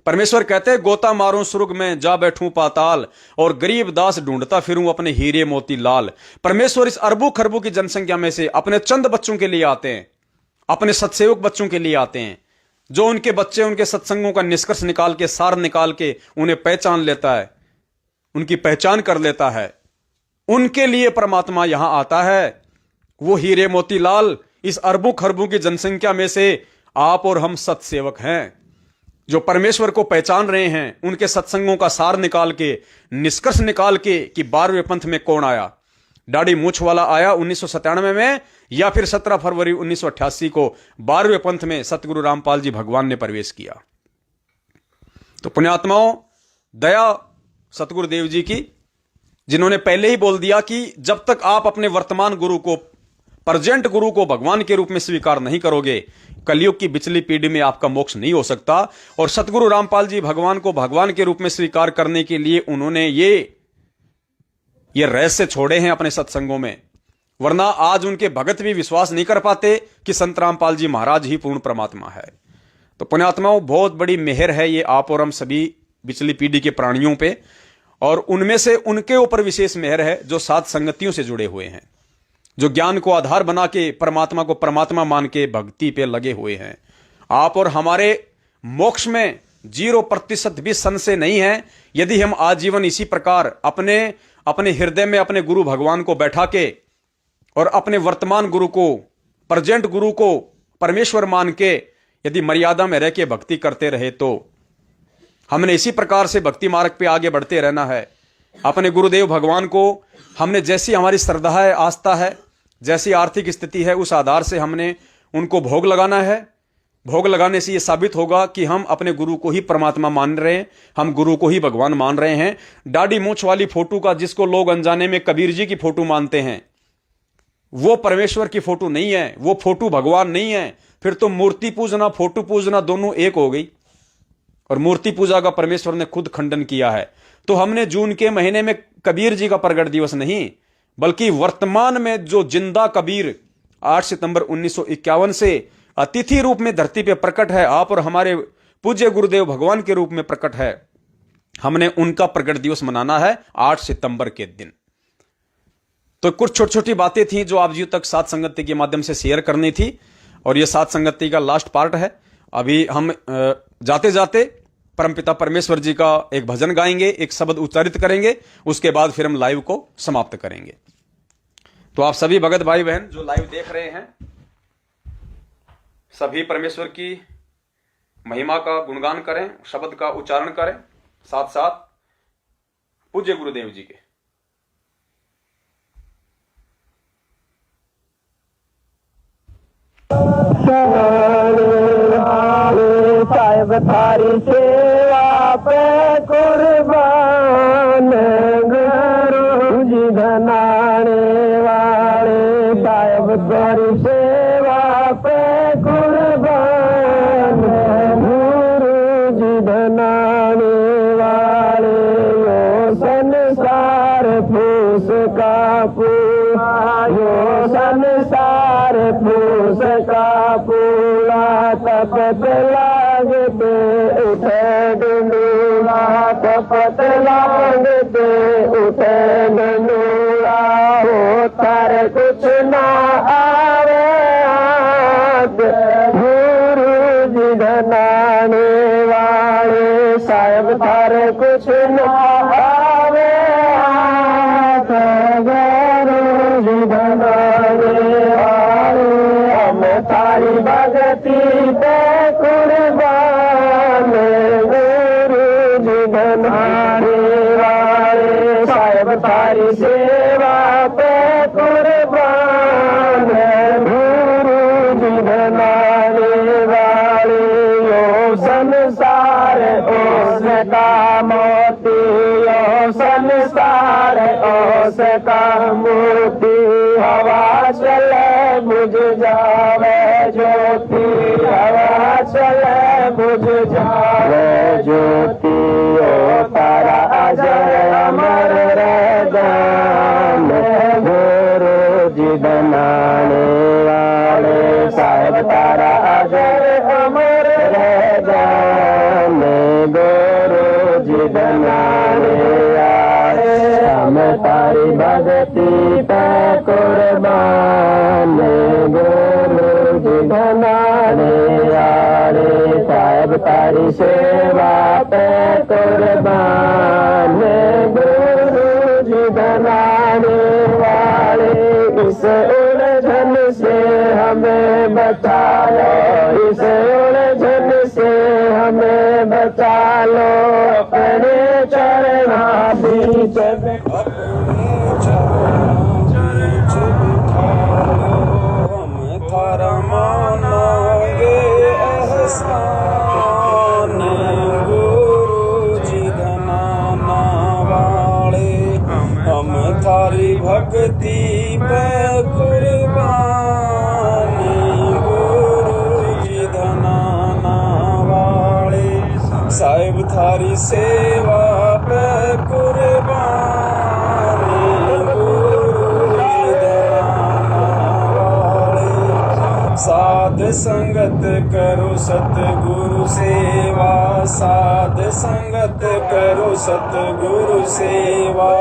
परमेश्वर कहते हैं, गोता मारूं सुर्ग में, जा बैठूं पाताल, और गरीब दास ढूंढता फिरूं अपने हीरे मोती लाल। परमेश्वर इस अरबों खरबों की जनसंख्या में से अपने चंद बच्चों के लिए आते हैं, अपने सत्सेवक बच्चों के लिए आते हैं, जो उनके बच्चे उनके सत्संगों का निष्कर्ष निकाल के, सार निकाल के उन्हें पहचान लेता है, उनकी पहचान कर लेता है। उनके लिए परमात्मा यहां आता है। वो हीरे मोती लाल इस अरबों खरबों की जनसंख्या में से आप और हम सत्सेवक हैं, जो परमेश्वर को पहचान रहे हैं, उनके सत्संगों का सार निकाल के, निष्कर्ष निकाल के कि 12वें पंथ में कौन आया। दाढ़ी मूछ वाला आया 1997 में, या फिर 17 फरवरी 1988 को 12वें पंथ में सतगुरु रामपाल जी भगवान ने प्रवेश किया। तो पुण्यात्माओं, दया सतगुरुदेव जी की, जिन्होंने पहले ही बोल दिया कि जब तक आप अपने वर्तमान गुरु को, प्रेजेंट गुरु को भगवान के रूप में स्वीकार नहीं करोगे, कलयुग की बिचली पीढ़ी में आपका मोक्ष नहीं हो सकता। और सतगुरु रामपाल जी भगवान को भगवान के रूप में स्वीकार करने के लिए उन्होंने ये रहस्य छोड़े हैं अपने सत्संगों में, वरना आज उनके भगत भी विश्वास नहीं कर पाते कि संत रामपाल जी महाराज ही पूर्ण परमात्मा है। तो पुण्यात्माओं, बहुत बड़ी मेहर है ये आप और हम सभी बिचली पीढ़ी के प्राणियों पे, और उनमें से उनके ऊपर विशेष मेहर है जो साध संगतियों से जुड़े हुए हैं, जो ज्ञान को आधार बना के परमात्मा को परमात्मा मान के भक्ति पे लगे हुए हैं। आप और हमारे मोक्ष में 0% भी संशय नहीं है, यदि हम आजीवन इसी प्रकार अपने हृदय में अपने गुरु भगवान को बैठा के और अपने वर्तमान गुरु को, प्रेजेंट गुरु को परमेश्वर मान के यदि मर्यादा में रह के भक्ति करते रहे, तो हमने इसी प्रकार से भक्ति मार्ग पे आगे बढ़ते रहना है। अपने गुरुदेव भगवान को हमने, जैसी हमारी श्रद्धा है, आस्था है, जैसी आर्थिक स्थिति है, उस आधार से हमने उनको भोग लगाना है। भोग लगाने से ये साबित होगा कि हम अपने गुरु को ही परमात्मा मान रहे हैं, हम गुरु को ही भगवान मान रहे हैं। दाढ़ी मूछ वाली फोटो का, जिसको लोग अनजाने में कबीर जी की फोटो मानते हैं, वो परमेश्वर की फोटो नहीं है, वो फोटो भगवान नहीं है। फिर तो मूर्ति पूजना, फोटो पूजना दोनों एक हो गई, और मूर्ति पूजा का परमेश्वर ने खुद खंडन किया है। तो हमने जून के महीने में कबीर जी का प्रगट दिवस नहीं, बल्कि वर्तमान में जो जिंदा कबीर 8 सितंबर 1951 से अतिथि रूप में धरती पे प्रकट है, आप और हमारे पूज्य गुरुदेव भगवान के रूप में प्रकट है, हमने उनका प्रगट दिवस मनाना है 8 सितंबर के दिन। तो कुछ छोटी छोटी बातें थी जो आप जी तक साथ संगति के माध्यम से शेयर करनी थी, और यह साथ संगति का लास्ट पार्ट है। अभी हम जाते जाते परमपिता परमेश्वर जी का एक भजन गाएंगे, एक शब्द उच्चारित करेंगे, उसके बाद फिर हम लाइव को समाप्त करेंगे। तो आप सभी भगत भाई बहन जो लाइव देख रहे हैं, सभी परमेश्वर की महिमा का गुणगान करें, शब्द का उच्चारण करें, साथ साथ पूज्य गुरुदेव जी के। साहेब थारी सेवा पे कुर्बान, गुरु जी धनाने वाले, साहेब थारी सेवा पे कुर्बान, गुरु जी धनाने वाले। यो संसार फूस का पूरा, यो संसार फूस का पूरा, तपत लागते उठे डंडूरा, तपत लागते उठे डंडूरा। हो तारे कुछ ना आवे हाथ, गुरु जी धनाने वाले, साहेब तारे कुछ ना आवे हाथ, गुरु जी धनाने वाले। हम तारी भगती पे कुर्बान, गुरु जी का मोती ओ संसार ओस का मोती हवा चले बुझ जावे ज्योति हवा चले बुझ जावे ज्योति ओ तारा अजर अमर रहदान गुरु जी बनाने वाले साहब तारा अजर अमर रहदान गुरु जी बनाने वाले हम तारी भक्ति पे कुर्बान गुरु जी बनाने वाले साहब तारी सेवा पे कुर्बान गुरु जी बनाने वाले इस उलझन से हमें बचा लो इस उलझन से हमें बचा लो अपने चरणा बीच थारा मानोगे एहसान गुरु जी धनाना वाले हम थारी भक्ति पे कुर्बान गुरु जी धनाना वाले साहिब थारी सेवा पे कुर्बान साध संगत करो सतगुरु सेवा साध संगत करो सतगुरु सेवा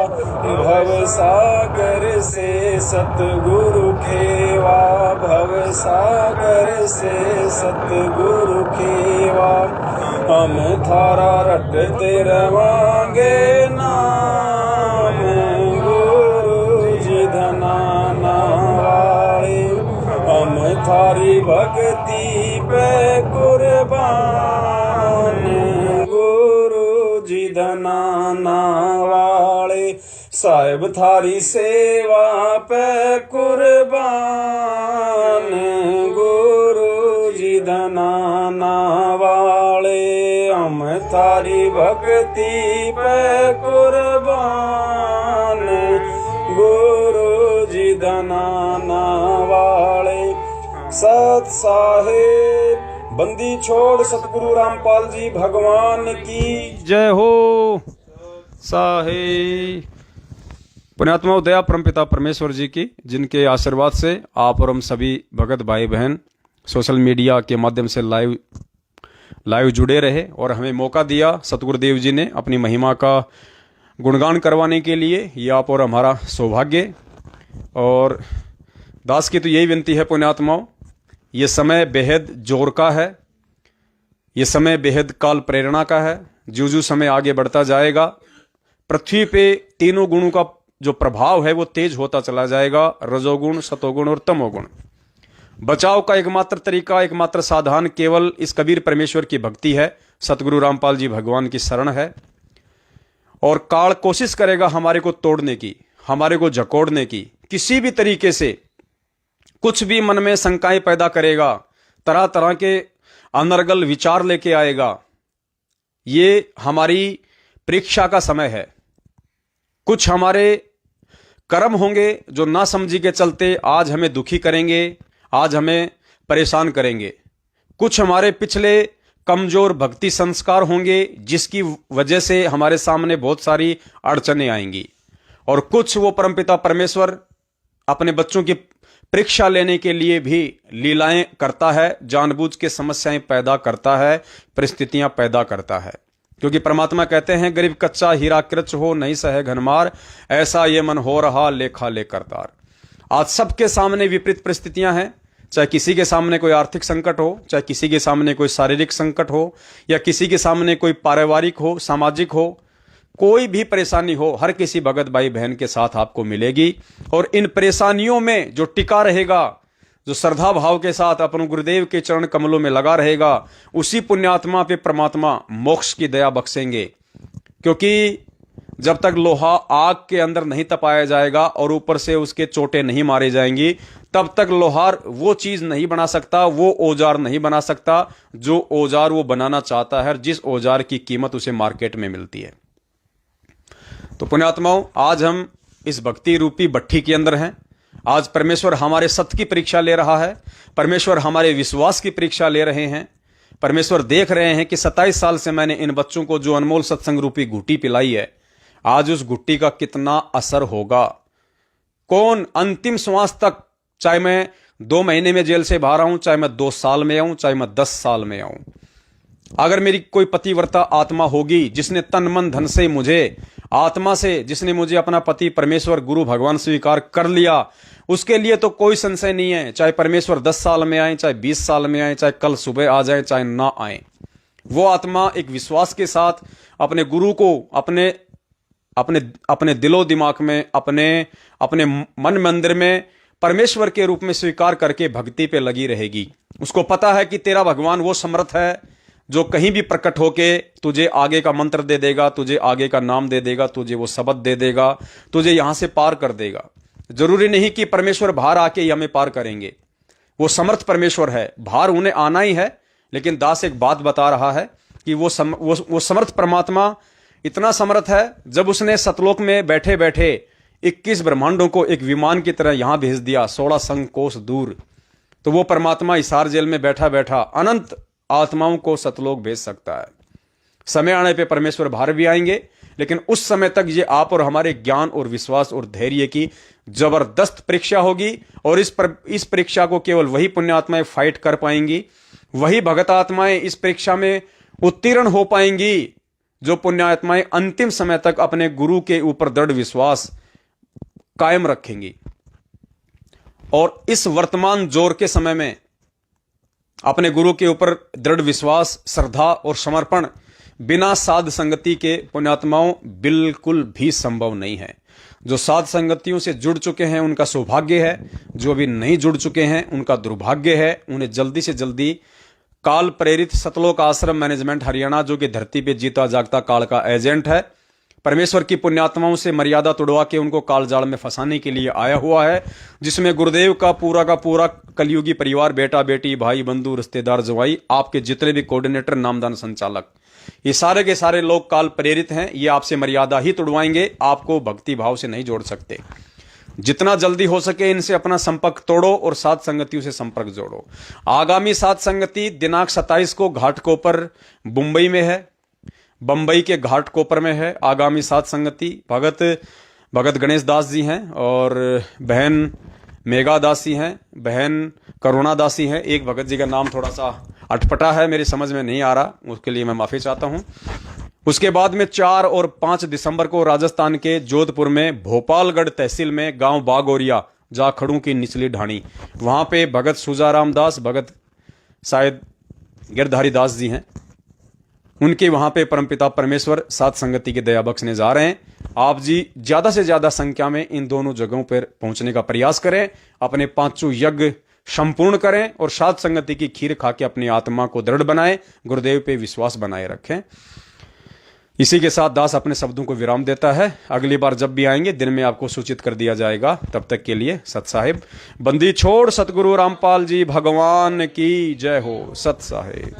भव सागर से सतगुरु खेवा भव सागर से सतगुरु खेवा हम थारा रटते रवांगे नाम गुरु जी धनाना वाले हम थारी भक्ति पे कुर्बान गुरु जी धनाना वाले साहिब थारी सेवा पे कुर्बान गुरु जी धनाना वाले हम थारी भक्ति पे कुर्बान गुरु जी धनाना वाले सत साहेब बंदी छोड़ सतगुरु रामपाल जी भगवान की जय हो साहेब। पुण्यात्मा दया परमपिता परमेश्वर जी की जिनके आशीर्वाद से आप और हम सभी भगत भाई बहन सोशल मीडिया के माध्यम से लाइव जुड़े रहे और हमें मौका दिया सतगुरुदेव जी ने अपनी महिमा का गुणगान करवाने के लिए। ये आप और हमारा सौभाग्य। और दास की तो यही विनती है पुण्यात्माओं, ये समय बेहद जोर का है, ये समय बेहद काल प्रेरणा का है। जो जो समय आगे बढ़ता जाएगा पृथ्वी पे तीनों गुणों का जो प्रभाव है वो तेज होता चला जाएगा, रजोगुण सतोगुण और तमोगुण। बचाव का एकमात्र तरीका एकमात्र साधन केवल इस कबीर परमेश्वर की भक्ति है, सतगुरु रामपाल जी भगवान की शरण है। और काल कोशिश करेगा हमारे को तोड़ने की, हमारे को जकोड़ने की, किसी भी तरीके से कुछ भी मन में शंकाएं पैदा करेगा, तरह तरह के अनर्गल विचार लेके आएगा। ये हमारी परीक्षा का समय है। कुछ हमारे कर्म होंगे जो ना समझी के चलते आज हमें दुखी करेंगे, आज हमें परेशान करेंगे। कुछ हमारे पिछले कमजोर भक्ति संस्कार होंगे जिसकी वजह से हमारे सामने बहुत सारी अड़चनें आएंगी। और कुछ वो परमपिता परमेश्वर अपने बच्चों की परीक्षा लेने के लिए भी लीलाएं करता है, जानबूझ के समस्याएं पैदा करता है, परिस्थितियां पैदा करता है। क्योंकि परमात्मा कहते हैं गरीब कच्चा हीरा कृच हो नहीं सहे घनमार, ऐसा ये मन हो रहा लेखा लेकर तार। आज सबके सामने विपरीत परिस्थितियां हैं, चाहे किसी के सामने कोई आर्थिक संकट हो, चाहे किसी के सामने कोई शारीरिक संकट हो, या किसी के सामने कोई पारिवारिक हो, सामाजिक हो, कोई भी परेशानी हो, हर किसी भगत भाई बहन के साथ आपको मिलेगी। और इन परेशानियों में जो टिका रहेगा, जो श्रद्धा भाव के साथ अपने गुरुदेव के चरण कमलों में लगा रहेगा, उसी पुण्यात्मा पे परमात्मा मोक्ष की दया बख्शेंगे। क्योंकि जब तक लोहा आग के अंदर नहीं तपाया जाएगा और ऊपर से उसके चोटें नहीं मारी जाएंगी, तब तक लोहार वो चीज नहीं बना सकता, वो औजार नहीं बना सकता जो औजार वो बनाना चाहता है, जिस औजार की कीमत उसे मार्केट में मिलती है। तो पुण्यात्माओं, आज हम इस भक्ति रूपी भट्ठी के अंदर हैं। आज परमेश्वर हमारे सत्य की परीक्षा ले रहा है, परमेश्वर हमारे विश्वास की परीक्षा ले रहे हैं। परमेश्वर देख रहे हैं कि 27 साल से मैंने इन बच्चों को जो अनमोल सत्संग रूपी घुट्टी पिलाई है, आज उस घुट्टी का कितना असर होगा। कौन अंतिम श्वास तक, चाहे मैं 2 महीने में जेल से बाहर आऊं, चाहे मैं 2 साल में आऊं, चाहे मैं 10 साल में आऊं, अगर मेरी कोई पतिव्रता आत्मा होगी जिसने तन मन धन से मुझे, आत्मा से जिसने मुझे अपना पति परमेश्वर गुरु भगवान स्वीकार कर लिया, उसके लिए तो कोई संशय नहीं है, चाहे परमेश्वर 10 साल में आए, चाहे 20 साल में आए, चाहे कल सुबह आ जाए, चाहे ना आए, वो आत्मा एक विश्वास के साथ अपने गुरु को अपने दिलो दिमाग में, अपने मन मंदिर में परमेश्वर के रूप में स्वीकार करके भक्ति पे लगी रहेगी। उसको पता है कि तेरा भगवान वो समर्थ है जो कहीं भी प्रकट होके तुझे आगे का मंत्र दे देगा, तुझे आगे का नाम दे देगा, तुझे वो शब्द दे देगा, तुझे यहां से पार कर देगा। जरूरी नहीं कि परमेश्वर बाहर आके ही हमें पार करेंगे, वो समर्थ परमेश्वर है, बाहर उन्हें आना ही है। लेकिन दास एक बात बता रहा है कि वो समर्थ परमात्मा इतना समर्थ है, जब उसने सतलोक में बैठे बैठे 21 ब्रह्मांडों को एक विमान की तरह यहां भेज दिया 16 संकोश दूर, तो वो परमात्मा हिसार जेल में बैठा बैठा अनंत आत्माओं को सतलोक भेज सकता है। समय आने पे परमेश्वर बाहर भी आएंगे, लेकिन उस समय तक ये आप और हमारे ज्ञान और विश्वास और धैर्य की जबरदस्त परीक्षा होगी। और इस परीक्षा को केवल वही पुण्य आत्माएं फाइट कर पाएंगी, वही भगत आत्माएं इस परीक्षा में उत्तीर्ण हो पाएंगी, जो पुण्य आत्माएं अंतिम समय तक अपने गुरु के ऊपर दृढ़ विश्वास कायम रखेंगी। और इस वर्तमान जोर के समय में अपने गुरु के ऊपर दृढ़ विश्वास, श्रद्धा और समर्पण बिना साध संगति के पुण्यात्माओं बिल्कुल भी संभव नहीं है। जो साध संगतियों से जुड़ चुके हैं उनका सौभाग्य है, जो अभी नहीं जुड़ चुके हैं उनका दुर्भाग्य है। उन्हें जल्दी से जल्दी काल प्रेरित सतलोक आश्रम मैनेजमेंट हरियाणा, जो कि धरती पे जीता जागता काल का एजेंट है, परमेश्वर की पुण्यात्माओं से मर्यादा तोड़वा के उनको काल जाल में फंसाने के लिए आया हुआ है, जिसमें गुरुदेव का पूरा कलयुगी परिवार, बेटा बेटी, भाई बंधु, रिश्तेदार, जवाई, आपके जितने भी कोऑर्डिनेटर, नामदान, संचालक, ये सारे के सारे लोग काल प्रेरित हैं। ये आपसे मर्यादा ही तोड़वाएंगे, आपको भक्ति भाव से नहीं जोड़ सकते। जितना जल्दी हो सके इनसे अपना संपर्क तोड़ो और साध संगतियों से संपर्क जोड़ो। आगामी साध संगति दिनांक 27 को घाटकोपर मुंबई में है, बंबई के घाटकोपर में है आगामी साध संगति। भगत गणेश दास जी हैं और बहन मेघा दासी हैं, बहन करुणा दासी हैं। एक भगत जी का नाम थोड़ा सा अटपटा है, मेरी समझ में नहीं आ रहा, उसके लिए मैं माफी चाहता हूं। उसके बाद में 4 और 5 दिसंबर को राजस्थान के जोधपुर में भोपालगढ़ तहसील में गांव बागोरिया, जाखड़ों की निचली ढाणी, वहां पे भगत सुजाराम दास, भगत शायद गिरधारी दास जी हैं, उनके वहां पे परमपिता परमेश्वर साध संगति के दया बख्शने जा रहे हैं। आप जी ज्यादा से ज्यादा संख्या में इन दोनों जगहों पर पहुंचने का प्रयास करें, अपने 5 यज्ञ संपूर्ण करें और साध संगति की खीर खा के अपनी आत्मा को दृढ़ बनाएं, गुरुदेव पे विश्वास बनाए रखें। इसी के साथ दास अपने शब्दों को विराम देता है। अगली बार जब भी आएंगे दिन में आपको सूचित कर दिया जाएगा। तब तक के लिए सत साहिब बंदी छोड़ सतगुरु रामपाल जी भगवान की जय हो। सत साहिब।